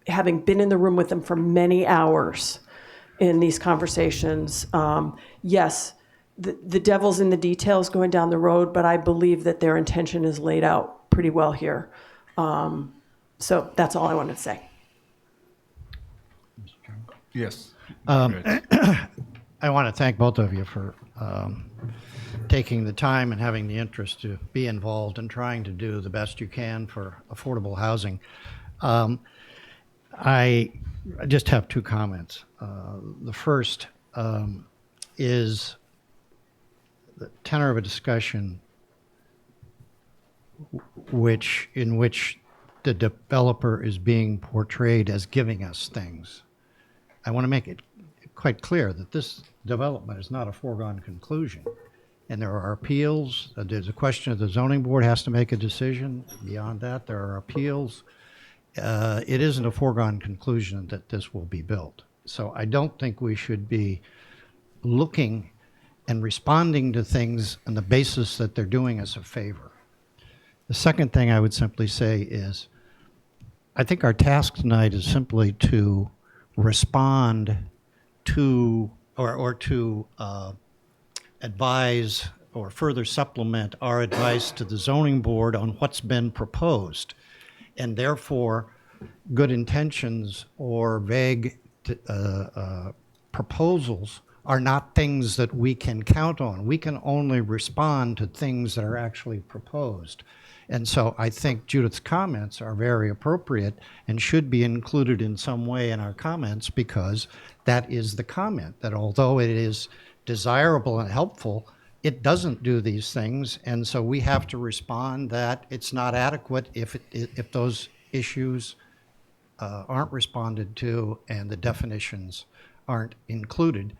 having been in the room with them for many hours in these conversations, yes, the devil's in the details going down the road, but I believe that their intention is laid out pretty well here. So that's all I wanted to say. Yes. I want to thank both of you for taking the time and having the interest to be involved and trying to do the best you can for affordable housing. I just have two comments. The first is the tenor of a discussion in which the developer is being portrayed as giving us things. I want to make it quite clear that this development is not a foregone conclusion. And there are appeals. There's a question of the zoning board has to make a decision. Beyond that, there are appeals. It isn't a foregone conclusion that this will be built. So I don't think we should be looking and responding to things on the basis that they're doing us a favor. The second thing I would simply say is, I think our task tonight is simply to respond to or to advise or further supplement our advice to the zoning board on what's been proposed. And therefore, good intentions or vague proposals are not things that we can count on. We can only respond to things that are actually proposed. And so I think Judith's comments are very appropriate and should be included in some way in our comments, because that is the comment, that although it is desirable and helpful, it doesn't do these things. And so we have to respond that it's not adequate if those issues aren't responded to and the definitions aren't included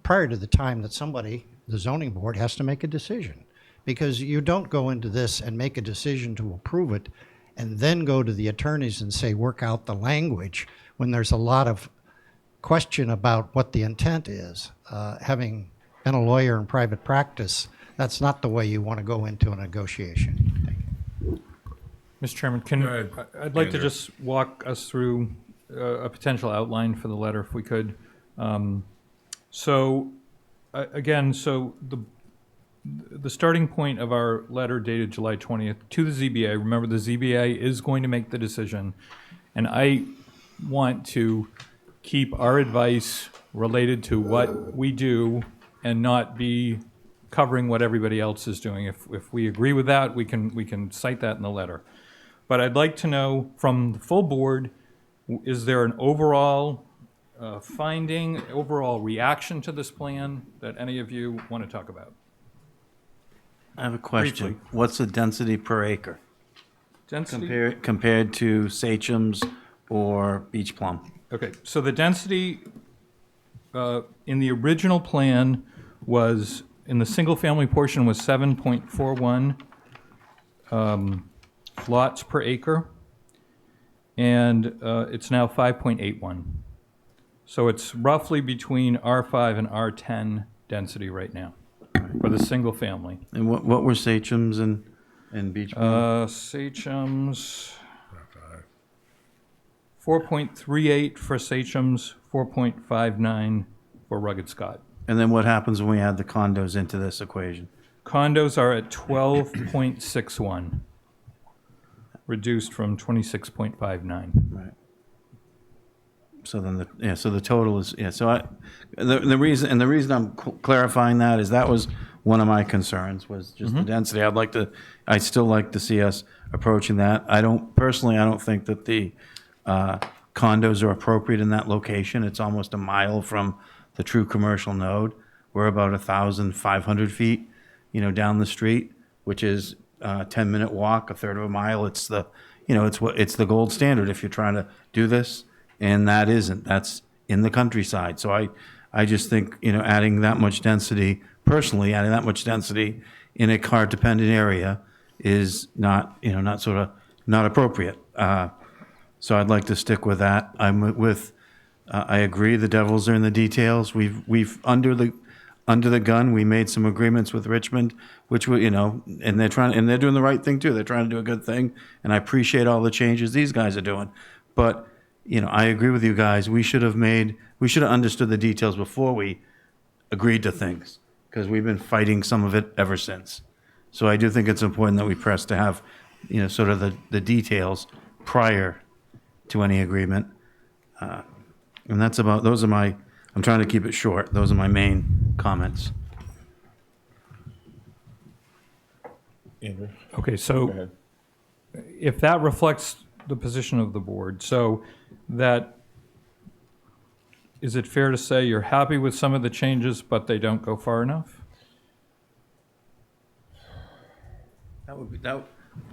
prior to the time that somebody, the zoning board, has to make a decision. Because you don't go into this and make a decision to approve it and then go to the attorneys and say, work out the language, when there's a lot of question about what the intent is. Having been a lawyer in private practice, that's not the way you want to go into a negotiation. Mr. Chairman, I'd like to Andrew. just walk us through a potential outline for the letter, if we could. Again, the starting point of our letter dated July 20th to the ZBA, remember the ZBA is going to make the decision, and I want to keep our advice related to what we do and not be covering what everybody else is doing. If we agree with that, we can cite that in the letter. But I'd like to know from the full board, is there an overall finding, overall reaction to this plan that any of you want to talk about? I have a question. Briefly. What's the density per acre Density? compared to Sachem's or Beach Plum? Okay, so the density in the original plan was, in the single-family portion, was 7.41 lots per acre, and it's now 5.81. So it's roughly between R5 and R10 density right now for the single family. And what were Sachem's and Beach Plum? Sachem's 4.38 for Sachem's, 4.59 for Rugged Scott. And then what happens when we add the condos into this equation? Condos are at 12.61, reduced from 26.59. Right. So then the total is, so the reason I'm clarifying that is that was one of my concerns, was just the density. I'd still like to see us approaching that. I don't think that the condos are appropriate in that location. It's almost a mile from the true commercial node. We're about 1,500 feet, down the street, which is a 10-minute walk, a third of a mile. It's the gold standard if you're trying to do this. And that's in the countryside. So I just think, adding that much density in a car-dependent area is not appropriate. So I'd like to stick with that. I agree, the devils are in the details. We've under the gun, we made some agreements with Richmond, which and they're doing the right thing too. They're trying to do a good thing, and I appreciate all the changes these guys are doing. But I agree with you guys. We should have understood the details before we agreed to things, because we've been fighting some of it ever since. So I do think it's important that we press to have, sort of the details prior to any agreement. And I'm trying to keep it short. Those are my main comments. Andrew? Okay, so if that reflects the position of the board, so that, is it fair to say you're happy with some of the changes, but they don't go far enough?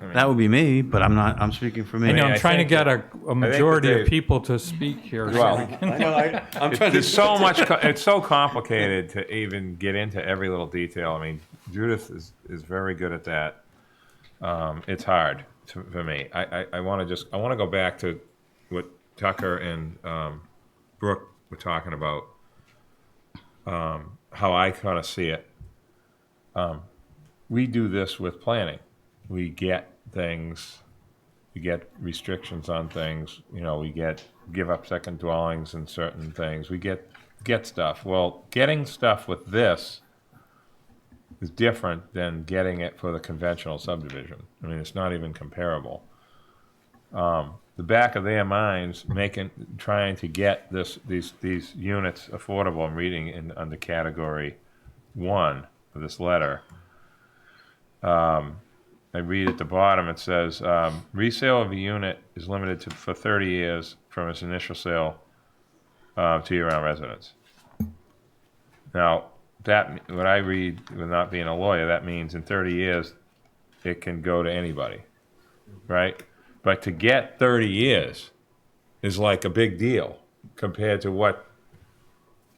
That would be me, but I'm speaking for me. I know, I I'm trying to think get that- a majority they- of people to speak here. so Well, we can- I know, I'm trying There's so much. It's so complicated to even get into every little detail. I mean, Judith is very good at that. It's hard for me. I want to go back to what Tucker and Brooke were talking about. How I kind of see it. We do this with planning. We get things. We get restrictions on things. You know, we give up second dwellings and certain things. We get stuff. Well, getting stuff with this is different than getting it for the conventional subdivision. I mean, it's not even comparable. The back of their minds trying to get these units affordable. I'm reading under category 1 of this letter. I read at the bottom, it says, resale of a unit is limited for 30 years from its initial sale to year-round residents. Now, what I read, with not being a lawyer, that means in 30 years, it can go to anybody, right? But to get 30 years is like a big deal compared to what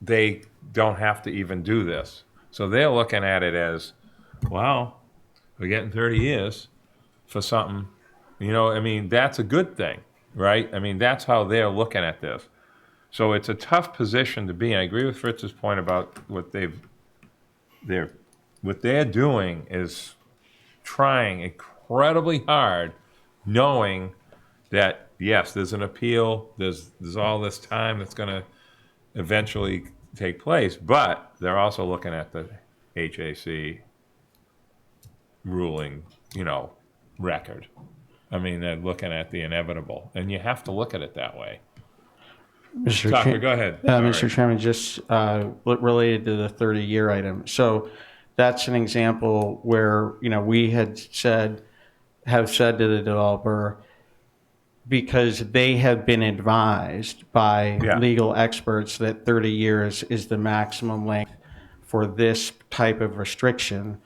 they don't have to even do this. So they're looking at it as, wow, we're getting 30 years for something, you know, I mean, that's a good thing, right? I mean, that's how they're looking at this. So it's a tough position to be in. I agree with Fritz's point about what they're doing is trying incredibly hard, knowing that, yes, there's an appeal, there's all this time that's going to eventually take place, but they're also looking at the HAC ruling, you know, record. I mean, they're looking at the inevitable, and you have to look at it that way. Mr. Tucker, go ahead. Mr. Sorry. Chairman, just related to the 30-year item. So that's an example where, you know, we have said to the developer, because they have been advised by legal experts that 30 years is the maximum length for this type of restriction,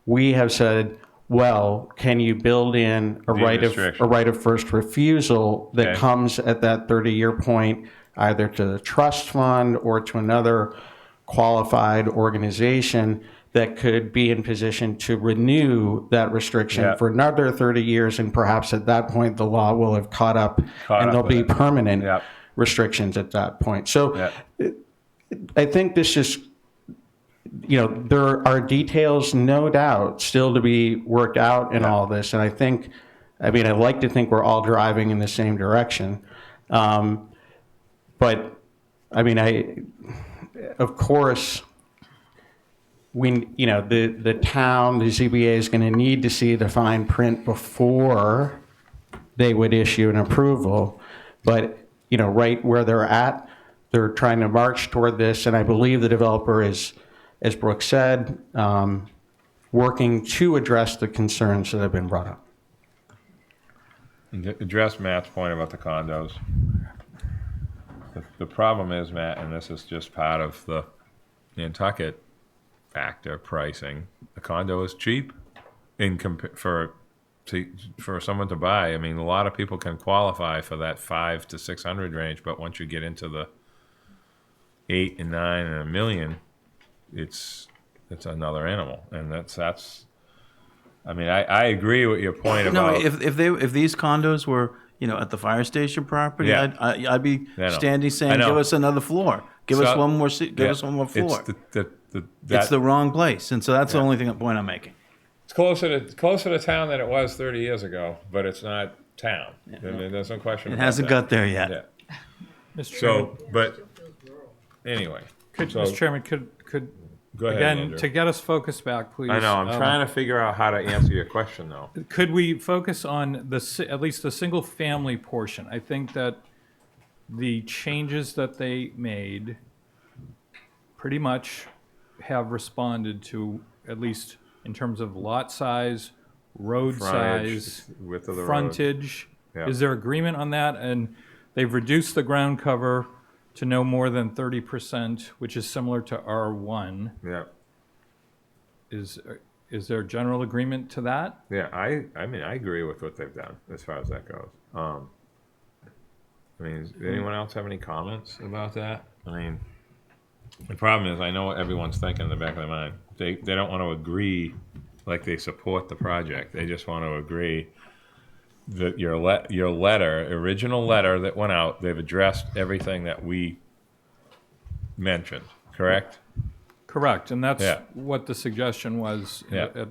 we have said, well, can you build in a right of first refusal that comes at that 30-year point, either to the trust fund or to another qualified organization that could be in position to renew that restriction for another 30 years, and perhaps at that point the law will have caught up and there'll be permanent restrictions at that point. So I think this is, you know, there are details, no doubt, still to be worked out in all this. And I like to think we're all driving in the same direction. But, I mean, of course, the town, the ZBA is going to need to see the fine print before they would issue an approval. But, you know, right where they're at, they're trying to march toward this. And I believe the developer is, as Brooke said, working to address the concerns that have been brought up. Address Matt's point about the condos. The problem is, Matt, and this is just part of the Nantucket factor pricing, the condo is cheap for someone to buy. I mean, a lot of people can qualify for that 500 to 600 range, but once you get into the 8 and 9 and $1 million, it's another animal, and that's. I mean, I agree with your point about. No, if these condos were, you know, at the fire station property, I'd be standing saying, give us another floor, give us one more floor. It's the wrong place, and so that's the only point I'm making. It's closer to town than it was 30 years ago, but it's not town. I mean, there's no question. It hasn't got there yet. Yeah. Mr. Chairman, but anyway, Mr. Chairman, could go ahead, again, Andrew. to get us focused back, please. I know. I'm trying to figure out how to answer your question, though. Could we focus on at least the single-family portion? I think that the changes that they made pretty much have responded to, at least in terms of lot size, road Frontage, size, width of the frontage. road. Is there agreement on that? And they've reduced the ground cover to no more than 30%, which is similar to R1. Yeah. is there general agreement to that? Yeah, I mean, I agree with what they've done as far as that goes. I mean, does anyone else have any comments about that? I mean, the problem is, I know what everyone's thinking in the back of their mind. They don't want to agree like they support the project. They just want to agree that your original letter that went out, they've addressed everything that we mentioned, correct? Correct, and that's Yeah. what the suggestion was Yeah.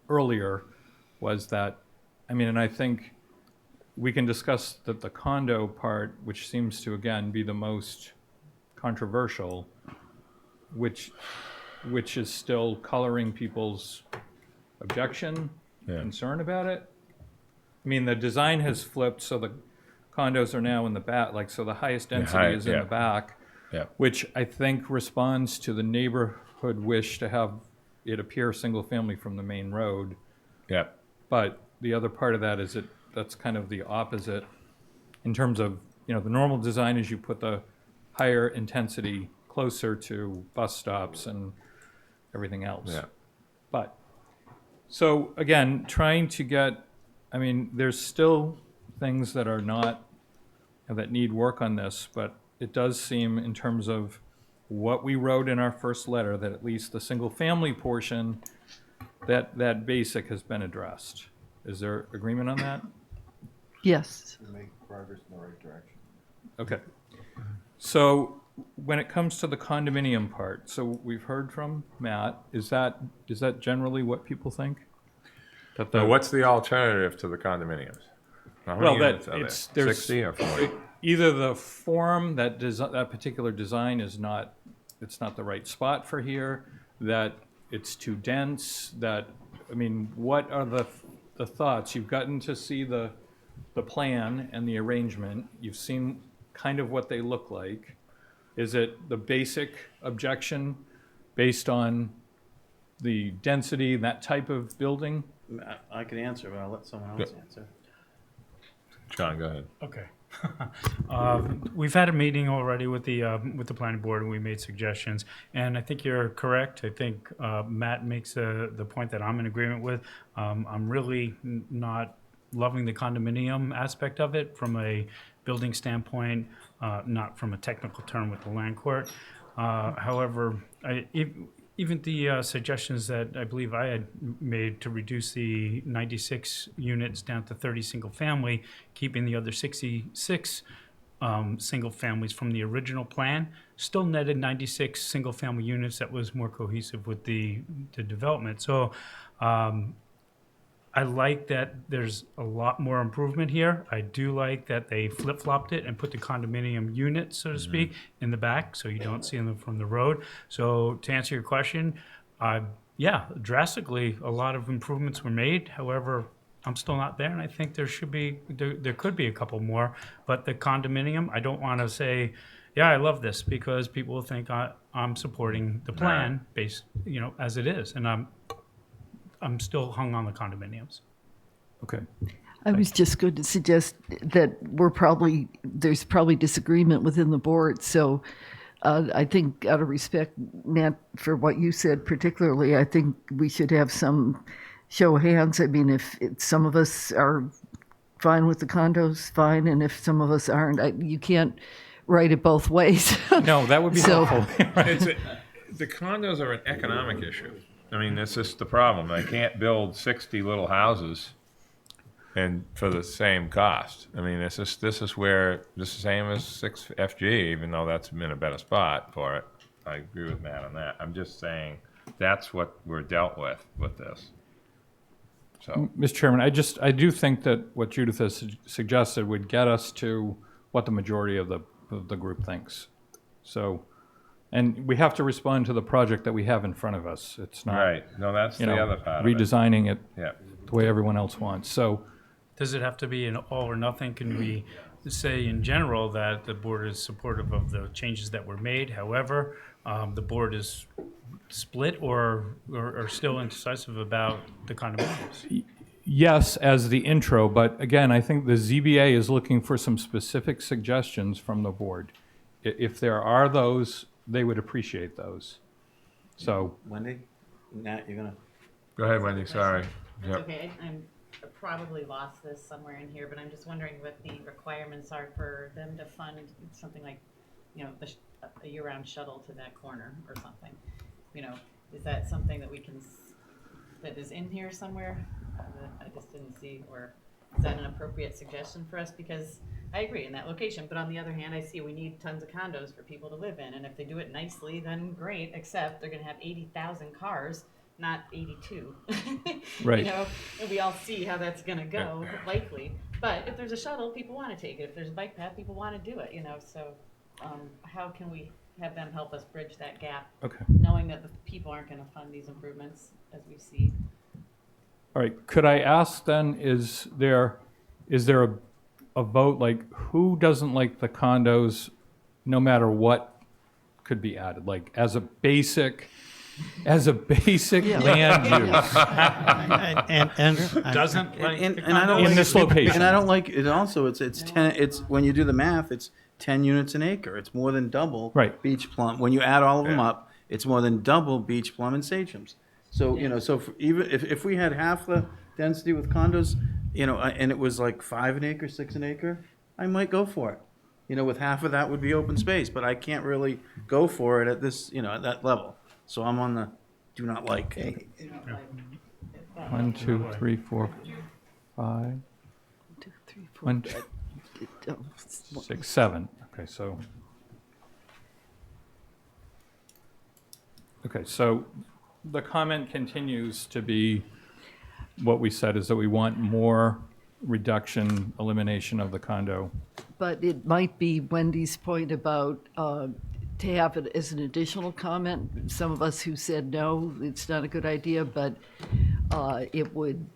earlier, was that, I mean, and I think we can discuss that the condo part, which seems to, again, be the most controversial, which is still coloring people's objection, concern about it. I mean, the design has flipped, so the condos are now in the back, like, so the highest density is in the back, which I think responds to the neighborhood wish to have it appear single-family from the main road. Yeah. But the other part of that is that's kind of the opposite in terms of, you know, the normal design is you put the higher intensity closer to bus stops and everything else. Yeah. But, so again, trying to get, I mean, there's still things that are not, that need work on this, but it does seem in terms of what we wrote in our first letter, that at least the single-family portion, that basic has been addressed. Is there agreement on that? Yes. Make progress in the right direction. Okay. So when it comes to the condominium part, so we've heard from Matt, is that generally what people think? That Now, what's the alternative to the condominiums? How many well, units that are it's there? there's 60 or 40? Either the form that particular design is not, it's not the right spot for here, that it's too dense, that, I mean, what are the thoughts? You've gotten to see the plan and the arrangement. You've seen kind of what they look like. Is it the basic objection based on the density, that type of building? I can answer, but I'll let someone else answer. John, go ahead. Okay. We've had a meeting already with the planning board, and we made suggestions. And I think you're correct. I think Matt makes the point that I'm in agreement with. I'm really not loving the condominium aspect of it from a building standpoint, not from a technical term with the land court. However, even the suggestions that I believe I had made to reduce the 96 units down to 30 single family, keeping the other 66 single families from the original plan, still netted 96 single family units that was more cohesive with the development. So I like that there's a lot more improvement here. I do like that they flip-flopped it and put the condominium units, so to speak, in the back, so you don't see them from the road. So to answer your question, yeah, drastically, a lot of improvements were made. However, I'm still not there, and I think there could be a couple more. But the condominium, I don't want to say, yeah, I love this, because people will think I'm supporting the plan based, you know, as it is, and I'm still hung on the condominiums. Okay. I was just going to suggest that there's probably disagreement within the board. So I think out of respect, Matt, for what you said particularly, I think we should have some show of hands. I mean, if some of us are fine with the condos, fine. And if some of us aren't, you can't write it both ways. No, that would be helpful. The condos are an economic issue. I mean, that's just the problem. They can't build 60 little houses and for the same cost. I mean, this is where the same as 6 FG, even though that's been a better spot for it. I agree with Matt on that. I'm just saying that's what we're dealt with this. So, Mr. Chairman, I do think that what Judith has suggested would get us to what the majority of the group thinks. So, and we have to respond to the project that we have in front of us. It's not right. No, that's the other part redesigning it the way everyone else wants. So, does it have to be an all or nothing? Can we say in general that the board is supportive of the changes that were made? However, the board is split or still indecisive about the condominiums? Yes, as the intro, but again, I think the ZBA is looking for some specific suggestions from the board. If there are those, they would appreciate those. So, Wendy, Nat, you're gonna Go ahead, Wendy, sorry. That's Yep. okay, I probably lost this somewhere in here, but I'm just wondering what the requirements are for them to fund something like, you know, a year-round shuttle to that corner or something. You know, is that something that we can, that is in here somewhere? That I just didn't see, or is that an appropriate suggestion for us? Because I agree in that location, but on the other hand, I see we need tons of condos for people to live in, and if they do it nicely, then great, except they're gonna have 80,000 cars, not 82. Right. You know, and we all see how that's gonna go, likely. But if there's a shuttle, people wanna take it. If there's a bike path, people wanna do it, you know, so, how can we have them help us bridge that gap? Okay. Knowing that the people aren't gonna fund these improvements as we see. All right, could I ask then, is there a vote, like, who doesn't like the condos, no matter what could be added, like, as a basic land use? Doesn't like And, the and I don't In like this it- location. And I don't like it also, it's 10, it's, when you do the math, it's 10 units an acre. It's more than double. Right. Beach Plum, when you add all of them Yeah. up, it's more than double Beach Plum and Sachems. So, you know, so even if we had half the density with condos, you know, and it was like 5 an acre, 6 an acre, I might go for it. You know, with half of that would be open space, but I can't really go for it at this, you know, at that level. So I'm on the do not like. 1, 2, 3, 4, 5. 2, 3, 4. 1, 6, 7. Okay, so. Okay, so the comment continues to be what we said, is that we want more reduction, elimination of the condo. But it might be Wendy's point about to have it as an additional comment. Some of us who said no, it's not a good idea, but it would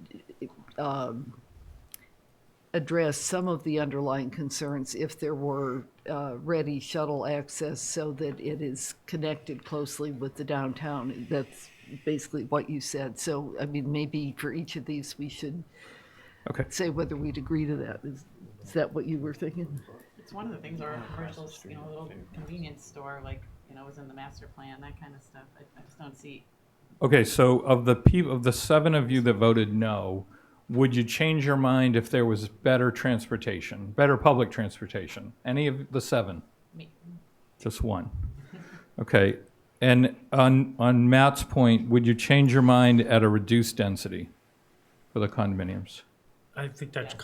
address some of the underlying concerns if there were ready shuttle access so that it is connected closely with the downtown. That's basically what you said. So, I mean, maybe for each of these, we should Okay. say whether we'd agree to that. Is that what you were thinking? It's one of the things our commercial, you know, little convenience store, like, you know, was in the master plan, that kind of stuff. I just don't see. Okay, so of the 7 of you that voted no, would you change your mind if there was better transportation, better public transportation? Any of the 7? Me. Just 1. Okay, and on Matt's point, would you change your mind at a reduced density for the condominiums? I think that's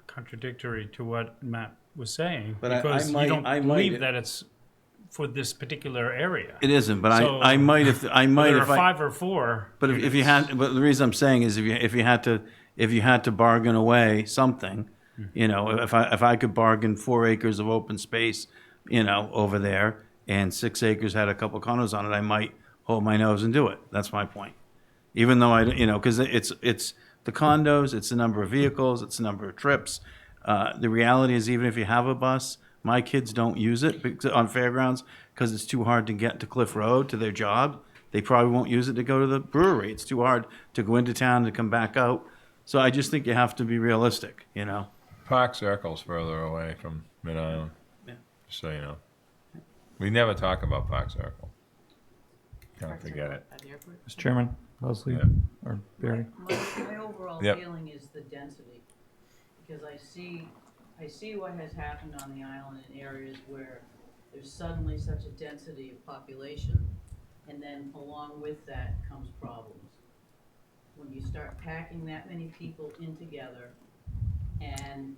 contradictory to what Matt was saying, But I because might- you don't I might- believe that it's for this particular area. It isn't, but So, I might if I might whether if I 5 or 4. But if you had, but the reason I'm saying is if you had to bargain away something, you know, if I could bargain 4 acres of open space, you know, over there, and 6 acres had a couple condos on it, I might hold my nose and do it. That's my point. Even though you know, because it's the condos, it's the number of vehicles, it's the number of trips. The reality is, even if you have a bus, my kids don't use it on fairgrounds because it's too hard to get to Cliff Road to their job. They probably won't use it to go to the brewery. It's too hard to go into town to come back out. So I just think you have to be realistic, you know. Park Circle's further away from Mid-Island. Yeah. Just so you know. We never talk about Park Circle. Don't forget it. At the airport. Mr. Chairman, Leslie, Yeah. or Barry? My overall Yep. feeling is the density, because I see what has happened on the island in areas where there's suddenly such a density of population, and then along with that comes problems. When you start packing that many people in together, and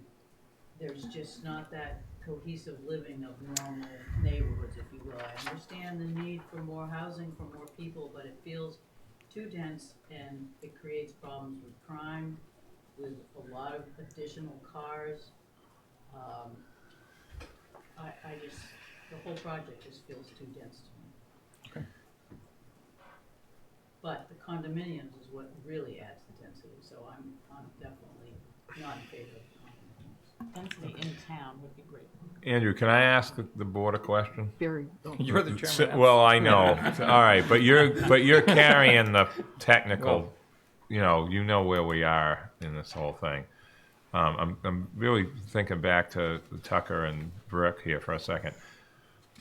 there's just not that cohesive living of normal neighborhoods, if you will. I understand the need for more housing for more people, but it feels too dense, and it creates problems with crime, with a lot of additional cars. I just, the whole project just feels too dense to me. Okay. But the condominiums is what really adds the density, so I'm definitely not in favor of condominiums. Density in town would be great. Andrew, can I ask the board a question? Very. You're the chairman. Well, I know. All right, but you're carrying the technical. You know where we are in this whole thing. I'm really thinking back to Tucker and Brooke here for a second.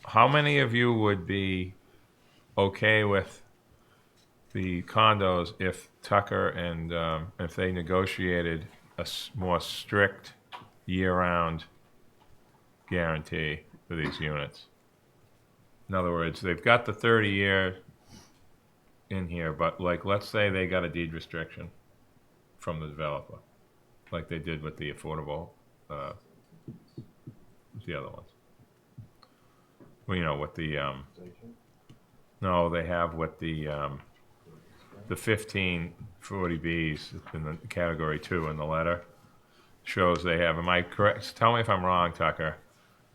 How many of you would be okay with the condos if Tucker and if they negotiated a more strict year-round guarantee for these units. In other words, they've got the 30-year in here, but like, let's say they got a deed restriction from the developer, like they did with the affordable, what's the other ones? Well, you know, with the, no, they have with the 15 40Bs in the category 2 in the letter shows they have, am I correct? Tell me if I'm wrong, Tucker.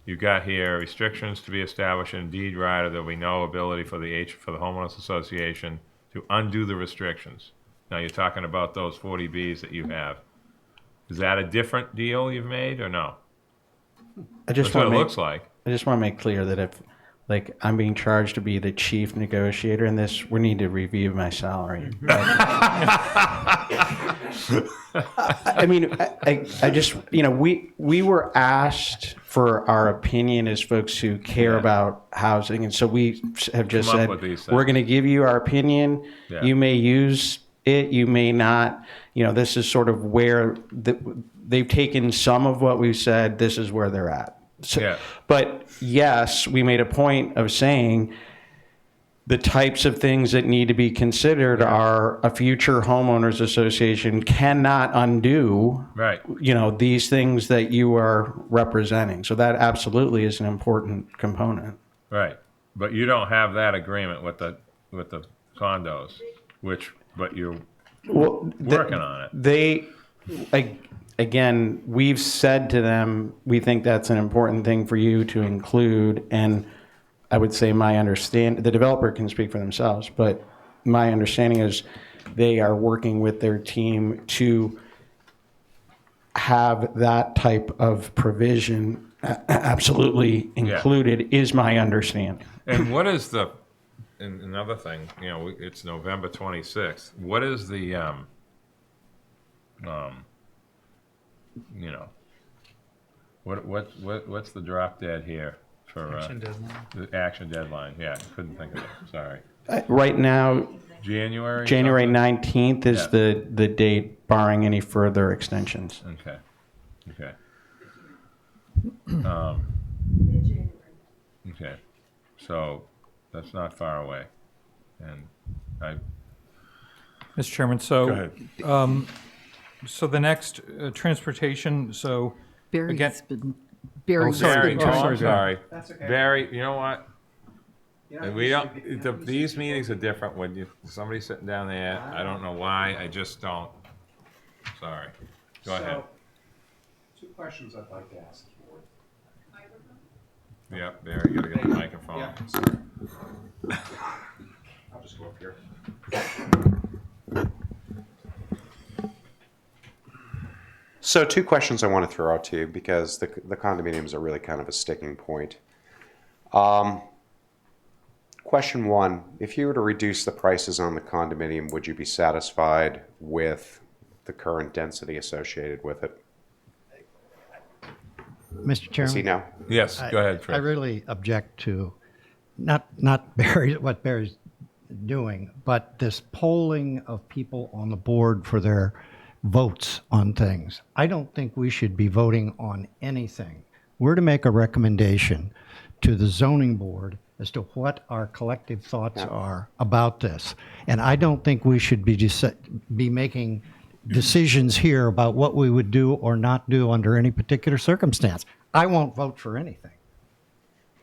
You've got here restrictions to be established in deed rider. There'll be no ability for the homeowners association to undo the restrictions. Now you're talking about those 40Bs that you have. Is that a different deal you've made or no? That's what it looks like. I just want to make clear that if, like, I'm being charged to be the chief negotiator in this, we need to review my salary. I mean, I just, you know, we were asked for our opinion as folks who care about housing, and so we have just said, we're going to give you our opinion. Yeah. You may use it, you may not. You know, this is sort of where they've taken some of what we've said. This is where they're at. So, Yeah. But yes, we made a point of saying the types of things that need to be considered are a future homeowners association cannot undo, Right. you know, these things that you are representing. So that absolutely is an important component. Right. But you don't have that agreement with the condos, but you're working on it. Again, we've said to them, we think that's an important thing for you to include. And I would say the developer can speak for themselves, but my understanding is they are working with their team to have that type of provision absolutely included, is my understanding. And what is and another thing, you know, it's November 26th. What is the, you know, what's the drop dead here for Action deadline. the action deadline? Yeah, I couldn't think of it. Sorry. Right now, January 19th is Yeah. the date, barring any further extensions. Okay. Okay. So that's not far away, and Mr. Chairman, so. Go ahead. So the next transportation, so Barry's again. been, Barry's Barry, been I'm trying. sorry. That's okay. Barry, you know what? We don't. These meetings are different when somebody's sitting down there. I don't know why. I just don't. Sorry. Go ahead. Two questions I'd like to ask. Yeah, Barry, you gotta get the microphone. Yeah, sorry. I'll just go up here. So two questions I want to throw out to you because the condominiums are really kind of a sticking point. Question one, if you were to reduce the prices on the condominium, would you be satisfied with the current density associated with it? Mr. Does he Chairman? know? Yes, go ahead, Fred. I really object to not what Barry's doing, but this polling of people on the board for their votes on things. I don't think we should be voting on anything. We're to make a recommendation to the zoning board as to what our collective thoughts are about this. And I don't think we should be making decisions here about what we would do or not do under any particular circumstance. I won't vote for anything.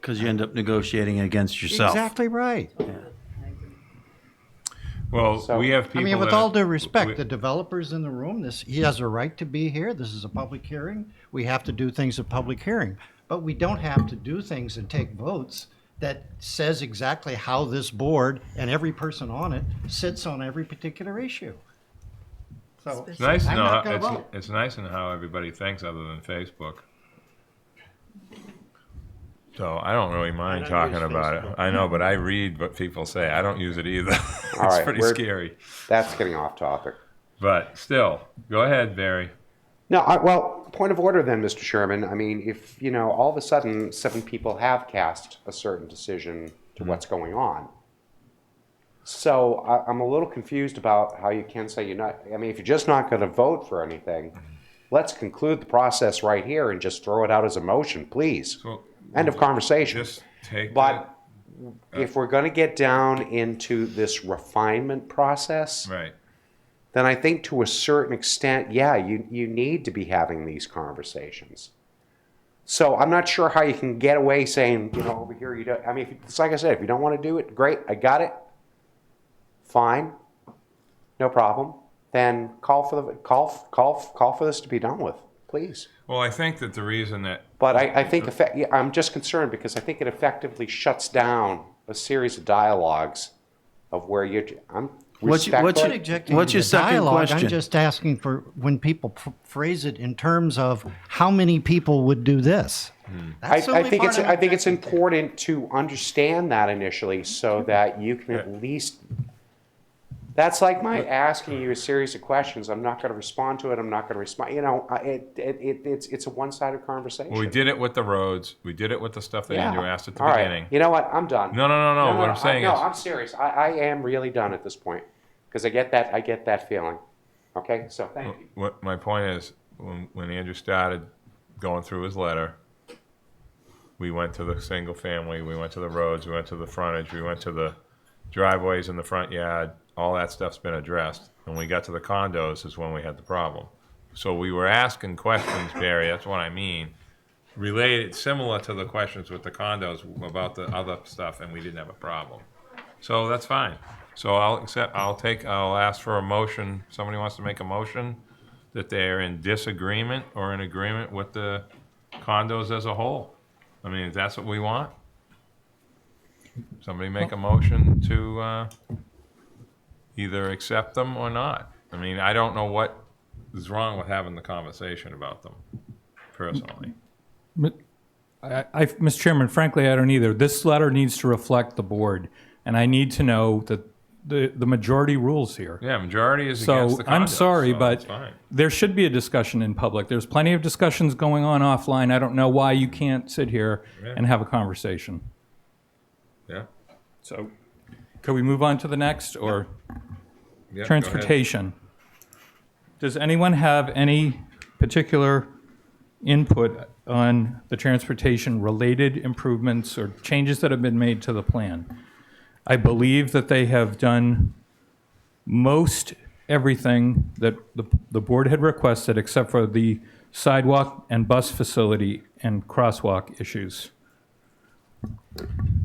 Because you end up negotiating against yourself. Exactly right. Well, we have people. I mean, with that- all due respect, the developer's in the room. He has a right to be here. This is a public hearing. We have to do things at public hearing. But we don't have to do things and take votes that says exactly how this board and every person on it sits on every particular issue. So It's nice to I'm know. not gonna vote. It's nice to know how everybody thinks, other than Facebook. So I don't really mind talking about it. I know, but I read what people say. I don't use it either. It's All right, pretty scary. That's getting off topic. But still, go ahead, Barry. No, well, point of order then, Mr. Sherman. I mean, if, you know, all of a sudden 7 people have cast a certain decision to what's going on, So I'm a little confused about how you can say you're not, I mean, if you're just not going to vote for anything, let's conclude the process right here and just throw it out as a motion, please. So, End of conversation. Just take But if we're going to get down into this refinement process, right. then I think to a certain extent, yeah, you need to be having these conversations. So I'm not sure how you can get away saying, over here you don't. I mean, it's like I said, if you don't want to do it, great, I got it. Fine, no problem. Then call for this to be done with, please. Well, I think that the reason that. But I think I'm just concerned because I think it effectively shuts down a series of dialogues of where I'm respectful. I'm not objecting what's to your the second dialogue. question? I'm just asking for when people phrase it in terms of how many people would do this. I think it's important to understand that initially so that you can at least. That's like my asking you a series of questions. I'm not going to respond to it. I'm not going to respond. It's a one-sided conversation. Well, we did it with the roads. We did it with the stuff that Andrew asked at the All beginning. Right. You know what? I'm done. No. What I'm saying is. No, I'm serious. I am really done at this point because I get that feeling. Okay, so thank you. What my point is, when Andrew started going through his letter, we went to the single family, we went to the roads, we went to the frontage, we went to the driveways in the front yard. All that stuff's been addressed. When we got to the condos is when we had the problem. So we were asking questions, Barry, that's what I mean, related, similar to the questions with the condos about the other stuff, and we didn't have a problem. So that's fine. So I'll ask for a motion. Somebody wants to make a motion that they're in disagreement or in agreement with the condos as a whole. I mean, if that's what we want. Somebody make a motion to either accept them or not. I mean, I don't know what is wrong with having the conversation about them, personally. Mr. Chairman, frankly, I don't either. This letter needs to reflect the board, and I need to know that the majority rules here. Yeah, majority is against the condos. I'm sorry, so but it's fine. there should be a discussion in public. There's plenty of discussions going on offline. I don't know why you can't sit here and have a conversation. Yeah. So, could we move on to the next, or Yeah, transportation? Does anyone have any particular input on the transportation-related improvements or changes that have been made to the plan? I believe that they have done most everything that the board had requested, except for the sidewalk and bus facility and crosswalk issues.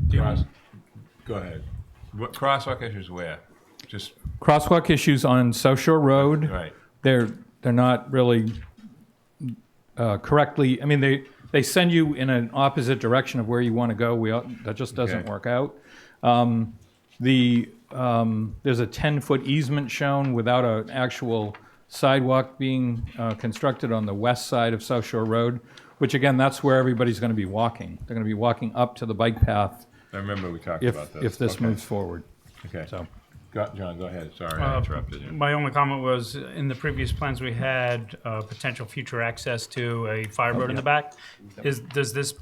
Go ahead. What crosswalk issues where? Just Crosswalk issues on South Shore Road. right. They're not really correctly. I mean, they send you in an opposite direction of where you want to go. That just doesn't work out. There's a 10-foot easement shown without an actual sidewalk being constructed on the west side of South Shore Road, which again, that's where everybody's going to be walking. They're going to be walking up to the bike path. I remember we talked about this. If this moves forward. Okay. So. John, go ahead. Sorry, I interrupted you. My only comment was, in the previous plans, we had potential future access to a fire road in the back. Does this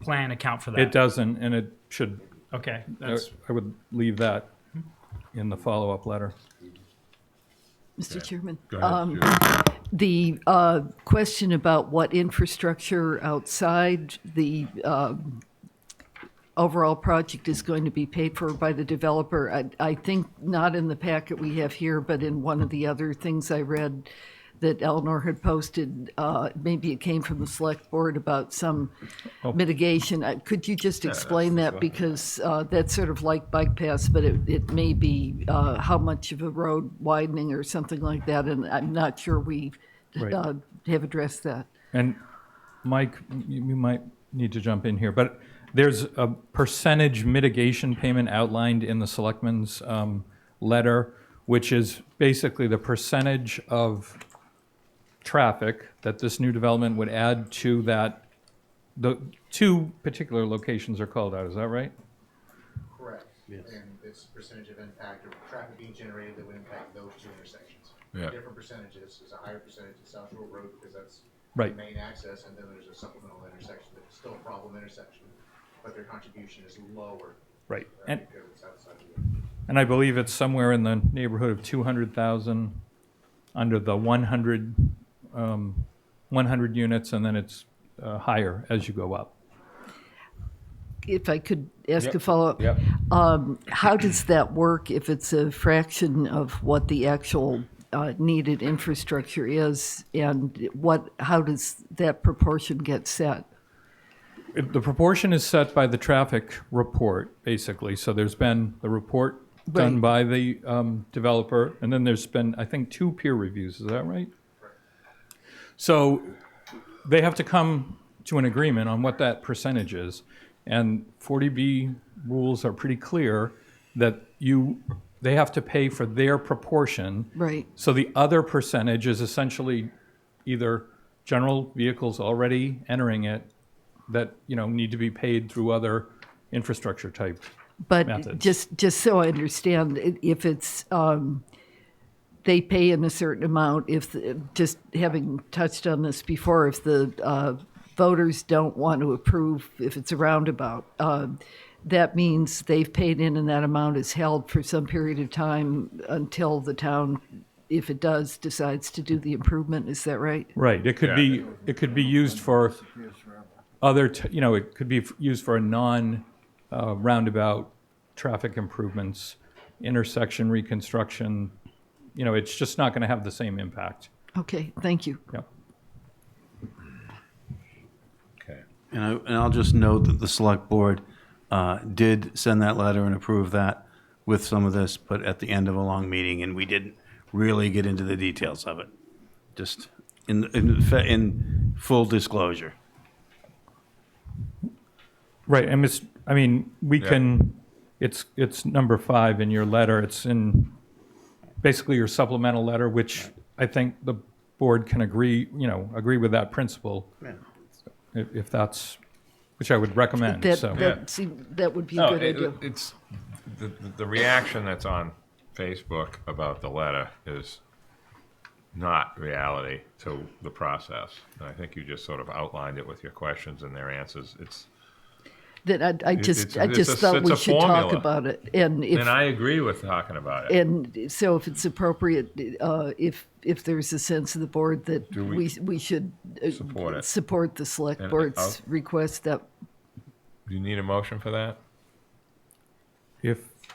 plan account for that? It doesn't, and it should. Okay. I would leave that in the follow-up letter. Mr. Chairman, Go ahead, the question about what infrastructure outside the overall project is going to be paid for by the developer, I think not in the packet we have here, but in one of the other things I read that Eleanor had posted, maybe it came from the select board about some mitigation. Could you just explain that? Because that's sort of like bike paths, but it may be how much of a road widening or something like that, and I'm not sure we have addressed that. And Mike, you might need to jump in here, but there's a percentage mitigation payment outlined in the selectmen's letter, which is basically the percentage of traffic that this new development would add to that. The two particular locations are called out, is that right? Correct. Yes. And it's percentage of impact of traffic being generated that would impact those two intersections. Yeah. Different percentages. There's a higher percentage at South Shore Road because that's Right. the main access, and then there's a supplemental intersection that's still a problem intersection, but their contribution is lower. Right. Because it's outside the road. And I believe it's somewhere in the neighborhood of 200,000 under the 100 units, and then it's higher as you go up. If I could ask Yep. a follow-up. Yep. How does that work if it's a fraction of what the actual needed infrastructure is, and how does that proportion get set? The proportion is set by the traffic report, basically. So there's been the report done by the developer, and then there's been, I think, 2 peer reviews. Is that right? So they have to come to an agreement on what that percentage is. And 40B rules are pretty clear that they have to pay for their proportion. Right. So the other percentage is essentially either general vehicles already entering it that need to be paid through other infrastructure type methods. But just so I understand, if it's they pay in a certain amount, just having touched on this before, if the voters don't want to approve, if it's a roundabout, that means they've paid in and that amount is held for some period of time until the town, if it does, decides to do the improvement. Is that right? Right. It could be used for it could be used for a non-roundabout traffic improvements, intersection reconstruction. It's just not going to have the same impact. Okay, thank you. Yep. Okay. And I'll just note that the select board did send that letter and approve that with some of this, but at the end of a long meeting, and we didn't really get into the details of it. Just in full disclosure. Right. And we can. It's number 5 in your letter. It's in basically your supplemental letter, which I think the board can agree with that principle. Yeah. If that's, which I would recommend. That would be a good idea. It's the reaction that's on Facebook about the letter is not reality to the process. And I think you just sort of outlined it with your questions and their answers. I just thought we should talk about it, and I agree with talking about it. And so, if it's appropriate, if there's a sense of the board that we should support the select board's request, that. Do you need a motion for that?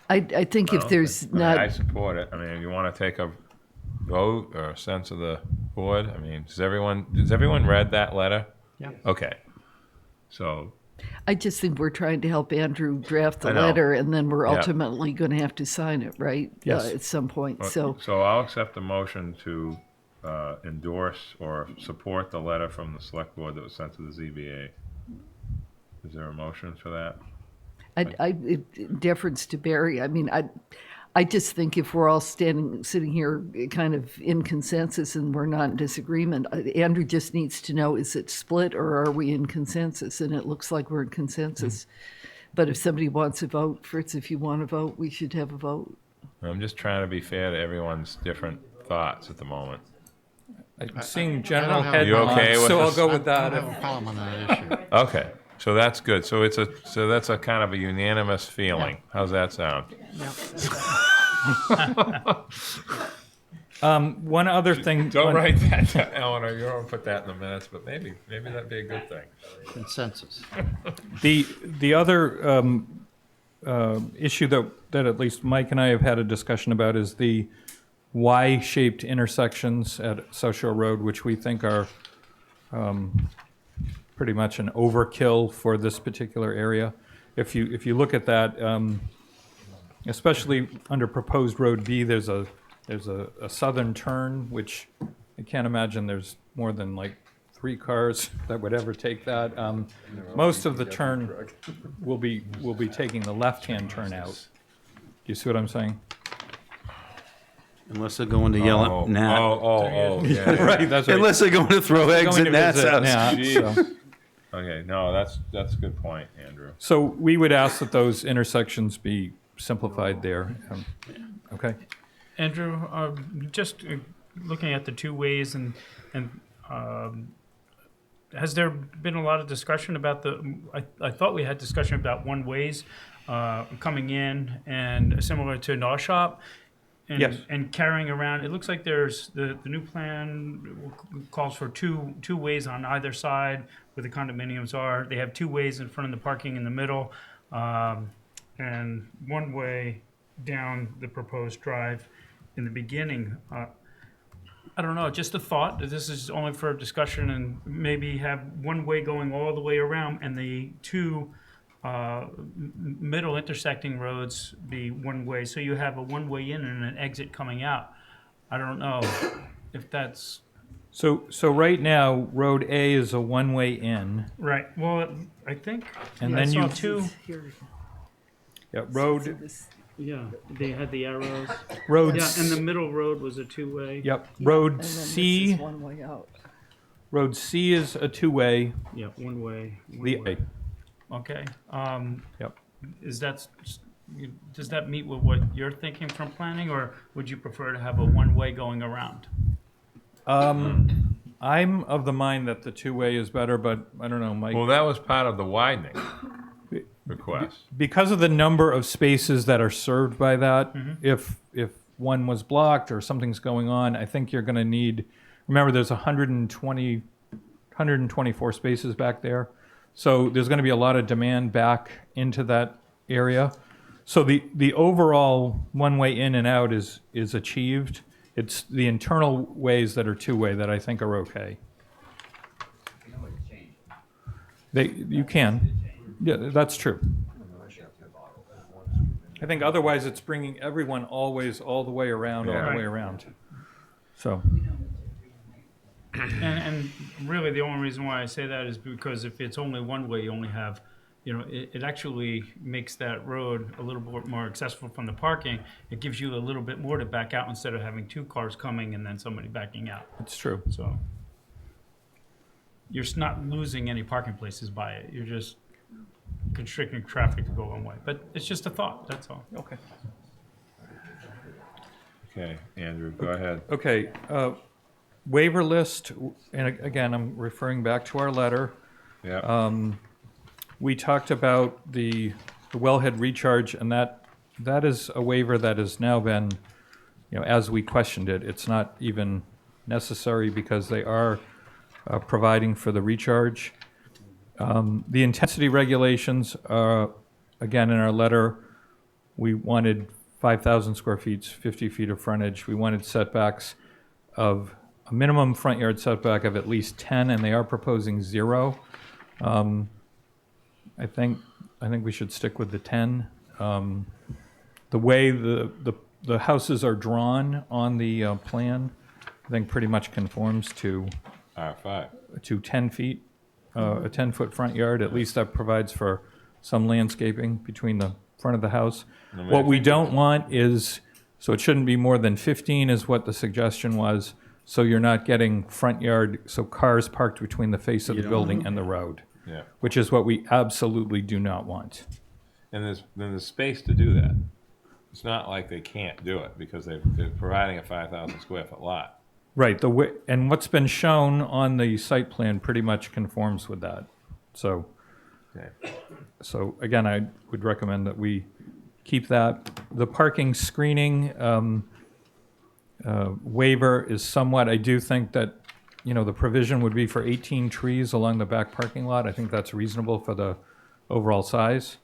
I think if there's not, I support it. You want to take a vote or a sense of the board? Has everyone read that letter? Yeah. Okay. So. I just think we're trying to help Andrew draft the letter, and then we're ultimately going to have to sign it, right? Yes. At some point. So I'll accept the motion to endorse or support the letter from the select board that was sent to the ZBA. Is there a motion for that? In deference to Barry, I just think if we're all sitting here kind of in consensus and we're not in disagreement, Andrew just needs to know, is it split or are we in consensus? And it looks like we're in consensus. Mm-hmm. But if somebody wants a vote, Fritz, if you want to vote, we should have a vote. I'm just trying to be fair to everyone's different thoughts at the moment. I'm seeing general head You okay nods, with so this? I'll go with that. I don't have a problem on that issue. Okay. So that's good. So that's a kind of a unanimous feeling. Yeah. How's that sound? Yeah. One other thing. Don't write that down, Eleanor. You don't put that in the minutes, but maybe that'd be a good thing. Consensus. The other issue that at least Mike and I have had a discussion about is the Y-shaped intersections at South Shore Road, which we think are pretty much an overkill for this particular area. If you look at that, especially under proposed Road B, there's a southern turn, which I can't imagine there's more than like 3 cars that would ever take that. Most of the turn will be taking the left-hand turn out. Do you see what I'm saying? Unless they're going to yell at Nat. Yeah. Right, that's right. Unless they're going to throw eggs at Nat's house. Nat, so. Okay, no, that's a good point, Andrew. So we would ask that those intersections be simplified there. Okay. Andrew, just looking at the 2 ways and has there been a lot of discussion about I thought we had discussion about one-ways coming in and similar to Naw Shop? And, Yes. and carrying around, it looks like there's, the new plan calls for two ways on either side where the condominiums are. They have 2 ways in front of the parking in the middle, and 1 way down the proposed drive in the beginning. I don't know, just a thought, that this is only for discussion, and maybe have 1 way going all the way around and the 2 middle intersecting roads be 1 way, so you have a 1 way in and an exit coming out. I don't know if that's So right now, Road A is a one-way in, right. Well, I think. and I then saw you, 2. yeah, Road, Yeah, they had the arrows. Road, Yeah, and the middle road was a 2-way. yep, And Road then this C, is one way out. Road C is a 2-way. Yeah, 1 way. The, Okay. yep. Is that, does that meet with what you're thinking from planning, or would you prefer to have a 1 way going around? I'm of the mind that the 2-way is better, but I don't know, Mike. Well, that was part of the widening request. Because of the number of spaces that are served by that, Mm-hmm. if one was blocked or something's going on, I think you're going to need, remember there's 124 spaces back there. So there's going to be a lot of demand back into that area. So the overall 1 way in and out is achieved. It's the internal ways that are 2-way that I think are okay. You can. Yeah, that's true. I think otherwise it's bringing everyone always all the way around, all Yeah. the way around. So, And really, the only reason why I say that is because if it's only 1 way, you only have, it actually makes that road a little bit more accessible from the parking. It gives you a little bit more to back out instead of having 2 cars coming and then somebody backing out. it's true. So you're not losing any parking places by it. You're just constricting traffic to go 1 way. But it's just a thought, that's all. Okay. Okay, Andrew, go ahead. Okay, waiver list, and again, I'm referring back to our letter. Yeah. We talked about the wellhead recharge, and that is a waiver that has now been, as we questioned it, it's not even necessary because they are providing for the recharge. The intensity regulations, again, in our letter, we wanted 5,000 square feet, 50 feet of frontage. We wanted setbacks of a minimum front yard setback of at least 10, and they are proposing 0. I think we should stick with the 10. The way the houses are drawn on the plan, I think pretty much conforms to R5. to 10 feet, a 10-foot front yard. At least that provides for some landscaping between the front of the house. What we don't want is, so it shouldn't be more than 15 is what the suggestion was, so you're not getting front yard, so cars parked between the face of the building and the road, Yeah. which is what we absolutely do not want. And there's space to do that. It's not like they can't do it because they're providing a 5,000 square foot lot. Right, and what's been shown on the site plan pretty much conforms with that. So, Okay. so again, I would recommend that we keep that. The parking screening waiver is somewhat, I do think that, the provision would be for 18 trees along the back parking lot. I think that's reasonable for the overall size.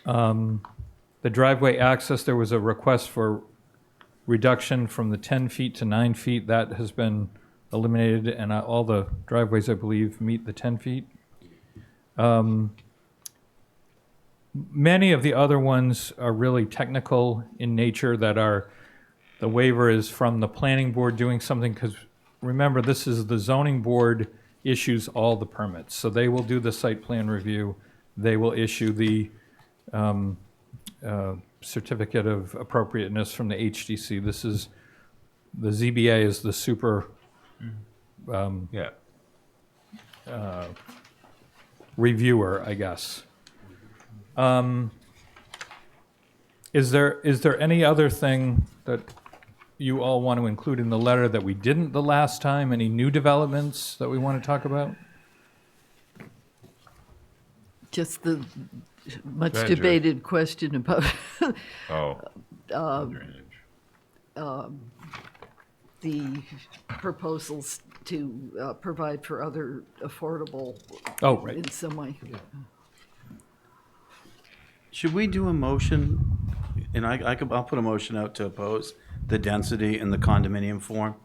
The driveway access, there was a request for reduction from the 10 feet to 9 feet. That has been eliminated, and all the driveways, I believe, meet the 10 feet. Many of the other ones are really technical in nature the waiver is from the planning board doing something, because remember, this is the zoning board issues all the permits. So they will do the site plan review. They will issue the certificate of appropriateness from the HDC. This is, the ZBA is the super Yeah. reviewer, I guess. Is there any other thing that, you all want to include in the letter that we didn't the last time? Any new developments that we want to talk about? Just the much Drainage. debated question about Oh. Drainage. the proposals to provide for other affordable Oh, right. in some way. Should we do a motion, and I'll put a motion out to oppose the density in the condominium form?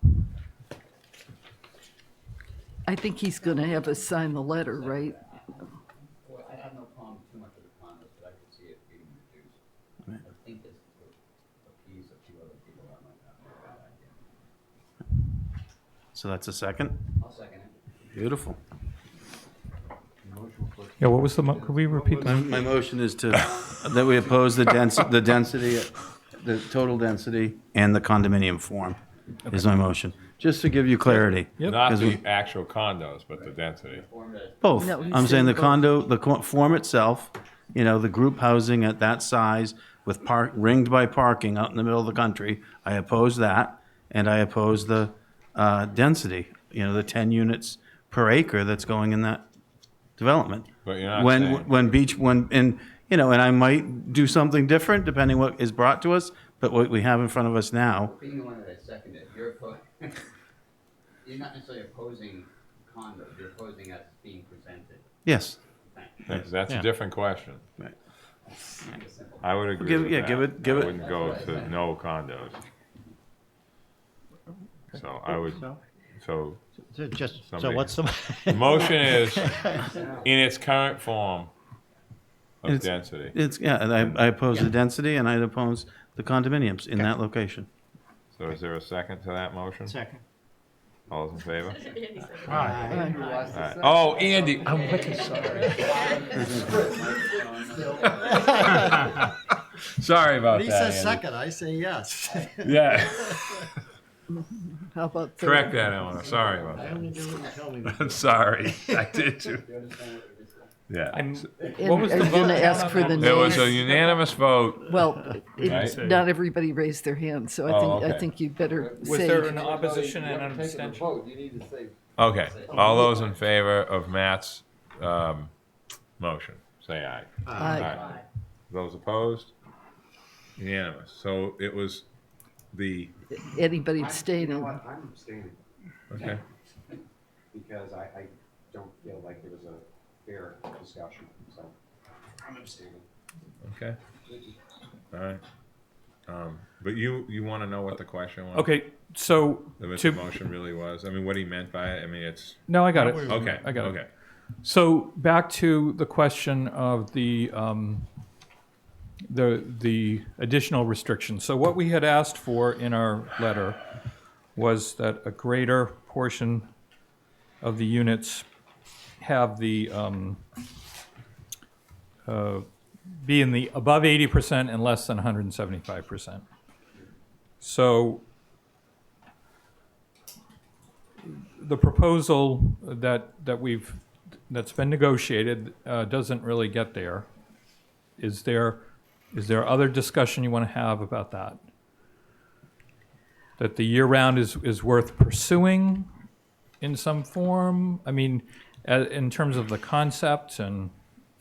I think he's going to have us sign the letter, right? Well, I have no problem too much with the condos, but I could see it being reduced. Right. I think it's to appease a few other people that might not be a bad idea. So that's a second? I'll second it. Beautiful. Yeah, what was could we repeat that? My motion is that we oppose the density, the total density and the condominium form is my motion. Just to give you clarity. Not 'Cause the actual condos, but the density. Both. No, he's I'm saying the saying condo, form itself, the group housing at that size with ringed by parking out in the middle of the country, I oppose that. And I oppose the density, the 10 units per acre that's going in that development. But you're not saying- And I might do something different depending what is brought to us, but what we have in front of us now, Being the one that I seconded, you're not necessarily opposing condos, you're opposing us being presented. yes. That's a different question. Right. I would agree with that. give it- I wouldn't go to no condos. So I would, so So what's the? the motion is in its current form of It's- density. And I oppose the density and I oppose the condominiums in that location. So is there a second to that motion? Second. All those in favor? Aye. Alright. Oh, Andy, I'm wicked sorry. Sorry about He that, says Andy. second, I say yes. Yeah, How about third? correct that, Eleanor, sorry about I that. only do what you tell me to do. I'm sorry, I did too. Yeah. And What was are the you going vote to down ask on for that? the There was a nays? unanimous vote. Well, Right. not everybody raised their hand, so I Oh, think, okay. you better Was say. there an opposition and an abstention? Okay, all those in favor of Matt's motion, say aye. Aye. Those opposed? Unanimous. So it was the, Anybody You know abstaining? what, I'm abstaining, okay, because I don't feel like there was a fair discussion, so I'm abstaining. okay. All right. But you want to know what the question was? Okay, so What to, the motion really was? I mean, what he meant by it? I mean, it's, no, I got it. okay, I got it. okay. So back to the question of the additional restrictions. So what we had asked for in our letter was that a greater portion of the units have the be in the above 80% and less than 175%. So the proposal that's been negotiated doesn't really get there. Is there other discussion you want to have about that? That the year-round is worth pursuing in some form? I mean, in terms of the concept, and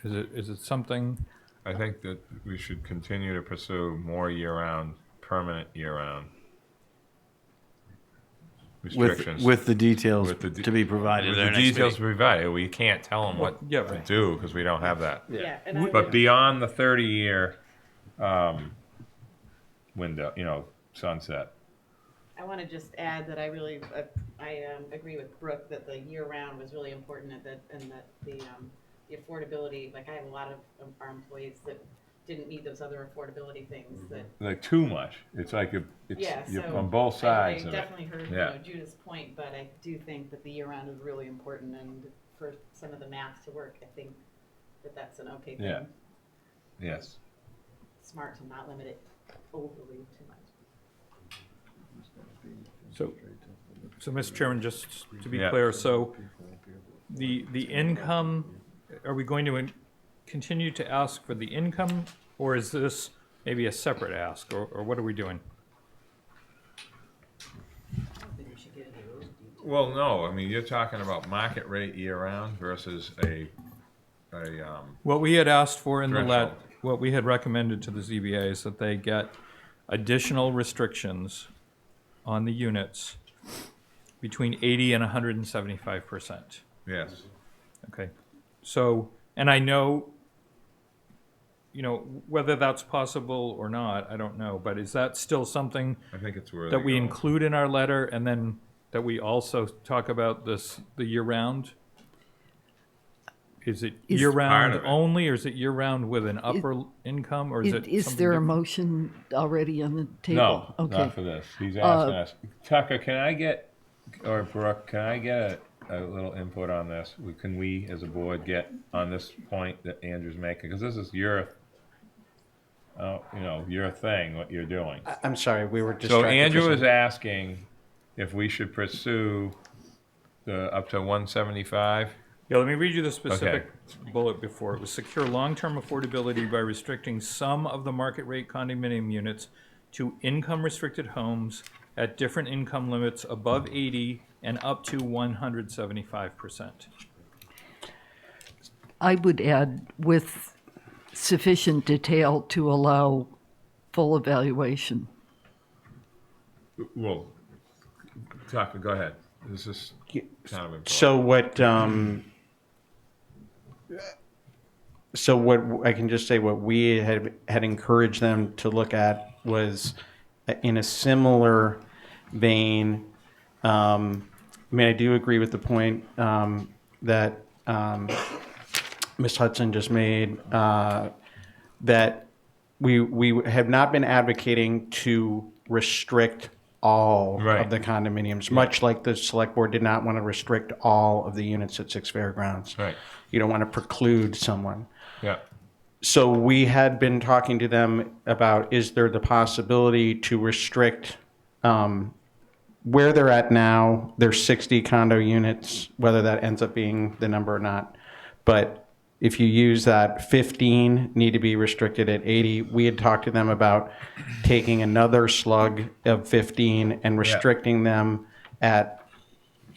is it something? I think that we should continue to pursue more year-round, permanent year-round restrictions. With the details With the de- to be provided. With at our the next details meeting. provided, we can't tell them what Yeah, to right. do because we don't have that. Yeah, and I But beyond the 30-year window, sunset. I want to just add that I really, agree with Brooke that the year-round was really important and that the affordability, like I have a lot of our employees that didn't need those other affordability things that. Like too much. It's like Yeah, you're so on both sides I of it. definitely heard, Yeah. Judith's point, but I do think that the year-round is really important and for some of the math to work, I think that that's an okay thing. Yeah. Yes. Smart to not limit it overly too much. So, Mr. Chairman, just to be Yeah. clear, so the income, are we going to continue to ask for the income, or is this maybe a separate ask, or what are we doing? Well, no, I mean, you're talking about market rate year-round versus What we had asked for in the Threshold. what we had recommended to the ZBA is that they get additional restrictions on the units between 80 and 175%. yes. Okay, so, and I know, whether that's possible or not, I don't know, but is that still something I think it's where that they we go. include in our letter, and then that we also talk about the year-round? Is it Is- year-round Part of it. only, or is it year-round with an upper income, or is it Is something there a different? motion already on the No, table? Okay. not for this. He's asking us. Tucker, can I get, or Brooke, can I get a little input on this? Can we, as a board, get on this point that Andrew's making? Because this is your, your thing, what you're doing. I'm sorry, we were So distracted. Andrew is asking if we should pursue the up to 175. Yeah, let me read you the specific bullet before. It was secure long-term affordability by restricting some of the market rate condominium units to income-restricted homes at different income limits above 80 and up to 175%. I would add with sufficient detail to allow full evaluation. Well, Tucker, go ahead. This is kind of important. So what I can just say, what we had encouraged them to look at was in a similar vein. I mean, I do agree with the point that Ms. Hudson just made, that we have not been advocating to restrict all Right. of the condominiums, much like the select board did not want to restrict all of the units at Six Fairgrounds. Right. You don't want to preclude someone. Yeah. So we had been talking to them about, is there the possibility to restrict where they're at now? There's 60 condo units, whether that ends up being the number or not. But if you use that, 15 need to be restricted at 80. We had talked to them about taking another slug of 15 and restricting them at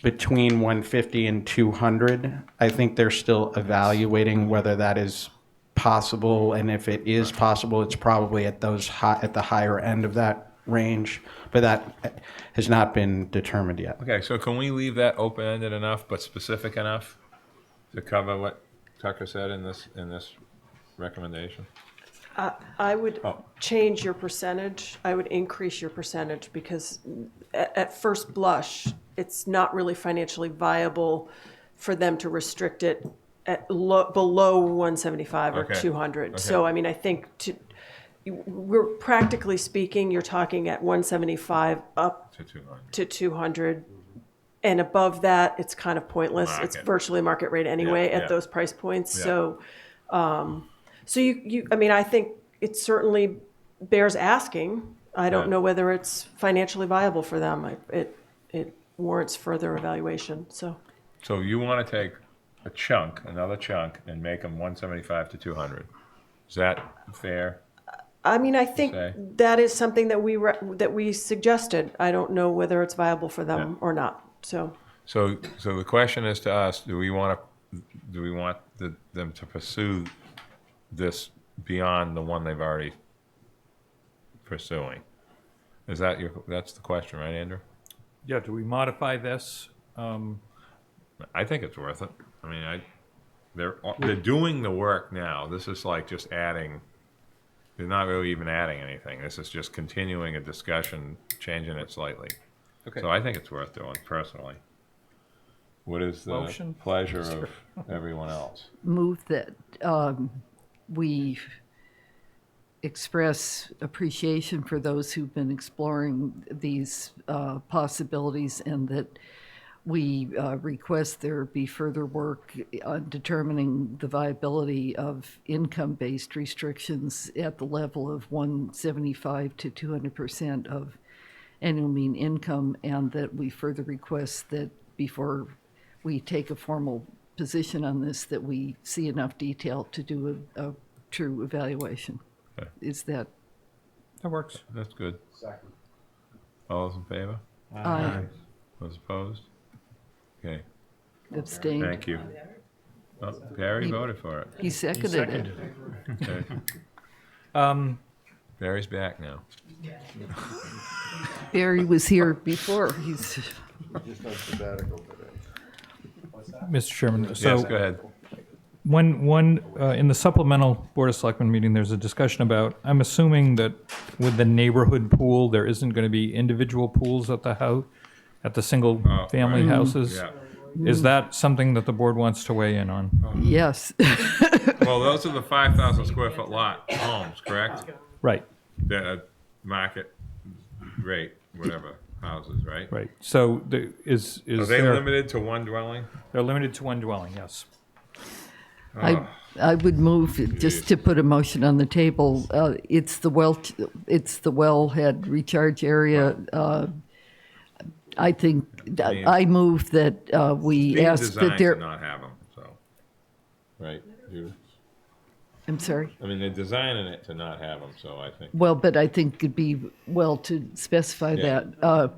between 150 and 200. I think they're still evaluating whether that is possible, and if it is possible, it's probably at at the higher end of that range, but that has not been determined yet. Okay, so can we leave that open-ended enough but specific enough to cover what Tucker said in this recommendation? I would change your percentage. I would increase your percentage because at first blush, it's not really financially viable for them to restrict it at below 175 or 200. Okay. So, I mean, I think we're practically speaking, you're talking at 175 up to 200. And above that, it's kind of pointless. It's virtually market rate anyway at those price points. Yeah. So, I mean, I think it certainly bears asking. I don't know whether it's financially viable for them. It warrants further evaluation. So you want to take another chunk, and make them 175 to 200. Is that fair? I mean, I think that is something that we suggested. I don't know whether it's viable for them or not. So the question is to us: do we want them to pursue this beyond the one they've already pursuing? That's the question, right, Andrew? Yeah, do we modify this? I think it's worth it. I mean, they're doing the work now. This is like just adding. They're not really even adding anything. This is just continuing a discussion, changing it slightly. Okay. So I think it's worth doing personally. What is the Motion? pleasure of everyone else? Move that we express appreciation for those who've been exploring these possibilities, and that we request there be further work on determining the viability of income-based restrictions at the level of 175 to 200% of annual mean income, and that we further request that before we take a formal position on this, that we see enough detail to do a true evaluation. Okay. Is that? That works. That's good. Second. All those in favor? Aye. Those opposed? Okay, Abstained. thank you. Oh, Barry voted for it. He seconded it. Okay. Barry's back now. Barry was here before. He's, Mr. Chairman, Yes, so go ahead. when in the supplemental Board of Selectmen meeting, there's a discussion about, I'm assuming that with the neighborhood pool, there isn't going to be individual pools at the house, at the single-family right. houses? Yeah. Is that something that the board wants to weigh in on? yes. Well, those are the 5,000 square foot lot homes, correct? Right, The market rate, whatever, houses, right? right. So is Are they there? limited to one dwelling? They're limited to one dwelling, yes. I would move, just to put a motion on the table, it's the wellhead recharge area. I think, I move that we Being ask that designed there, to not have them, so. Right, Judith? I'm sorry. I mean, they're designing it to not have them, so I think. Well, but I think it'd be well to specify Yeah. that.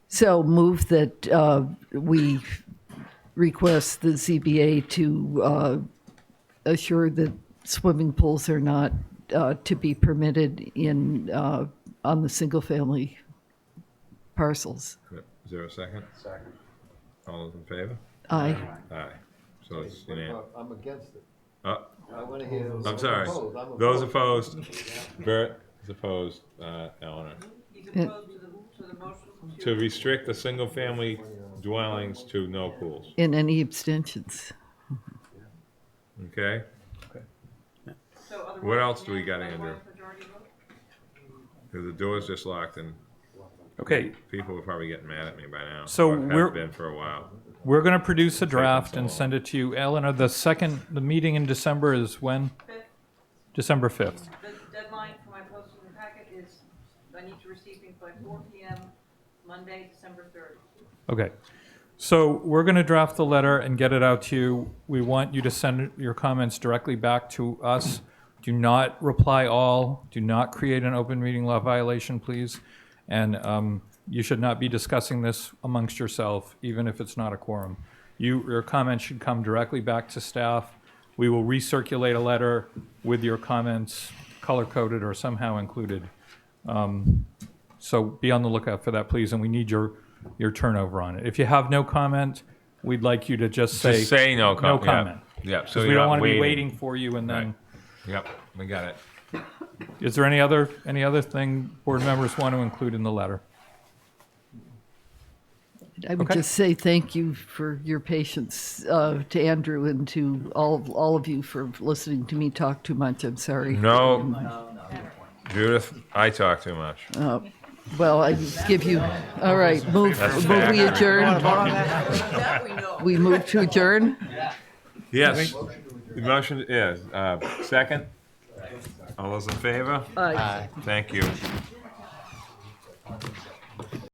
So move that we request the ZBA to assure that swimming pools are not to be permitted in, on the single-family parcels. Is there a second? Second. All those in favor? Aye. Aye. So it's unanimous. I'm against it. Oh, I want to hear. I'm sorry. Those opposed? Bert is opposed. Eleanor. To restrict the single-family dwellings to no pools. And any abstentions? Okay? What else do we got, Andrew? Because the door's just locked and Okay, people are probably getting mad at me by now. So or have we're- been for a while. we're going to produce a draft and send it to you. Eleanor, the meeting in December is when? December 5th. The deadline for my posting the packet is, I need to receive things by 4 PM, Monday, December 3rd. Okay. So we're going to draft the letter and get it out to you. We want you to send your comments directly back to us. Do not reply all. Do not create an open meeting law violation, please. And you should not be discussing this amongst yourself, even if it's not a quorum. Your comments should come directly back to staff. We will recirculate a letter with your comments color-coded or somehow included. So be on the lookout for that, please, and we need your turnover on it. If you have no comment, we'd like you to just say. Just say no No comment. comment. Yeah, so Because we you're don't not want to be waiting. waiting for you and then. Right. Yep, we got it. Is there any other thing board members want to include in the letter? I would Okay. just say thank you for your patience to Andrew and to all of you for listening to me talk too much. I'm sorry. No, Judith, I talk too much. Well, I give you, all right, move we adjourn. We move to adjourn? Yes, the motion is, second? All those in favor? Aye. Thank you.